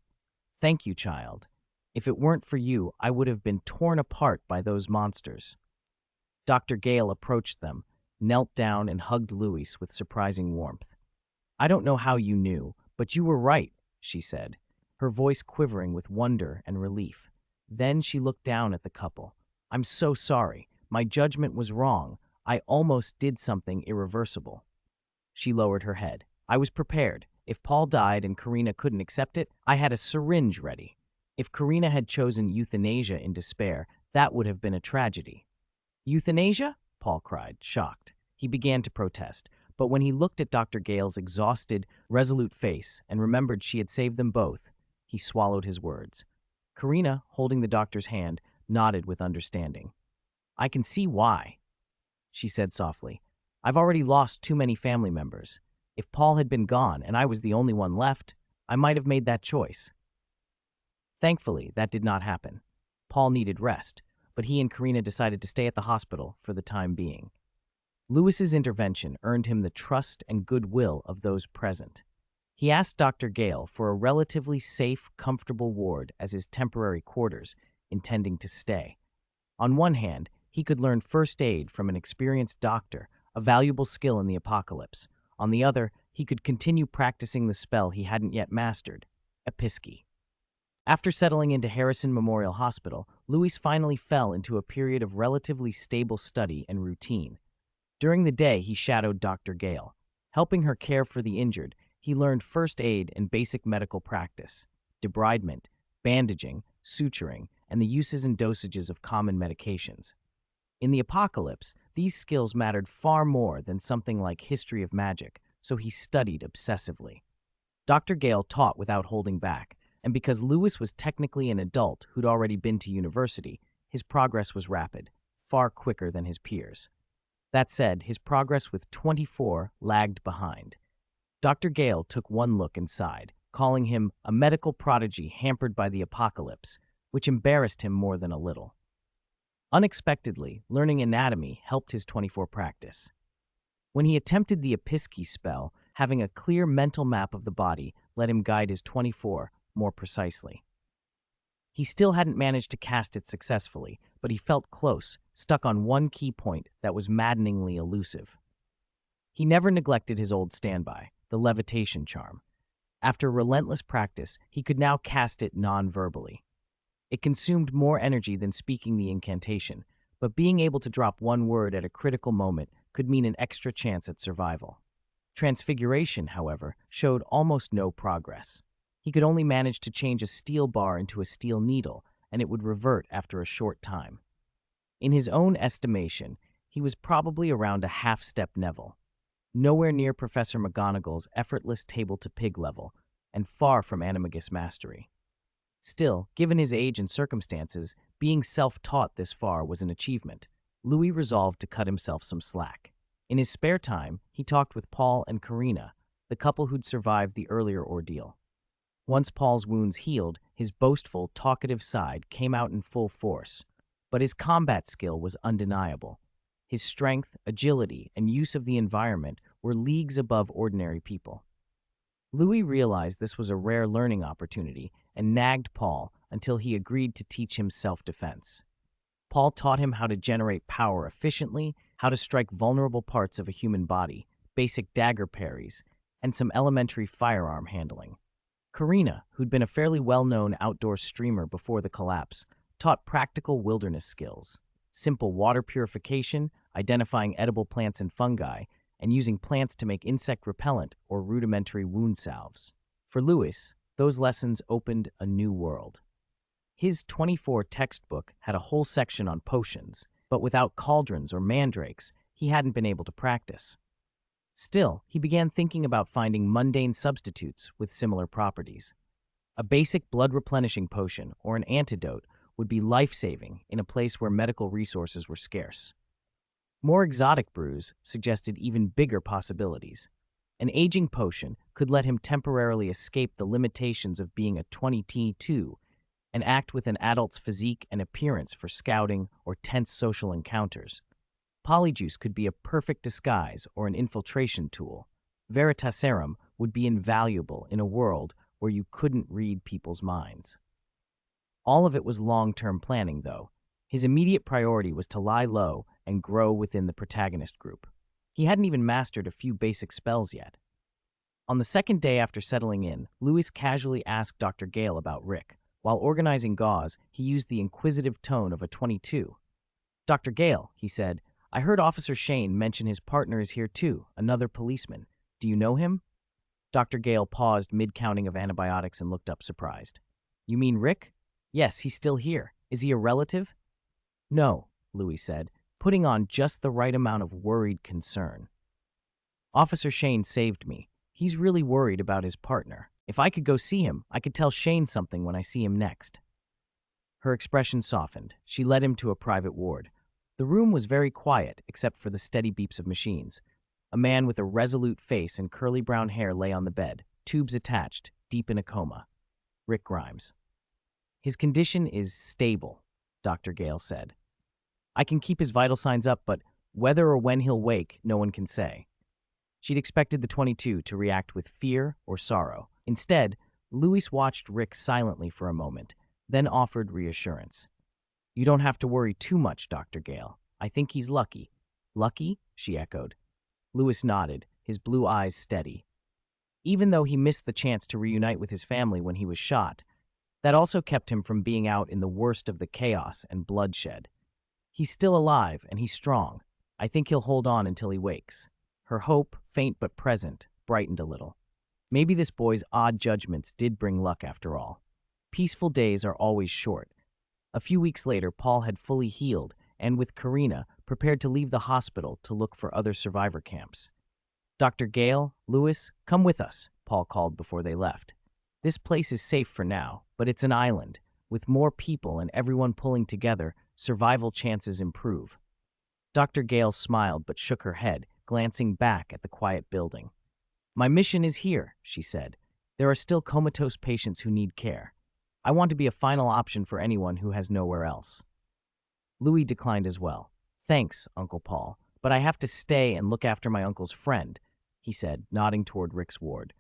"Thank you, child. If it weren't for you, I would have been torn apart by those monsters." Dr. Gale approached them, knelt down and hugged Louis with surprising warmth. "I don't know how you knew, but you were right," she said, her voice quivering with wonder and relief. Then she looked down at the couple. "I'm so sorry. My judgment was wrong. I almost did something irreversible." She lowered her head. "I was prepared. If Paul died and Karina couldn't accept it, I had a syringe ready. If Karina had chosen euthanasia in despair, that would have been a tragedy." "Euthanasia?" Paul cried, shocked. He began to protest, but when he looked at Dr. Gale's exhausted, resolute face and remembered she had saved them both, he swallowed his words. Karina, holding the doctor's hand, nodded with understanding. "I can see why," she said softly. "I've already lost too many family members. If Paul had been gone and I was the only one left, I might have made that choice." Thankfully, that did not happen. Paul needed rest, but he and Karina decided to stay at the hospital for the time being. Louis's intervention earned him the trust and goodwill of those present. He asked Dr. Gale for a relatively safe, comfortable ward as his temporary quarters, intending to stay. On one hand, he could learn first aid from an experienced doctor, a valuable skill in the apocalypse. On the other, he could continue practicing the spell he hadn't yet mastered, Episky. After settling into Harrison Memorial Hospital, Louis finally fell into a period of relatively stable study and routine. During the day, he shadowed Dr. Gale. Helping her care for the injured, he learned first aid and basic medical practice, debridement, bandaging, suturing, and the uses and dosages of common medications. In the apocalypse, these skills mattered far more than something like history of magic, so he studied obsessively. Dr. Gale taught without holding back, and because Louis was technically an adult who'd already been to university, his progress was rapid, far quicker than his peers. That said, his progress with 24 lagged behind. Dr. Gale took one look and sighed, calling him a medical prodigy hampered by the apocalypse, which embarrassed him more than a little. Unexpectedly, learning anatomy helped his 24 practice. When he attempted the Episky spell, having a clear mental map of the body let him guide his 24 more precisely. He still hadn't managed to cast it successfully, but he felt close, stuck on one key point that was maddeningly elusive. He never neglected his old standby, the levitation charm. After relentless practice, he could now cast it non-verbally. It consumed more energy than speaking the incantation, but being able to drop one word at a critical moment could mean an extra chance at survival. Transfiguration, however, showed almost no progress. He could only manage to change a steel bar into a steel needle, and it would revert after a short time. In his own estimation, he was probably around a half-step Neville, nowhere near Professor McGonagall's effortless table-to-pig level, and far from animagus mastery. Still, given his age and circumstances, being self-taught this far was an achievement. Louis resolved to cut himself some slack. In his spare time, he talked with Paul and Karina, the couple who'd survived the earlier ordeal. Once Paul's wounds healed, his boastful, talkative side came out in full force, but his combat skill was undeniable. His strength, agility, and use of the environment were leagues above ordinary people. Louis realized this was a rare learning opportunity and nagged Paul until he agreed to teach him self-defense. Paul taught him how to generate power efficiently, how to strike vulnerable parts of a human body, basic dagger parries, and some elementary firearm handling. Karina, who'd been a fairly well-known outdoor streamer before the collapse, taught practical wilderness skills, simple water purification, identifying edible plants and fungi, and using plants to make insect repellent or rudimentary wound salves. For Louis, those lessons opened a new world. His 24 textbook had a whole section on potions, but without cauldrons or mandrakes, he hadn't been able to practice. Still, he began thinking about finding mundane substitutes with similar properties. A basic blood-replenishing potion or an antidote would be life-saving in a place where medical resources were scarce. More exotic brews suggested even bigger possibilities. An aging potion could let him temporarily escape the limitations of being a 22 and act with an adult's physique and appearance for scouting or tense social encounters. Polyjuice could be a perfect disguise or an infiltration tool. Veritaserum would be invaluable in a world where you couldn't read people's minds. All of it was long-term planning, though. His immediate priority was to lie low and grow within the protagonist group. He hadn't even mastered a few basic spells yet. On the second day after settling in, Louis casually asked Dr. Gale about Rick. While organizing gauze, he used the inquisitive tone of a 22. "Dr. Gale," he said, "I heard Officer Shane mention his partner is here too, another policeman. Do you know him?" Dr. Gale paused mid-counting of antibiotics and looked up surprised. "You mean Rick?" "Yes, he's still here. Is he a relative?" "No," Louis said, putting on just the right amount of worried concern. "Officer Shane saved me. He's really worried about his partner. If I could go see him, I could tell Shane something when I see him next." Her expression softened. She led him to a private ward. The room was very quiet, except for the steady beeps of machines. A man with a resolute face and curly brown hair lay on the bed, tubes attached, deep in a coma. Rick Grimes. "His condition is stable," Dr. Gale said. "I can keep his vital signs up, but whether or when he'll wake, no one can say." She'd expected the 22 to react with fear or sorrow. Instead, Louis watched Rick silently for a moment, then offered reassurance. "You don't have to worry too much, Dr. Gale. I think he's lucky." "Lucky?" she echoed. Louis nodded, his blue eyes steady. Even though he missed the chance to reunite with his family when he was shot, that also kept him from being out in the worst of the chaos and bloodshed. He's still alive, and he's strong. I think he'll hold on until he wakes. Her hope, faint but present, brightened a little. Maybe this boy's odd judgments did bring luck after all. Peaceful days are always short. A few weeks later, Paul had fully healed and, with Karina, prepared to leave the hospital to look for other survivor camps. Dr. Gale, Louis, come with us, Paul called before they left. This place is safe for now, but it's an island. With more people and everyone pulling together, survival chances improve. Dr. Gale smiled but shook her head, glancing back at the quiet building. My mission is here, she said. There are still comatose patients who need care. I want to be a final option for anyone who has nowhere else. Louis declined as well. Thanks, Uncle Paul, but I have to stay and look after my uncle's friend, he said, nodding toward Rick's ward.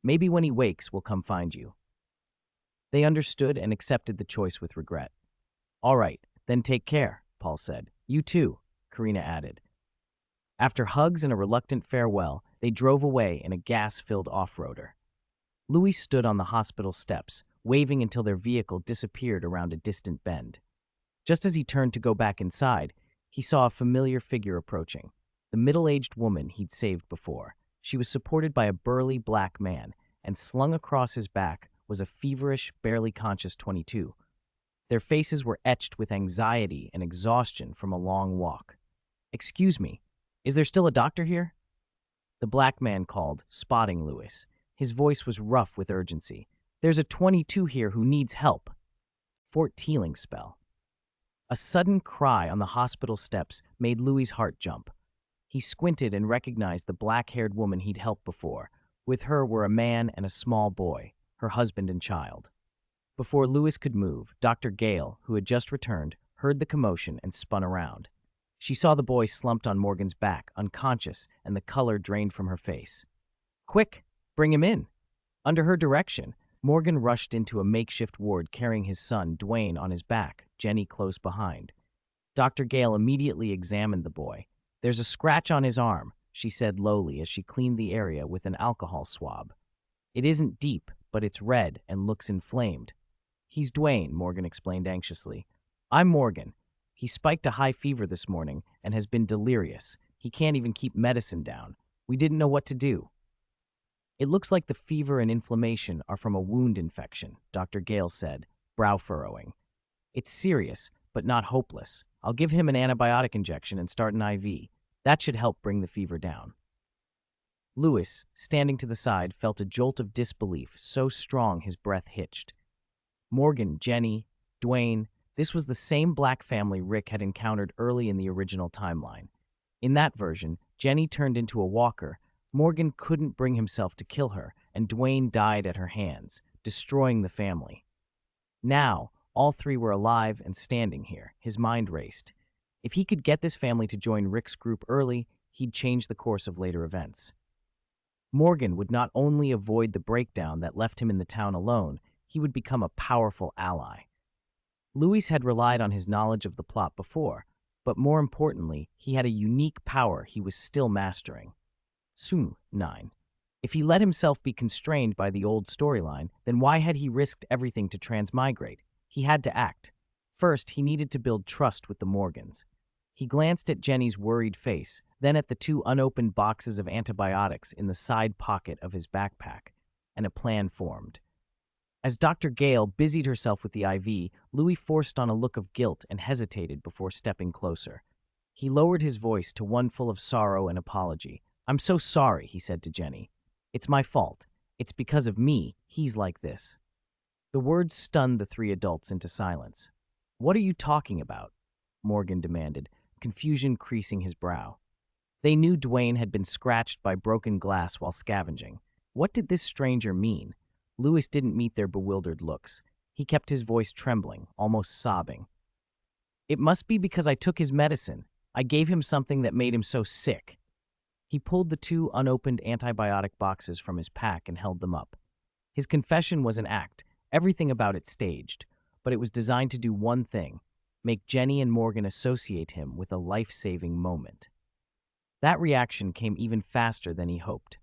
Maybe when he wakes, we'll come find you. They understood and accepted the choice with regret. All right, then take care, Paul said. You too, Karina added. After hugs and a reluctant farewell, they drove away in a gas-filled off-roader. Louis stood on the hospital steps, waving until their vehicle disappeared around a distant bend. Just as he turned to go back inside, he saw a familiar figure approaching, the middle-aged woman he'd saved before. She was supported by a burly black man, and slung across his back was a feverish, barely conscious 22. Their faces were etched with anxiety and exhaustion from a long walk. Excuse me, is there still a doctor here? The black man called, spotting Louis. His voice was rough with urgency. There's a 22 here who needs help. Fort Teeling spell. A sudden cry on the hospital steps made Louis' heart jump. He squinted and recognized the black-haired woman he'd helped before. With her were a man and a small boy, her husband and child. Before Louis could move, Dr. Gale, who had just returned, heard the commotion and spun around. She saw the boy slumped on Morgan's back, unconscious, and the color drained from her face. Quick, bring him in. Under her direction, Morgan rushed into a makeshift ward carrying his son, Dwayne, on his back, Jenny close behind. Dr. Gale immediately examined the boy. There's a scratch on his arm, she said lowly as she cleaned the area with an alcohol swab. It isn't deep, but it's red and looks inflamed. He's Dwayne, Morgan explained anxiously. I'm Morgan. He spiked a high fever this morning and has been delirious. He can't even keep medicine down. We didn't know what to do. It looks like the fever and inflammation are from a wound infection, Dr. Gale said, brow furrowing. It's serious, but not hopeless. I'll give him an antibiotic injection and start an IV. That should help bring the fever down. Louis, standing to the side, felt a jolt of disbelief so strong his breath hitched. Morgan, Jenny, Dwayne, this was the same black family Rick had encountered early in the original timeline. In that version, Jenny turned into a walker. Morgan couldn't bring himself to kill her, and Dwayne died at her hands, destroying the family. Now, all three were alive and standing here. His mind raced. If he could get this family to join Rick's group early, he'd change the course of later events. Morgan would not only avoid the breakdown that left him in the town alone, he would become a powerful ally. Louis had relied on his knowledge of the plot before, but more importantly, he had a unique power he was still mastering. Soon, 9. If he let himself be constrained by the old storyline, then why had he risked everything to transmigrate? He had to act. First, he needed to build trust with the Morgans. He glanced at Jenny's worried face, then at the 2 unopened boxes of antibiotics in the side pocket of his backpack, and a plan formed. As Dr. Gale busied herself with the IV, Louis forced on a look of guilt and hesitated before stepping closer. He lowered his voice to one full of sorrow and apology. I'm so sorry, he said to Jenny. It's my fault. It's because of me he's like this. The words stunned the 3 adults into silence. What are you talking about? Morgan demanded, confusion creasing his brow. They knew Dwayne had been scratched by broken glass while scavenging. What did this stranger mean? Louis didn't meet their bewildered looks. He kept his voice trembling, almost sobbing. It must be because I took his medicine. I gave him something that made him so sick. He pulled the 2 unopened antibiotic boxes from his pack and held them up. His confession was an act, everything about it staged, but it was designed to do one thing, make Jenny and Morgan associate him with a life-saving moment. That reaction came even faster than he hoped.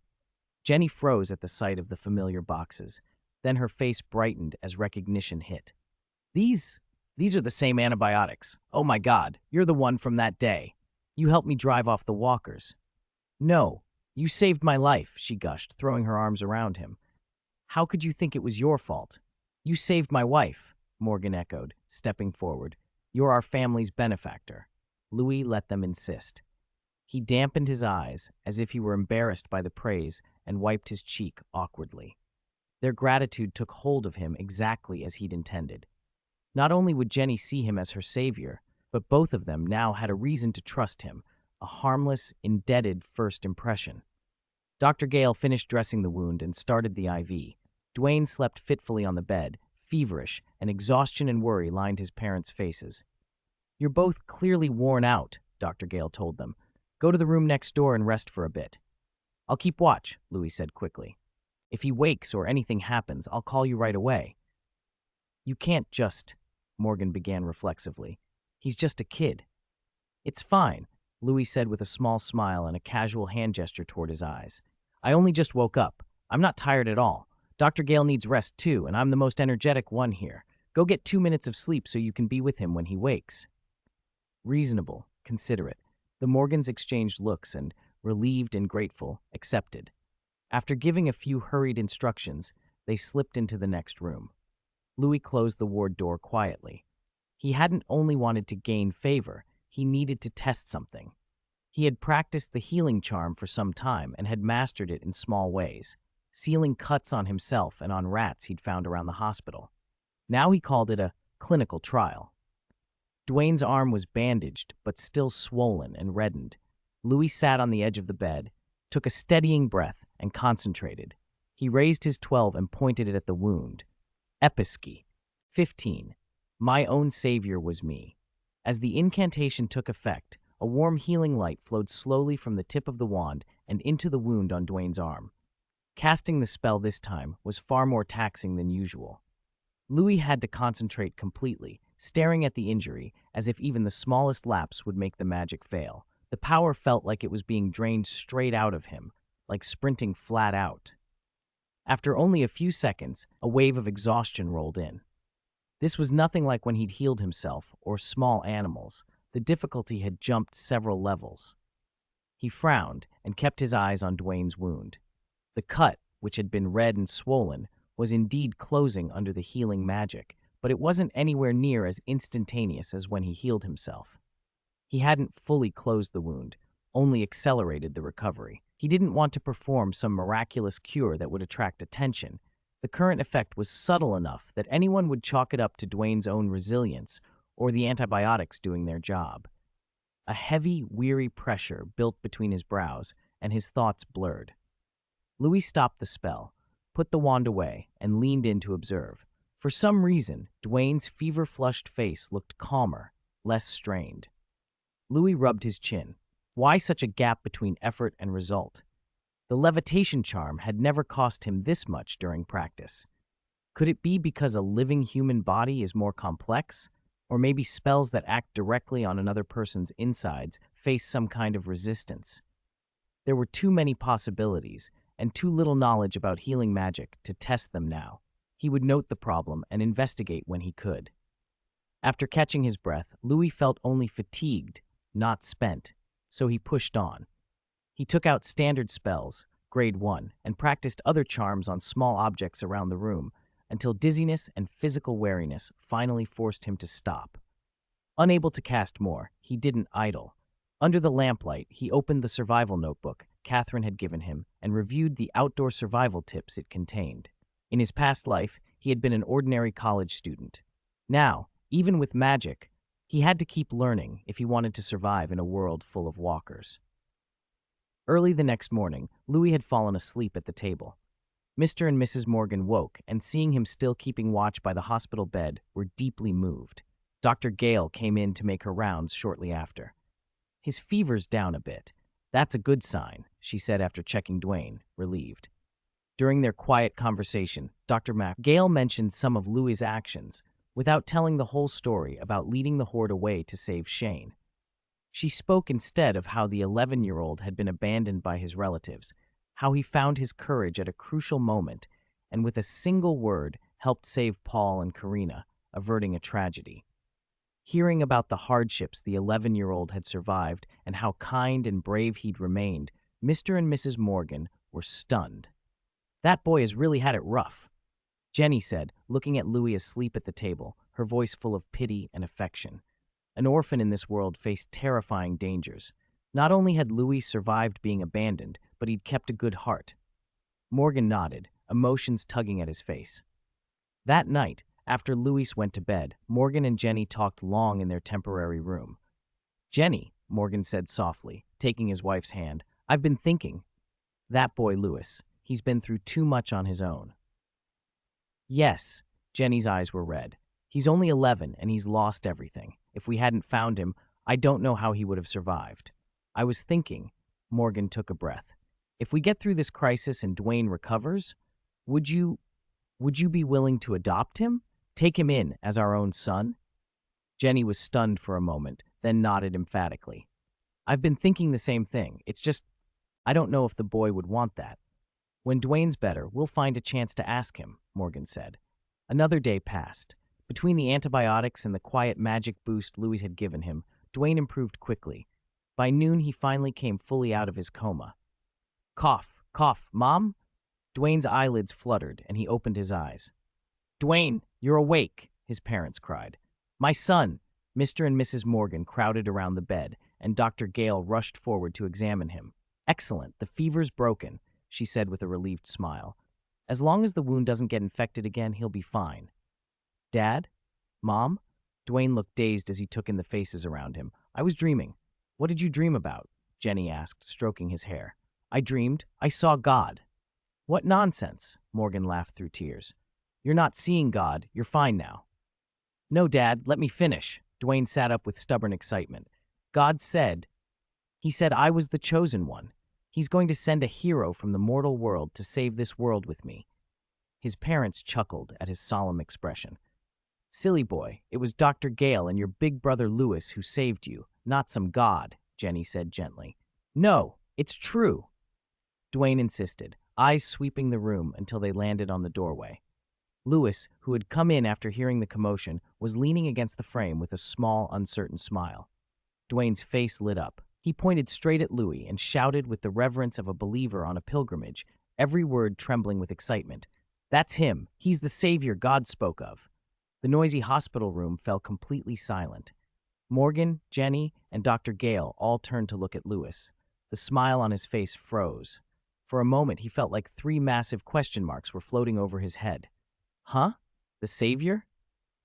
Jenny froze at the sight of the familiar boxes. Then her face brightened as recognition hit. These, these are the same antibiotics. Oh my God, you're the one from that day. You helped me drive off the walkers. No, you saved my life, she gushed, throwing her arms around him. How could you think it was your fault? You saved my wife, Morgan echoed, stepping forward. You're our family's benefactor. Louis let them insist. He dampened his eyes, as if he were embarrassed by the praise, and wiped his cheek awkwardly. Their gratitude took hold of him exactly as he'd intended. Not only would Jenny see him as her savior, but both of them now had a reason to trust him, a harmless, indebted first impression. Dr. Gale finished dressing the wound and started the IV. Dwayne slept fitfully on the bed, feverish, and exhaustion and worry lined his parents' faces. You're both clearly worn out, Dr. Gale told them. Go to the room next door and rest for a bit. I'll keep watch, Louis said quickly. If he wakes or anything happens, I'll call you right away. You can't just, Morgan began reflexively. He's just a kid. It's fine, Louis said with a small smile and a casual hand gesture toward his eyes. I only just woke up. I'm not tired at all. Dr. Gale needs rest too, and I'm the most energetic one here. Go get 2 minutes of sleep so you can be with him when he wakes. Reasonable, considerate. The Morgans exchanged looks and, relieved and grateful, accepted. After giving a few hurried instructions, they slipped into the next room. Louis closed the ward door quietly. He hadn't only wanted to gain favor, he needed to test something. He had practiced the healing charm for some time and had mastered it in small ways, sealing cuts on himself and on rats he'd found around the hospital. Now he called it a clinical trial. Dwayne's arm was bandaged, but still swollen and reddened. Louis sat on the edge of the bed, took a steadying breath, and concentrated. He raised his 12 and pointed it at the wound. Episky. 15. My own savior was me. As the incantation took effect, a warm healing light flowed slowly from the tip of the wand and into the wound on Dwayne's arm. Casting the spell this time was far more taxing than usual. Louis had to concentrate completely, staring at the injury as if even the smallest lapse would make the magic fail. The power felt like it was being drained straight out of him, like sprinting flat out. After only a few seconds, a wave of exhaustion rolled in. This was nothing like when he'd healed himself or small animals. The difficulty had jumped several levels. He frowned and kept his eyes on Dwayne's wound. The cut, which had been red and swollen, was indeed closing under the healing magic, but it wasn't anywhere near as instantaneous as when he healed himself. He hadn't fully closed the wound, only accelerated the recovery. He didn't want to perform some miraculous cure that would attract attention. The current effect was subtle enough that anyone would chalk it up to Dwayne's own resilience or the antibiotics doing their job. A heavy, weary pressure built between his brows, and his thoughts blurred. Louis stopped the spell, put the wand away, and leaned in to observe. For some reason, Dwayne's fever-flushed face looked calmer, less strained. Louis rubbed his chin. Why such a gap between effort and result? The levitation charm had never cost him this much during practice. Could it be because a living human body is more complex? Or maybe spells that act directly on another person's insides face some kind of resistance? There were too many possibilities, and too little knowledge about healing magic to test them now. He would note the problem and investigate when he could. After catching his breath, Louis felt only fatigued, not spent, so he pushed on. He took out standard spells, grade 1, and practiced other charms on small objects around the room, until dizziness and physical weariness finally forced him to stop. Unable to cast more, he didn't idle. Under the lamplight, he opened the survival notebook Catherine had given him and reviewed the outdoor survival tips it contained. In his past life, he had been an ordinary college student. Now, even with magic, he had to keep learning if he wanted to survive in a world full of walkers. Early the next morning, Louis had fallen asleep at the table. Mr. and Mrs. Morgan woke, and seeing him still keeping watch by the hospital bed, were deeply moved. Dr. Gale came in to make her rounds shortly after. His fever's down a bit. That's a good sign, she said after checking Dwayne, relieved. During their quiet conversation, Dr. Gale mentioned some of Louis's actions, without telling the whole story about leading the horde away to save Shane. She spoke instead of how the 11-year-old had been abandoned by his relatives, how he found his courage at a crucial moment, and with a single word helped save Paul and Karina, averting a tragedy. Hearing about the hardships the 11-year-old had survived and how kind and brave he'd remained, Mr. and Mrs. Morgan were stunned. That boy has really had it rough, Jenny said, looking at Louis asleep at the table, her voice full of pity and affection. An orphan in this world faced terrifying dangers. Not only had Louis survived being abandoned, but he'd kept a good heart. Morgan nodded, emotions tugging at his face. That night, after Louis went to bed, Morgan and Jenny talked long in their temporary room. "Jenny," Morgan said softly, taking his wife's hand, "I've been thinking. That boy Louis, he's been through too much on his own." "Yes," Jenny's eyes were red. "He's only 11 and he's lost everything. If we hadn't found him, I don't know how he would have survived. I was thinking," Morgan took a breath, "if we get through this crisis and Dwayne recovers, would you be willing to adopt him? Take him in as our own son?" Jenny was stunned for a moment, then nodded emphatically. "I've been thinking the same thing. It's just, I don't know if the boy would want that. When Dwayne's better, we'll find a chance to ask him," Morgan said. Another day passed. Between the antibiotics and the quiet magic boost Louis had given him, Dwayne improved quickly. By noon, he finally came fully out of his coma. "Cough, cough, Mom?" Dwayne's eyelids fluttered, and he opened his eyes. "Dwayne, you're awake," his parents cried. "My son!" Mr. and Mrs. Morgan crowded around the bed, and Dr. Gale rushed forward to examine him. "Excellent, the fever's broken," she said with a relieved smile. "As long as the wound doesn't get infected again, he'll be fine." "Dad? Mom?" Dwayne looked dazed as he took in the faces around him. "I was dreaming." "What did you dream about?" Jenny asked, stroking his hair. I saw God." "What nonsense," Morgan laughed through tears. "You're not seeing God, you're fine now." "No, Dad, let me finish." Dwayne sat up with stubborn excitement. He said I was the chosen one. He's going to send a hero from the mortal world to save this world with me." His parents chuckled at his solemn expression. "Silly boy, it was Dr. Gale and your big brother Louis who saved you, not some god," Jenny said gently. "No, it's true," Dwayne insisted, eyes sweeping the room until they landed on the doorway. Louis, who had come in after hearing the commotion, was leaning against the frame with a small, uncertain smile. Dwayne's face lit up. He pointed straight at Louis and shouted with the reverence of a believer on a pilgrimage, every word trembling with excitement. "That's him. He's the savior God spoke of." The noisy hospital room fell completely silent. Morgan, Jenny, and Dr. Gale all turned to look at Louis. The smile on his face froze. For a moment, he felt like 3 massive question marks were floating over his head. "Huh? The savior?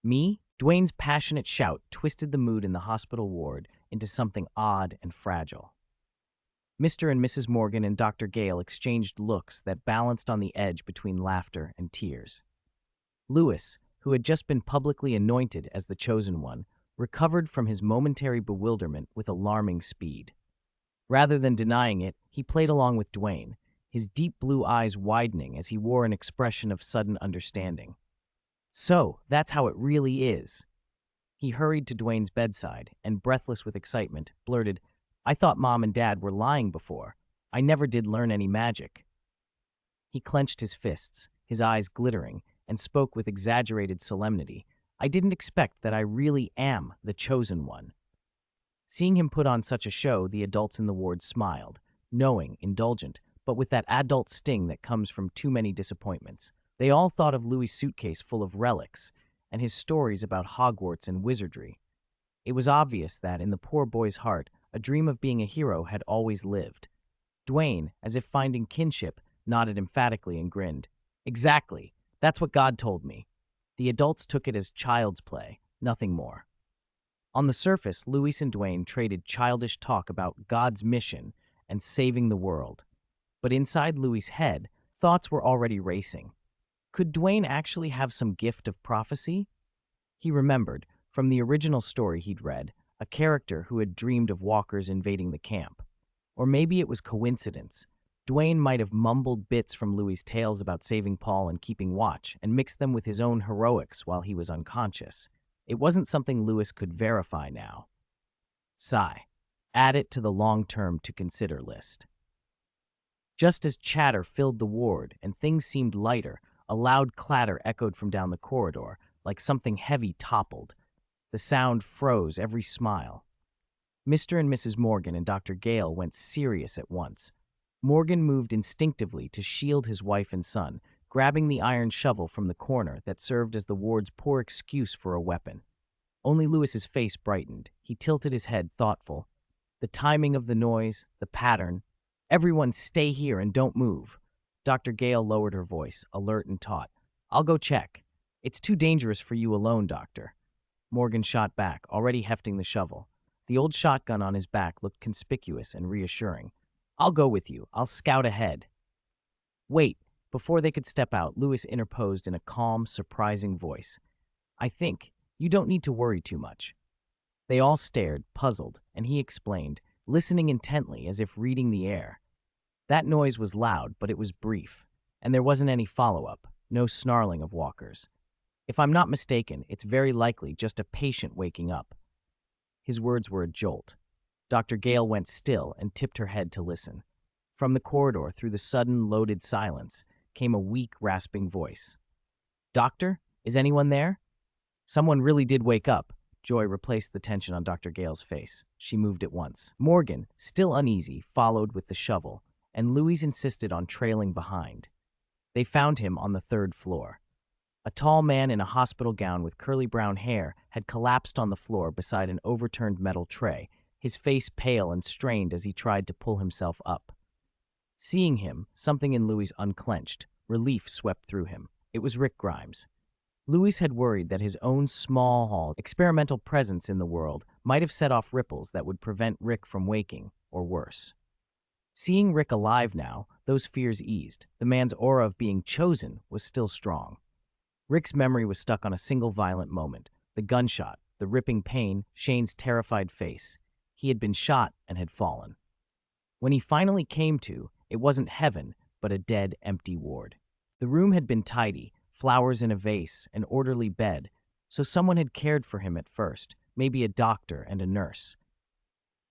Me?" Dwayne's passionate shout twisted the mood in the hospital ward into something odd and fragile. Mr. and Mrs. Morgan and Dr. Gale exchanged looks that balanced on the edge between laughter and tears. Louis, who had just been publicly anointed as the chosen one, recovered from his momentary bewilderment with alarming speed. Rather than denying it, he played along with Dwayne, his deep blue eyes widening as he wore an expression of sudden understanding. "So, that's how it really is." He hurried to Dwayne's bedside and, breathless with excitement, blurted, "I thought Mom and Dad were lying before. I never did learn any magic." He clenched his fists, his eyes glittering, and spoke with exaggerated solemnity. "I didn't expect that I really am the chosen one." Seeing him put on such a show, the adults in the ward smiled, knowing, indulgent, but with that adult sting that comes from too many disappointments. They all thought of Louis' suitcase full of relics and his stories about Hogwarts and wizardry. It was obvious that, in the poor boy's heart, a dream of being a hero had always lived. Dwayne, as if finding kinship, nodded emphatically and grinned. "Exactly. That's what God told me." The adults took it as child's play, nothing more. On the surface, Louis and Dwayne traded childish talk about God's mission and saving the world. But inside Louis' head, thoughts were already racing. Could Dwayne actually have some gift of prophecy? He remembered, from the original story he'd read, a character who had dreamed of walkers invading the camp. Or maybe it was coincidence. Dwayne might have mumbled bits from Louis' tales about saving Paul and keeping watch, and mixed them with his own heroics while he was unconscious. It wasn't something Louis could verify now. Sigh. Add it to the long-term to consider list. Just as chatter filled the ward and things seemed lighter, a loud clatter echoed from down the corridor, like something heavy toppled. The sound froze every smile. Mr. and Mrs. Morgan and Dr. Gale went serious at once. Morgan moved instinctively to shield his wife and son, grabbing the iron shovel from the corner that served as the ward's poor excuse for a weapon. Only Lewis's face brightened. He tilted his head, thoughtful. The timing of the noise, the pattern. Everyone stay here and don't move. Dr. Gale lowered her voice, alert and taut. I'll go check. It's too dangerous for you alone, Doctor. Morgan shot back, already hefting the shovel. The old shotgun on his back looked conspicuous and reassuring. I'll go with you. I'll scout ahead. Wait. Before they could step out, Lewis interposed in a calm, surprising voice. I think you don't need to worry too much. They all stared, puzzled, and he explained, listening intently as if reading the air. That noise was loud, but it was brief, and there wasn't any follow-up, no snarling of walkers. If I'm not mistaken, it's very likely just a patient waking up. His words were a jolt. Dr. Gale went still and tipped her head to listen. From the corridor, through the sudden, loaded silence, came a weak, rasping voice. Doctor, is anyone there? Someone really did wake up. Joy replaced the tension on Dr. Gale's face. She moved at once. Morgan, still uneasy, followed with the shovel, and Louise insisted on trailing behind. They found him on the 3rd floor. A tall man in a hospital gown with curly brown hair had collapsed on the floor beside an overturned metal tray, his face pale and strained as he tried to pull himself up. Seeing him, something in Louis unclenched. Relief swept through him. It was Rick Grimes. Louis had worried that his own small, experimental presence in the world might have set off ripples that would prevent Rick from waking, or worse. Seeing Rick alive now, those fears eased. The man's aura of being chosen was still strong. Rick's memory was stuck on a single violent moment. The gunshot, the ripping pain, Shane's terrified face. He had been shot and had fallen. When he finally came to, it wasn't heaven, but a dead, empty ward. The room had been tidy, flowers in a vase, an orderly bed, so someone had cared for him at first, maybe a doctor and a nurse.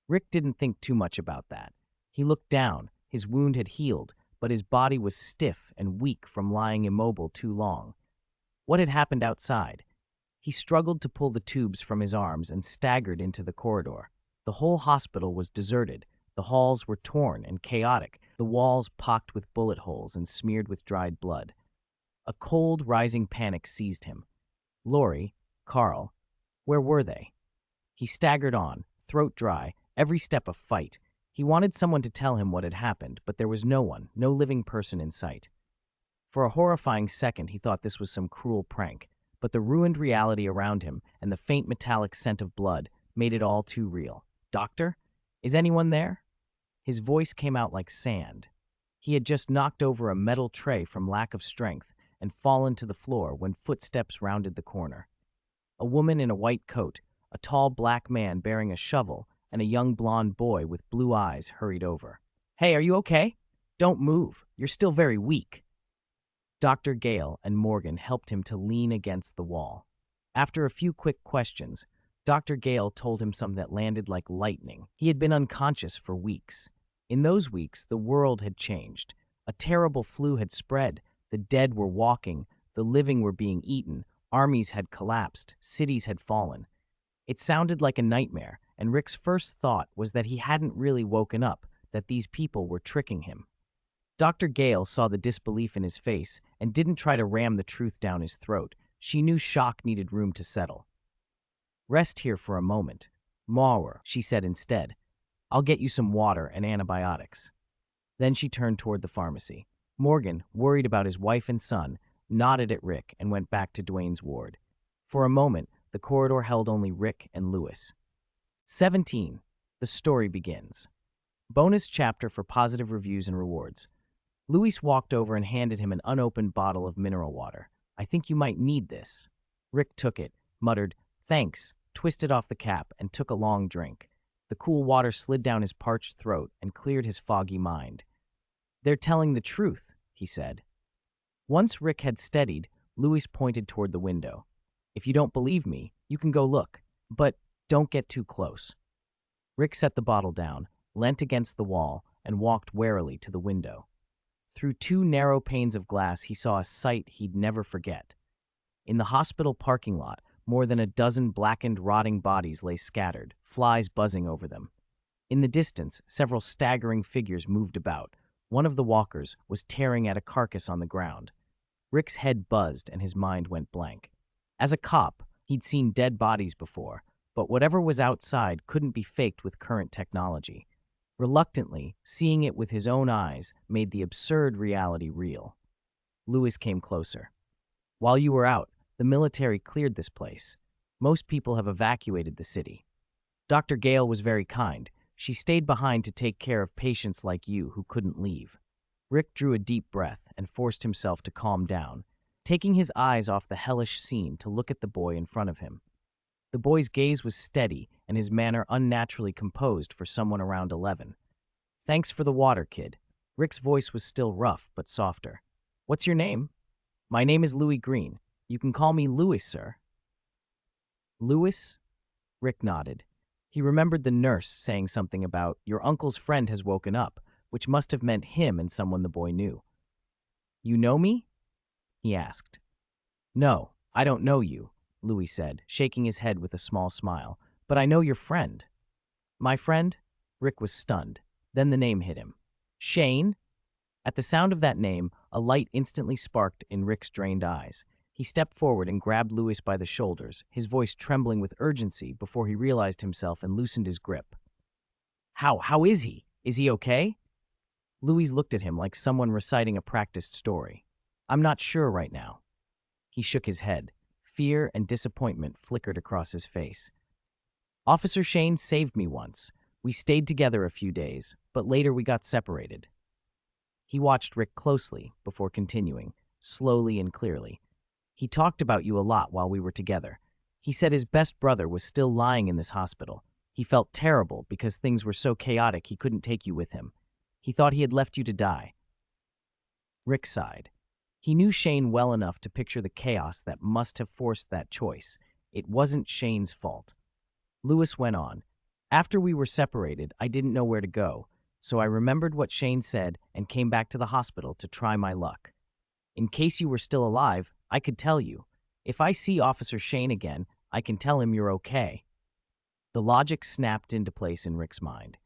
Rick didn't think too much about that. He looked down. His wound had healed, but his body was stiff and weak from lying immobile too long. What had happened outside? He struggled to pull the tubes from his arms and staggered into the corridor. The whole hospital was deserted. The halls were torn and chaotic, the walls pocked with bullet holes and smeared with dried blood. A cold, rising panic seized him. Lori, Carl, where were they? He staggered on, throat dry, every step a fight. He wanted someone to tell him what had happened, but there was no one, no living person in sight. For a horrifying second, he thought this was some cruel prank, but the ruined reality around him and the faint metallic scent of blood made it all too real. Doctor? Is anyone there? His voice came out like sand. He had just knocked over a metal tray from lack of strength and fallen to the floor when footsteps rounded the corner. A woman in a white coat, a tall black man bearing a shovel, and a young blonde boy with blue eyes hurried over. Hey, are you okay? Don't move. You're still very weak. Dr. Gale and Morgan helped him to lean against the wall. After a few quick questions, Dr. Gale told him something that landed like lightning. He had been unconscious for weeks. In those weeks, the world had changed. A terrible flu had spread. The dead were walking. The living were being eaten. Armies had collapsed. Cities had fallen. It sounded like a nightmare, and Rick's first thought was that he hadn't really woken up, that these people were tricking him. Dr. Gale saw the disbelief in his face and didn't try to ram the truth down his throat. She knew shock needed room to settle. Rest here for a moment. Mauer, she said instead. I'll get you some water and antibiotics. Then she turned toward the pharmacy. Morgan, worried about his wife and son, nodded at Rick and went back to Dwayne's ward. For a moment, the corridor held only Rick and Lewis. 17. The story begins. Bonus chapter for positive reviews and rewards. Louis walked over and handed him an unopened bottle of mineral water. I think you might need this. Rick took it, muttered, thanks, twisted off the cap, and took a long drink. The cool water slid down his parched throat and cleared his foggy mind. They're telling the truth, he said. Once Rick had steadied, Louis pointed toward the window. If you don't believe me, you can go look, but don't get too close. Rick set the bottle down, leant against the wall, and walked warily to the window. Through two narrow panes of glass, he saw a sight he'd never forget. In the hospital parking lot, more than a dozen blackened, rotting bodies lay scattered, flies buzzing over them. In the distance, several staggering figures moved about. One of the walkers was tearing at a carcass on the ground. Rick's head buzzed and his mind went blank. As a cop, he'd seen dead bodies before, but whatever was outside couldn't be faked with current technology. Reluctantly, seeing it with his own eyes made the absurd reality real. Lewis came closer. While you were out, the military cleared this place. Most people have evacuated the city. Dr. Gale was very kind. She stayed behind to take care of patients like you who couldn't leave. Rick drew a deep breath and forced himself to calm down, taking his eyes off the hellish scene to look at the boy in front of him. The boy's gaze was steady and his manner unnaturally composed for someone around 11. Thanks for the water, kid. Rick's voice was still rough but softer. What's your name? My name is Louis Green. You can call me Louis, sir. Louis? Rick nodded. He remembered the nurse saying something about, your uncle's friend has woken up, which must have meant him and someone the boy knew. You know me? He asked. No, I don't know you, Louis said, shaking his head with a small smile, but I know your friend. My friend? Rick was stunned. Then the name hit him. Shane? At the sound of that name, a light instantly sparked in Rick's drained eyes. He stepped forward and grabbed Louis by the shoulders, his voice trembling with urgency before he realized himself and loosened his grip. How is he? Is he okay? Louis looked at him like someone reciting a practiced story. I'm not sure right now. He shook his head. Fear and disappointment flickered across his face. Officer Shane saved me once. We stayed together a few days, but later we got separated. He watched Rick closely before continuing, slowly and clearly. He talked about you a lot while we were together. He said his best brother was still lying in this hospital. He felt terrible because things were so chaotic he couldn't take you with him. He thought he had left you to die. Rick sighed. He knew Shane well enough to picture the chaos that must have forced that choice. It wasn't Shane's fault. Louis went on. After we were separated, I didn't know where to go, so I remembered what Shane said and came back to the hospital to try my luck. In case you were still alive, I could tell you. If I see Officer Shane again, I can tell him you're okay. The logic snapped into place in Rick's mind.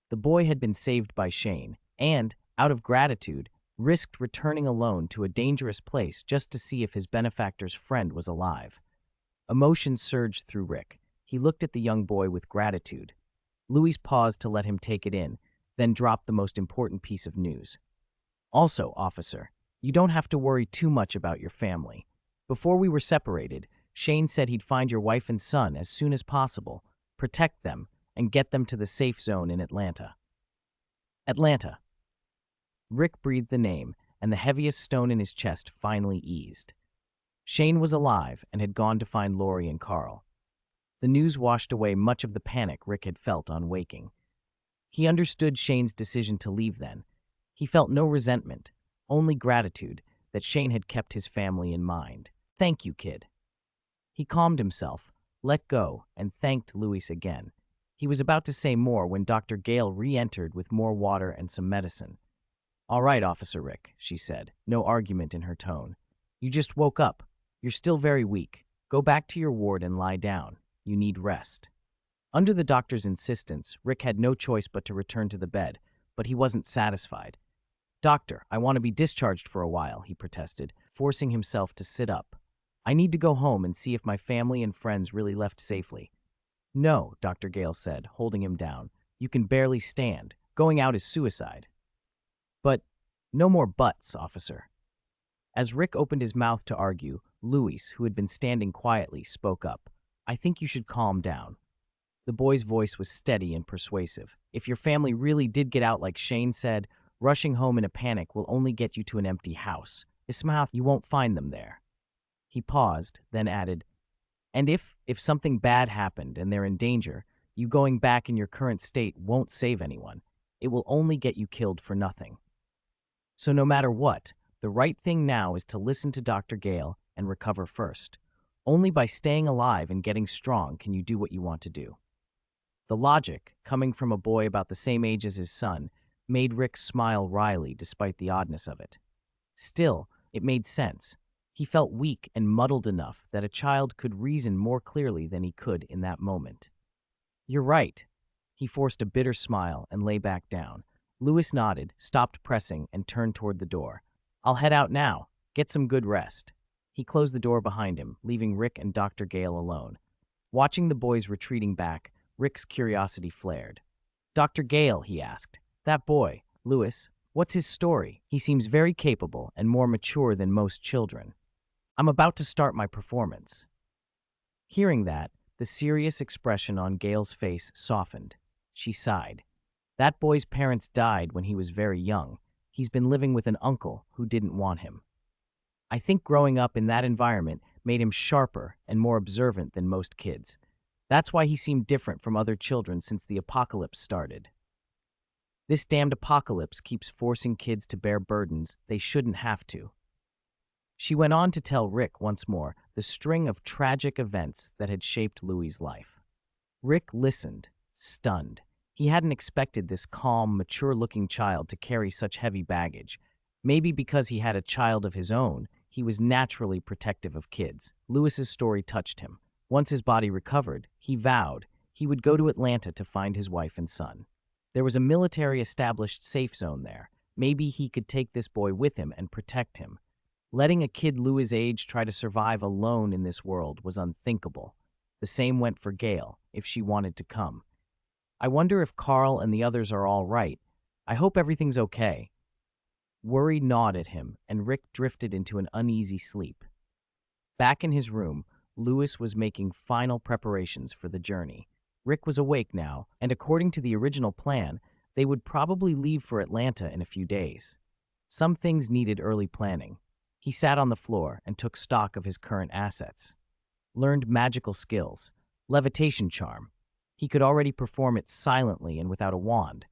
The boy had been saved by Shane, and, out of gratitude, risked returning alone to a dangerous place just to see if his benefactor's friend was alive. Emotion surged through Rick. He looked at the young boy with gratitude. Louis paused to let him take it in, then dropped the most important piece of news. Also, officer, you don't have to worry too much about your family. Before we were separated, Shane said he'd find your wife and son as soon as possible, protect them, and get them to the safe zone in Atlanta. Atlanta. Rick breathed the name, and the heaviest stone in his chest finally eased. Shane was alive and had gone to find Lori and Carl. The news washed away much of the panic Rick had felt on waking. He understood Shane's decision to leave then. He felt no resentment, only gratitude that Shane had kept his family in mind. Thank you, kid. He calmed himself, let go, and thanked Louis again. He was about to say more when Dr. Gale re-entered with more water and some medicine. All right, Officer Rick, she said, no argument in her tone. You just woke up. You're still very weak. Go back to your ward and lie down. You need rest. Under the doctor's insistence, Rick had no choice but to return to the bed, but he wasn't satisfied. Doctor, I want to be discharged for a while, he protested, forcing himself to sit up. I need to go home and see if my family and friends really left safely. No, Dr. Gale said, holding him down. You can barely stand. Going out is suicide. But no more buts, officer. As Rick opened his mouth to argue, Louis, who had been standing quietly, spoke up. I think you should calm down. The boy's voice was steady and persuasive. If your family really did get out like Shane said, rushing home in a panic will only get you to an empty house. Ismail, you won't find them there. He paused, then added, and if something bad happened and they're in danger, you going back in your current state won't save anyone. It will only get you killed for nothing. So no matter what, the right thing now is to listen to Dr. Gale and recover first. Only by staying alive and getting strong can you do what you want to do. The logic, coming from a boy about the same age as his son, made Rick smile wryly despite the oddness of it. Still, it made sense. He felt weak and muddled enough that a child could reason more clearly than he could in that moment. "You're right." He forced a bitter smile and lay back down. Lewis nodded, stopped pressing, and turned toward the door. "I'll head out now. Get some good rest." He closed the door behind him, leaving Rick and Dr. Gale alone. Watching the boys retreating back, Rick's curiosity flared. "Dr. Gale," he asked, "that boy, Lewis, what's his story? He seems very capable and more mature than most children. I'm about to start my performance." Hearing that, the serious expression on Gale's face softened. She sighed. "That boy's parents died when he was very young. He's been living with an uncle who didn't want him. I think growing up in that environment made him sharper and more observant than most kids. That's why he seemed different from other children since the apocalypse started. This damned apocalypse keeps forcing kids to bear burdens they shouldn't have to." She went on to tell Rick once more the string of tragic events that had shaped Louis's life. Rick listened, stunned. He hadn't expected this calm, mature-looking child to carry such heavy baggage. Maybe because he had a child of his own, he was naturally protective of kids. Lewis's story touched him. Once his body recovered, he vowed he would go to Atlanta to find his wife and son. There was a military-established safe zone there. Maybe he could take this boy with him and protect him. Letting a kid Louis's age try to survive alone in this world was unthinkable. The same went for Gale, if she wanted to come. "I wonder if Carl and the others are all right. I hope everything's okay." Worry gnawed at him, and Rick drifted into an uneasy sleep. Back in his room, Lewis was making final preparations for the journey. Rick was awake now, and according to the original plan, they would probably leave for Atlanta in a few days. Some things needed early planning. He sat on the floor and took stock of his current assets. Learned magical skills, levitation charm. He could already perform it silently and without a wand.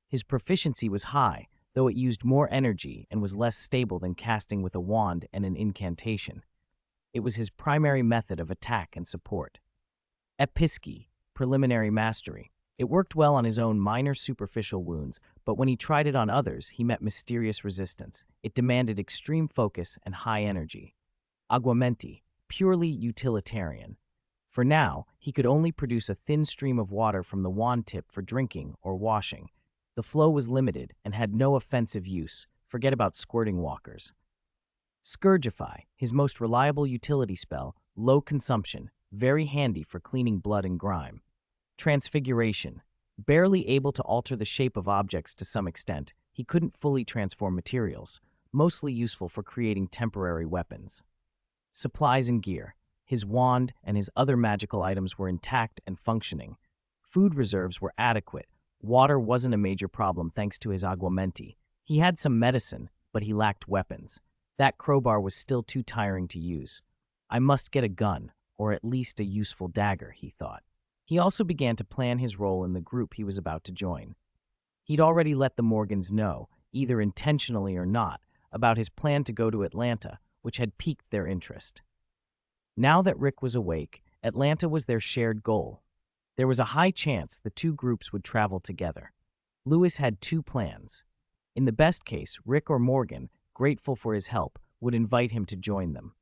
His proficiency was high, though it used more energy and was less stable than casting with a wand and an incantation. It was his primary method of attack and support. Episki, preliminary mastery. It worked well on his own minor superficial wounds, but when he tried it on others, he met mysterious resistance. It demanded extreme focus and high energy. Aguamenti, purely utilitarian. For now, he could only produce a thin stream of water from the wand tip for drinking or washing. The flow was limited and had no offensive use. Forget about squirting walkers. Scourgify, his most reliable utility spell, low consumption, very handy for cleaning blood and grime. Transfiguration, barely able to alter the shape of objects to some extent, he couldn't fully transform materials, mostly useful for creating temporary weapons. Supplies and gear, his wand and his other magical items were intact and functioning. Food reserves were adequate. Water wasn't a major problem thanks to his aguamenti. He had some medicine, but he lacked weapons. That crowbar was still too tiring to use. I must get a gun, or at least a useful dagger, he thought. He also began to plan his role in the group he was about to join. He'd already let the Morgans know, either intentionally or not, about his plan to go to Atlanta, which had piqued their interest. Now that Rick was awake, Atlanta was their shared goal. There was a high chance the two groups would travel together. Lewis had two plans. In the best case, Rick or Morgan, grateful for his help, would invite him to join them.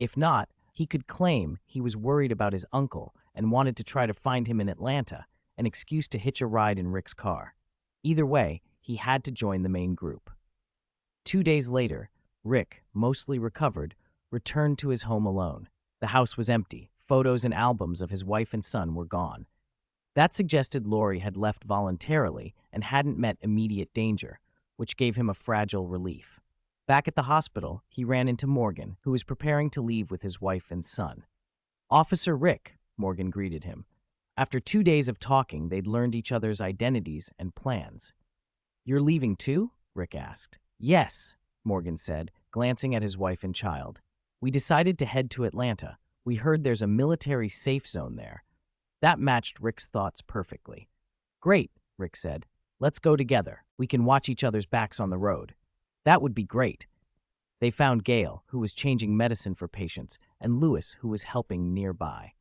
If not, he could claim he was worried about his uncle and wanted to try to find him in Atlanta, an excuse to hitch a ride in Rick's car. Either way, he had to join the main group. 2 days later, Rick, mostly recovered, returned to his home alone. The house was empty. Photos and albums of his wife and son were gone. That suggested Lori had left voluntarily and hadn't met immediate danger, which gave him a fragile relief. Back at the hospital, he ran into Morgan, who was preparing to leave with his wife and son. "Officer Rick," Morgan greeted him. After 2 days of talking, they'd learned each other's identities and plans. "You're leaving too?" Rick asked. "Yes," Morgan said, glancing at his wife and child. "We decided to head to Atlanta. We heard there's a military safe zone there." That matched Rick's thoughts perfectly. "Great," Rick said. "Let's go together. We can watch each other's backs on the road." "That would be great." They found Gale, who was changing medicine for patients, and Lewis, who was helping nearby.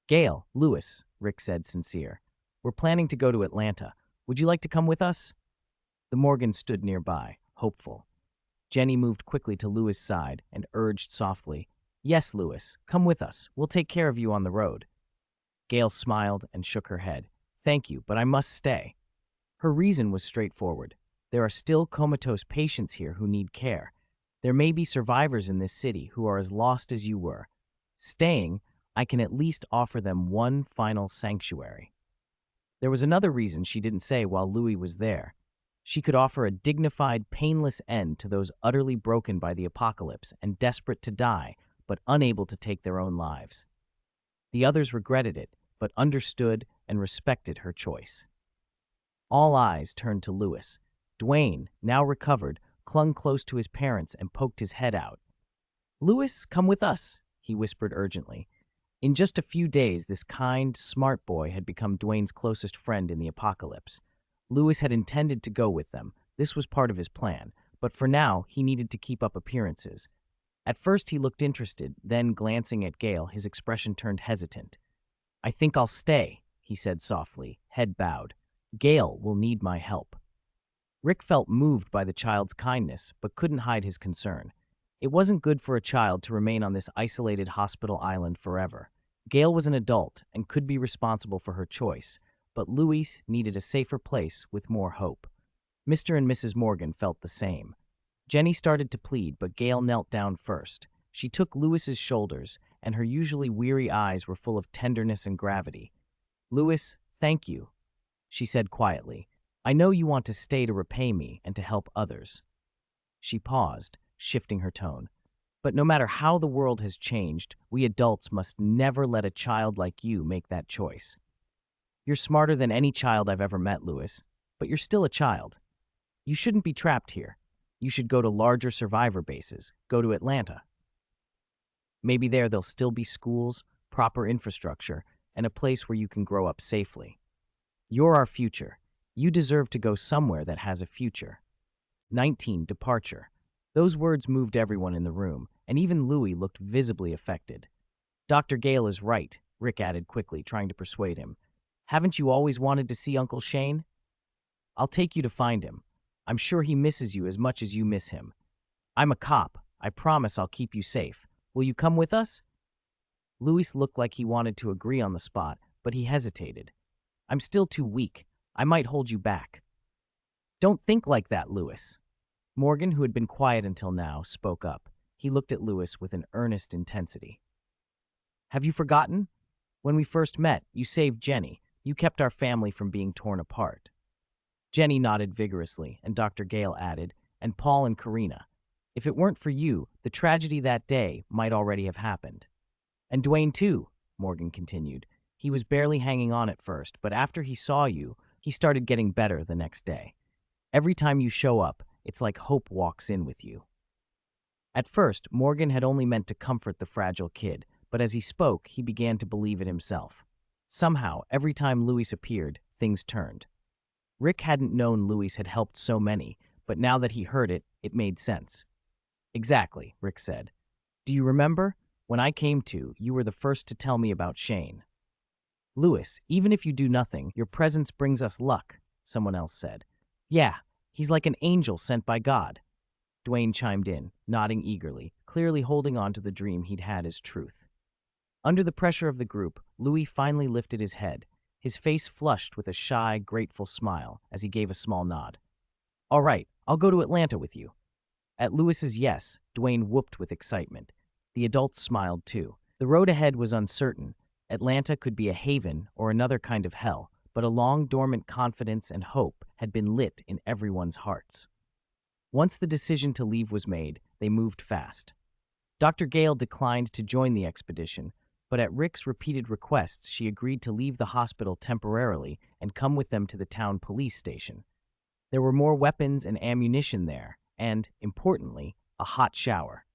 "Gale, Lewis," Rick said, sincere. We're planning to go to Atlanta. Would you like to come with us? The Morgan stood nearby, hopeful. Jenny moved quickly to Louis's side and urged softly, "Yes, Louis, come with us. We'll take care of you on the road." Gail smiled and shook her head. "Thank you, but I must stay." Her reason was straightforward. There are still comatose patients here who need care. There may be survivors in this city who are as lost as you were. Staying, I can at least offer them one final sanctuary. There was another reason she didn't say while Louis was there. She could offer a dignified, painless end to those utterly broken by the apocalypse and desperate to die, but unable to take their own lives. The others regretted it, but understood and respected her choice. All eyes turned to Louis. Dwayne, now recovered, clung close to his parents and poked his head out. "Louis, come with us," he whispered urgently. In just a few days, this kind, smart boy had become Dwayne's closest friend in the apocalypse. Louis had intended to go with them. This was part of his plan, but for now, he needed to keep up appearances. At first, he looked interested, then, glancing at Gail, his expression turned hesitant. "I think I'll stay," he said softly, head bowed. "Gail will need my help." Rick felt moved by the child's kindness, but couldn't hide his concern. It wasn't good for a child to remain on this isolated hospital island forever. Gail was an adult and could be responsible for her choice, but Louis needed a safer place with more hope. Mr. and Mrs. Morgan felt the same. Jenny started to plead, but Gail knelt down first. She took Louis's shoulders, and her usually weary eyes were full of tenderness and gravity. "Louis, thank you," she said quietly. "I know you want to stay to repay me and to help others." She paused, shifting her tone. "But no matter how the world has changed, we adults must never let a child like you make that choice. You're smarter than any child I've ever met, Louis, but you're still a child. You shouldn't be trapped here. You should go to larger survivor bases, go to Atlanta. Maybe there there'll still be schools, proper infrastructure, and a place where you can grow up safely. You're our future. You deserve to go somewhere that has a future." 19. Departure. Those words moved everyone in the room, and even Louis looked visibly affected. "Dr. Gale is right," Rick added quickly, trying to persuade him. "Haven't you always wanted to see Uncle Shane? I'll take you to find him. I'm sure he misses you as much as you miss him. I'm a cop. I promise I'll keep you safe. Will you come with us?" Louis looked like he wanted to agree on the spot, but he hesitated. "I'm still too weak. I might hold you back." "Don't think like that, Louis." Morgan, who had been quiet until now, spoke up. He looked at Louis with an earnest intensity. "Have you forgotten? When we first met, you saved Jenny. You kept our family from being torn apart." Jenny nodded vigorously, and Dr. Gale added, "And Paul and Karina. If it weren't for you, the tragedy that day might already have happened." "And Dwayne, too," Morgan continued. "He was barely hanging on at first, but after he saw you, he started getting better the next day. Every time you show up, it's like hope walks in with you." At first, Morgan had only meant to comfort the fragile kid, but as he spoke, he began to believe it himself. Somehow, every time Louis appeared, things turned. Rick hadn't known Louis had helped so many, but now that he heard it, it made sense. "Exactly," Rick said. "Do you remember? When I came to, you were the first to tell me about Shane." "Louis, even if you do nothing, your presence brings us luck," someone else said. "Yeah, he's like an angel sent by God." Dwayne chimed in, nodding eagerly, clearly holding on to the dream he'd had as truth. Under the pressure of the group, Louis finally lifted his head, his face flushed with a shy, grateful smile as he gave a small nod. "All right, I'll go to Atlanta with you." At Louis's yes, Dwayne whooped with excitement. The adults smiled too. The road ahead was uncertain. Atlanta could be a haven or another kind of hell, but a long-dormant confidence and hope had been lit in everyone's hearts. Once the decision to leave was made, they moved fast. Dr. Gale declined to join the expedition, but at Rick's repeated requests, she agreed to leave the hospital temporarily and come with them to the town police station. There were more weapons and ammunition there, and, importantly, a hot shower.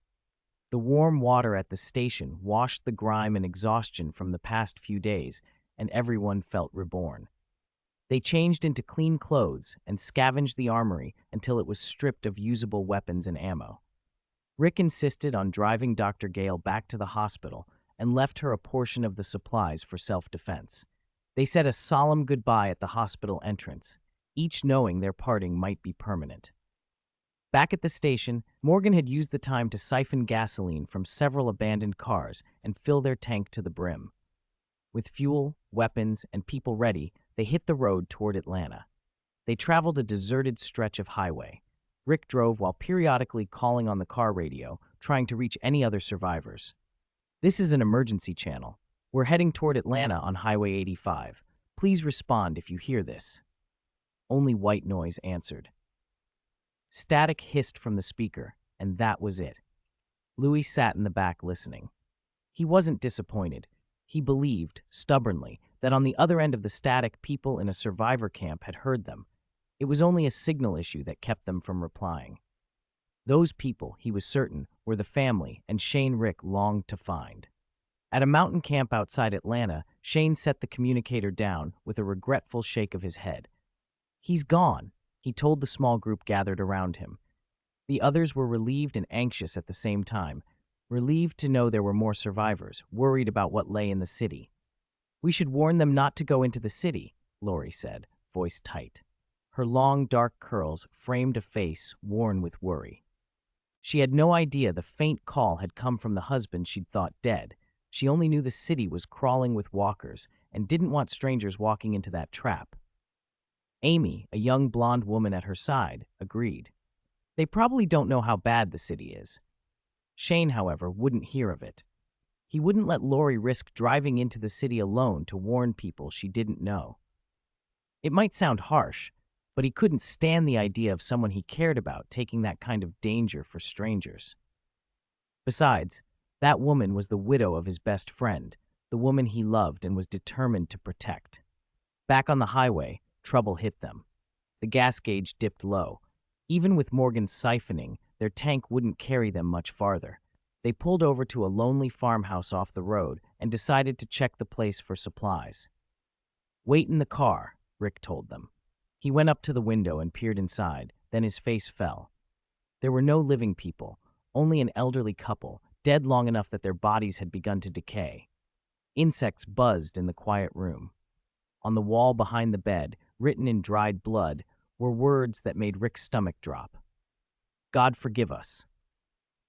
The warm water at the station washed the grime and exhaustion from the past few days, and everyone felt reborn. They changed into clean clothes and scavenged the armory until it was stripped of usable weapons and ammo. Rick insisted on driving Dr. Gale back to the hospital and left her a portion of the supplies for self-defense. They said a solemn goodbye at the hospital entrance, each knowing their parting might be permanent. Back at the station, Morgan had used the time to siphon gasoline from several abandoned cars and fill their tank to the brim. With fuel, weapons, and people ready, they hit the road toward Atlanta. They traveled a deserted stretch of highway. Rick drove while periodically calling on the car radio, trying to reach any other survivors. "This is an emergency channel. We're heading toward Atlanta on Highway 85. Please respond if you hear this." Only white noise answered. Static hissed from the speaker, and that was it. Louis sat in the back listening. He wasn't disappointed. He believed, stubbornly, that on the other end of the static, people in a survivor camp had heard them. It was only a signal issue that kept them from replying. Those people, he was certain, were the family and Shane Rick longed to find. At a mountain camp outside Atlanta, Shane set the communicator down with a regretful shake of his head. "He's gone," he told the small group gathered around him. The others were relieved and anxious at the same time, relieved to know there were more survivors, worried about what lay in the city. "We should warn them not to go into the city," Lori said, voice tight. Her long, dark curls framed a face worn with worry. She had no idea the faint call had come from the husband she'd thought dead. She only knew the city was crawling with walkers and didn't want strangers walking into that trap. Amy, a young blonde woman at her side, agreed. "They probably don't know how bad the city is." Shane, however, wouldn't hear of it. He wouldn't let Lori risk driving into the city alone to warn people she didn't know. It might sound harsh, but he couldn't stand the idea of someone he cared about taking that kind of danger for strangers. Besides, that woman was the widow of his best friend, the woman he loved and was determined to protect. Back on the highway, trouble hit them. The gas gauge dipped low. Even with Morgan's siphoning, their tank wouldn't carry them much farther. They pulled over to a lonely farmhouse off the road and decided to check the place for supplies. "Wait in the car," Rick told them. He went up to the window and peered inside, then his face fell. There were no living people, only an elderly couple, dead long enough that their bodies had begun to decay. Insects buzzed in the quiet room. On the wall behind the bed, written in dried blood, were words that made Rick's stomach drop. "God forgive us."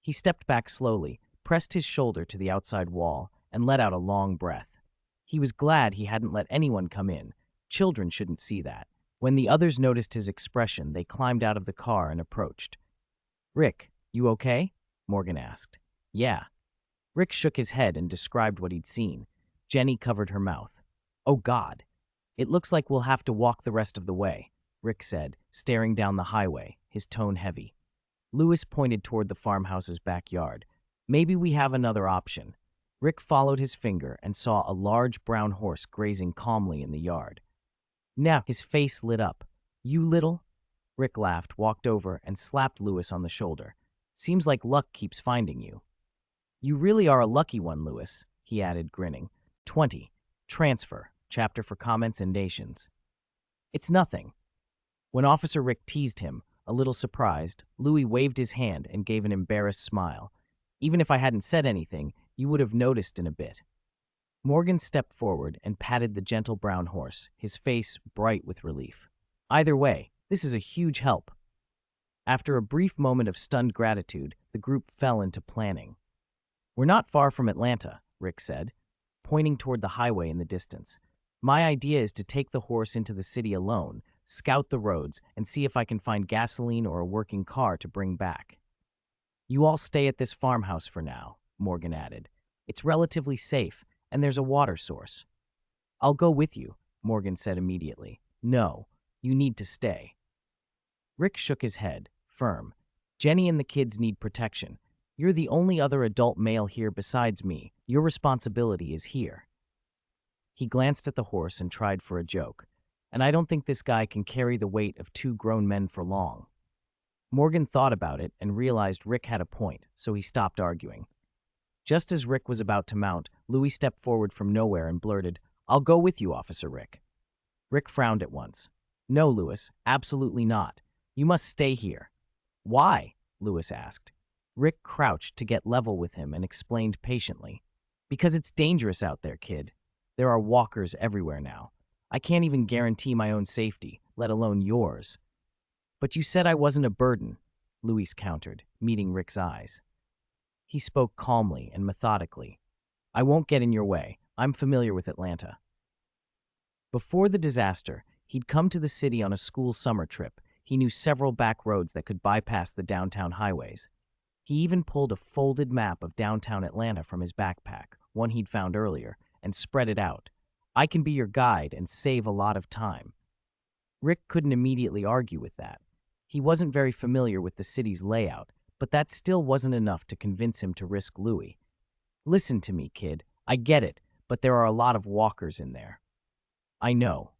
He stepped back slowly, pressed his shoulder to the outside wall, and let out a long breath. He was glad he hadn't let anyone come in. Children shouldn't see that. When the others noticed his expression, they climbed out of the car and approached. "Rick, you okay?" Morgan asked. "Yeah." Rick shook his head and described what he'd seen. Jenny covered her mouth. "Oh, God. It looks like we'll have to walk the rest of the way," Rick said, staring down the highway, his tone heavy. Louis pointed toward the farmhouse's backyard. "Maybe we have another option." Rick followed his finger and saw a large brown horse grazing calmly in the yard. Now his face lit up. "You little—" Rick laughed, walked over, and slapped Louis on the shoulder. "Seems like luck keeps finding you." "You really are a lucky one, Louis," he added, grinning. 20. Transfer. Chapter for comments and nations. "It's nothing." When Officer Rick teased him, a little surprised, Louis waved his hand and gave an embarrassed smile. "Even if I hadn't said anything, you would have noticed in a bit." Morgan stepped forward and patted the gentle brown horse, his face bright with relief. "Either way, this is a huge help." After a brief moment of stunned gratitude, the group fell into planning. "We're not far from Atlanta," Rick said, pointing toward the highway in the distance. "My idea is to take the horse into the city alone, scout the roads, and see if I can find gasoline or a working car to bring back." "You all stay at this farmhouse for now," Morgan added. "It's relatively safe, and there's a water source." "I'll go with you," Morgan said immediately. "No, you need to stay." Rick shook his head, firm. "Jenny and the kids need protection. You're the only other adult male here besides me. Your responsibility is here." He glanced at the horse and tried for a joke. "And I don't think this guy can carry the weight of 2 grown men for long." Morgan thought about it and realized Rick had a point, so he stopped arguing. Just as Rick was about to mount, Louis stepped forward from nowhere and blurted, "I'll go with you, Officer Rick." Rick frowned at once. "No, Louis, absolutely not. You must stay here." "Why?" Louis asked. Rick crouched to get level with him and explained patiently. "Because it's dangerous out there, kid. There are walkers everywhere now. I can't even guarantee my own safety, let alone yours. But you said I wasn't a burden, Luis countered, meeting Rick's eyes. He spoke calmly and methodically. I won't get in your way. I'm familiar with Atlanta. Before the disaster, he'd come to the city on a school summer trip. He knew several back roads that could bypass the downtown highways. He even pulled a folded map of downtown Atlanta from his backpack, one he'd found earlier, and spread it out. I can be your guide and save a lot of time. Rick couldn't immediately argue with that. He wasn't very familiar with the city's layout, but that still wasn't enough to convince him to risk Louis. Listen to me, kid. I get it, but there are a lot of walkers in there. I know.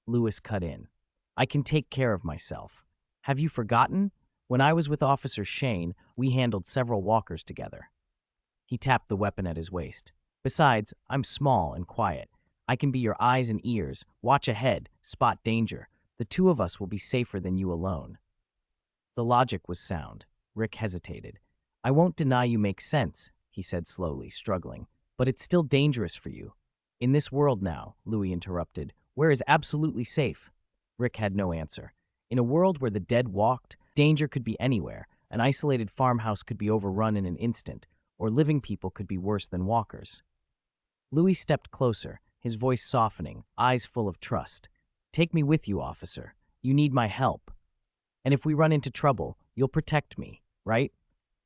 Louis cut in. I can take care of myself. Have you forgotten? When I was with Officer Shane, we handled several walkers together. He tapped the weapon at his waist. Besides, I'm small and quiet. I can be your eyes and ears, watch ahead, spot danger. The two of us will be safer than you alone. The logic was sound. Rick hesitated. I won't deny you make sense, he said slowly, struggling. But it's still dangerous for you. In this world now, Louis interrupted, where is absolutely safe? Rick had no answer. In a world where the dead walked, danger could be anywhere. An isolated farmhouse could be overrun in an instant, or living people could be worse than walkers. Louis stepped closer, his voice softening, eyes full of trust. Take me with you, officer. You need my help. And if we run into trouble, you'll protect me, right?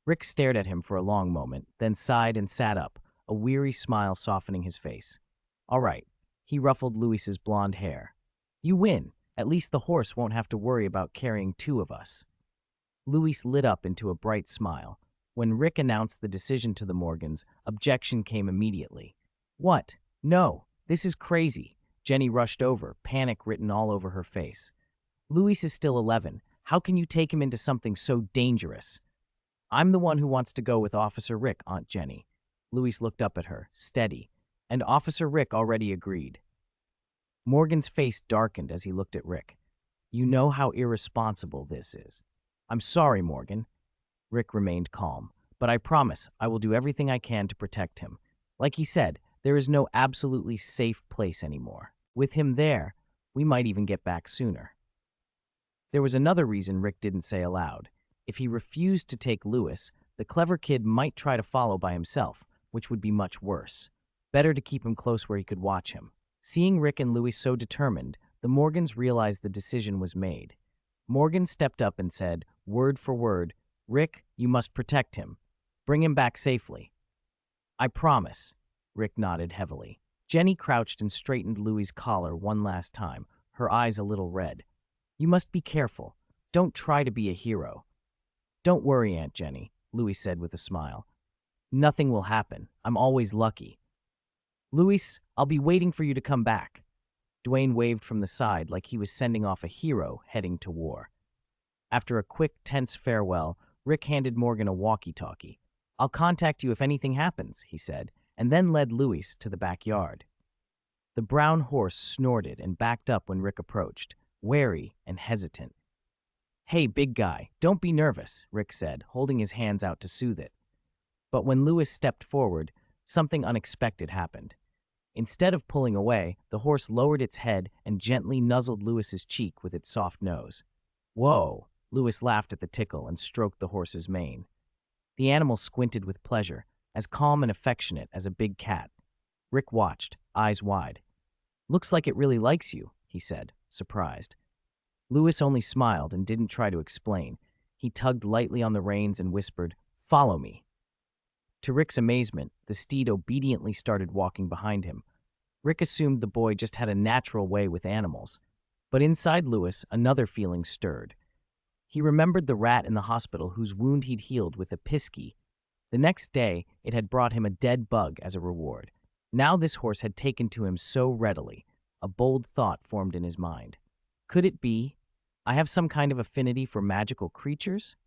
Rick stared at him for a long moment, then sighed and sat up, a weary smile softening his face. All right. He ruffled Louis's blonde hair. You win. At least the horse won't have to worry about carrying two of us. Louis lit up into a bright smile. When Rick announced the decision to the Morgans, objection came immediately. What? No, this is crazy. Jenny rushed over, panic written all over her face. Louis is still 11. How can you take him into something so dangerous? I'm the one who wants to go with Officer Rick, Aunt Jenny. Louis looked up at her, steady, and Officer Rick already agreed. Morgan's face darkened as he looked at Rick. You know how irresponsible this is. I'm sorry, Morgan. Rick remained calm, but I promise I will do everything I can to protect him. Like he said, there is no absolutely safe place anymore. With him there, we might even get back sooner. There was another reason Rick didn't say aloud. If he refused to take Louis, the clever kid might try to follow by himself, which would be much worse. Better to keep him close where he could watch him. Seeing Rick and Louis so determined, the Morgans realized the decision was made. Morgan stepped up and said, word for word, Rick, you must protect him. Bring him back safely. I promise, Rick nodded heavily. Jenny crouched and straightened Louis's collar one last time, her eyes a little red. You must be careful. Don't try to be a hero. Don't worry, Aunt Jenny, Louis said with a smile. Nothing will happen. I'm always lucky. Louis, I'll be waiting for you to come back. Dwayne waved from the side like he was sending off a hero heading to war. After a quick, tense farewell, Rick handed Morgan a walkie-talkie. I'll contact you if anything happens, he said, and then led Louis to the backyard. The brown horse snorted and backed up when Rick approached, wary and hesitant. Hey, big guy, don't be nervous, Rick said, holding his hands out to soothe it. But when Louis stepped forward, something unexpected happened. Instead of pulling away, the horse lowered its head and gently nuzzled Louis's cheek with its soft nose. Whoa! Louis laughed at the tickle and stroked the horse's mane. The animal squinted with pleasure, as calm and affectionate as a big cat. Rick watched, eyes wide. Looks like it really likes you, he said, surprised. Louis only smiled and didn't try to explain. He tugged lightly on the reins and whispered, Follow me. To Rick's amazement, the steed obediently started walking behind him. Rick assumed the boy just had a natural way with animals. But inside Louis, another feeling stirred. He remembered the rat in the hospital whose wound he'd healed with a pisky. The next day, it had brought him a dead bug as a reward. Now this horse had taken to him so readily. A bold thought formed in his mind. Could it be? I have some kind of affinity for magical creatures?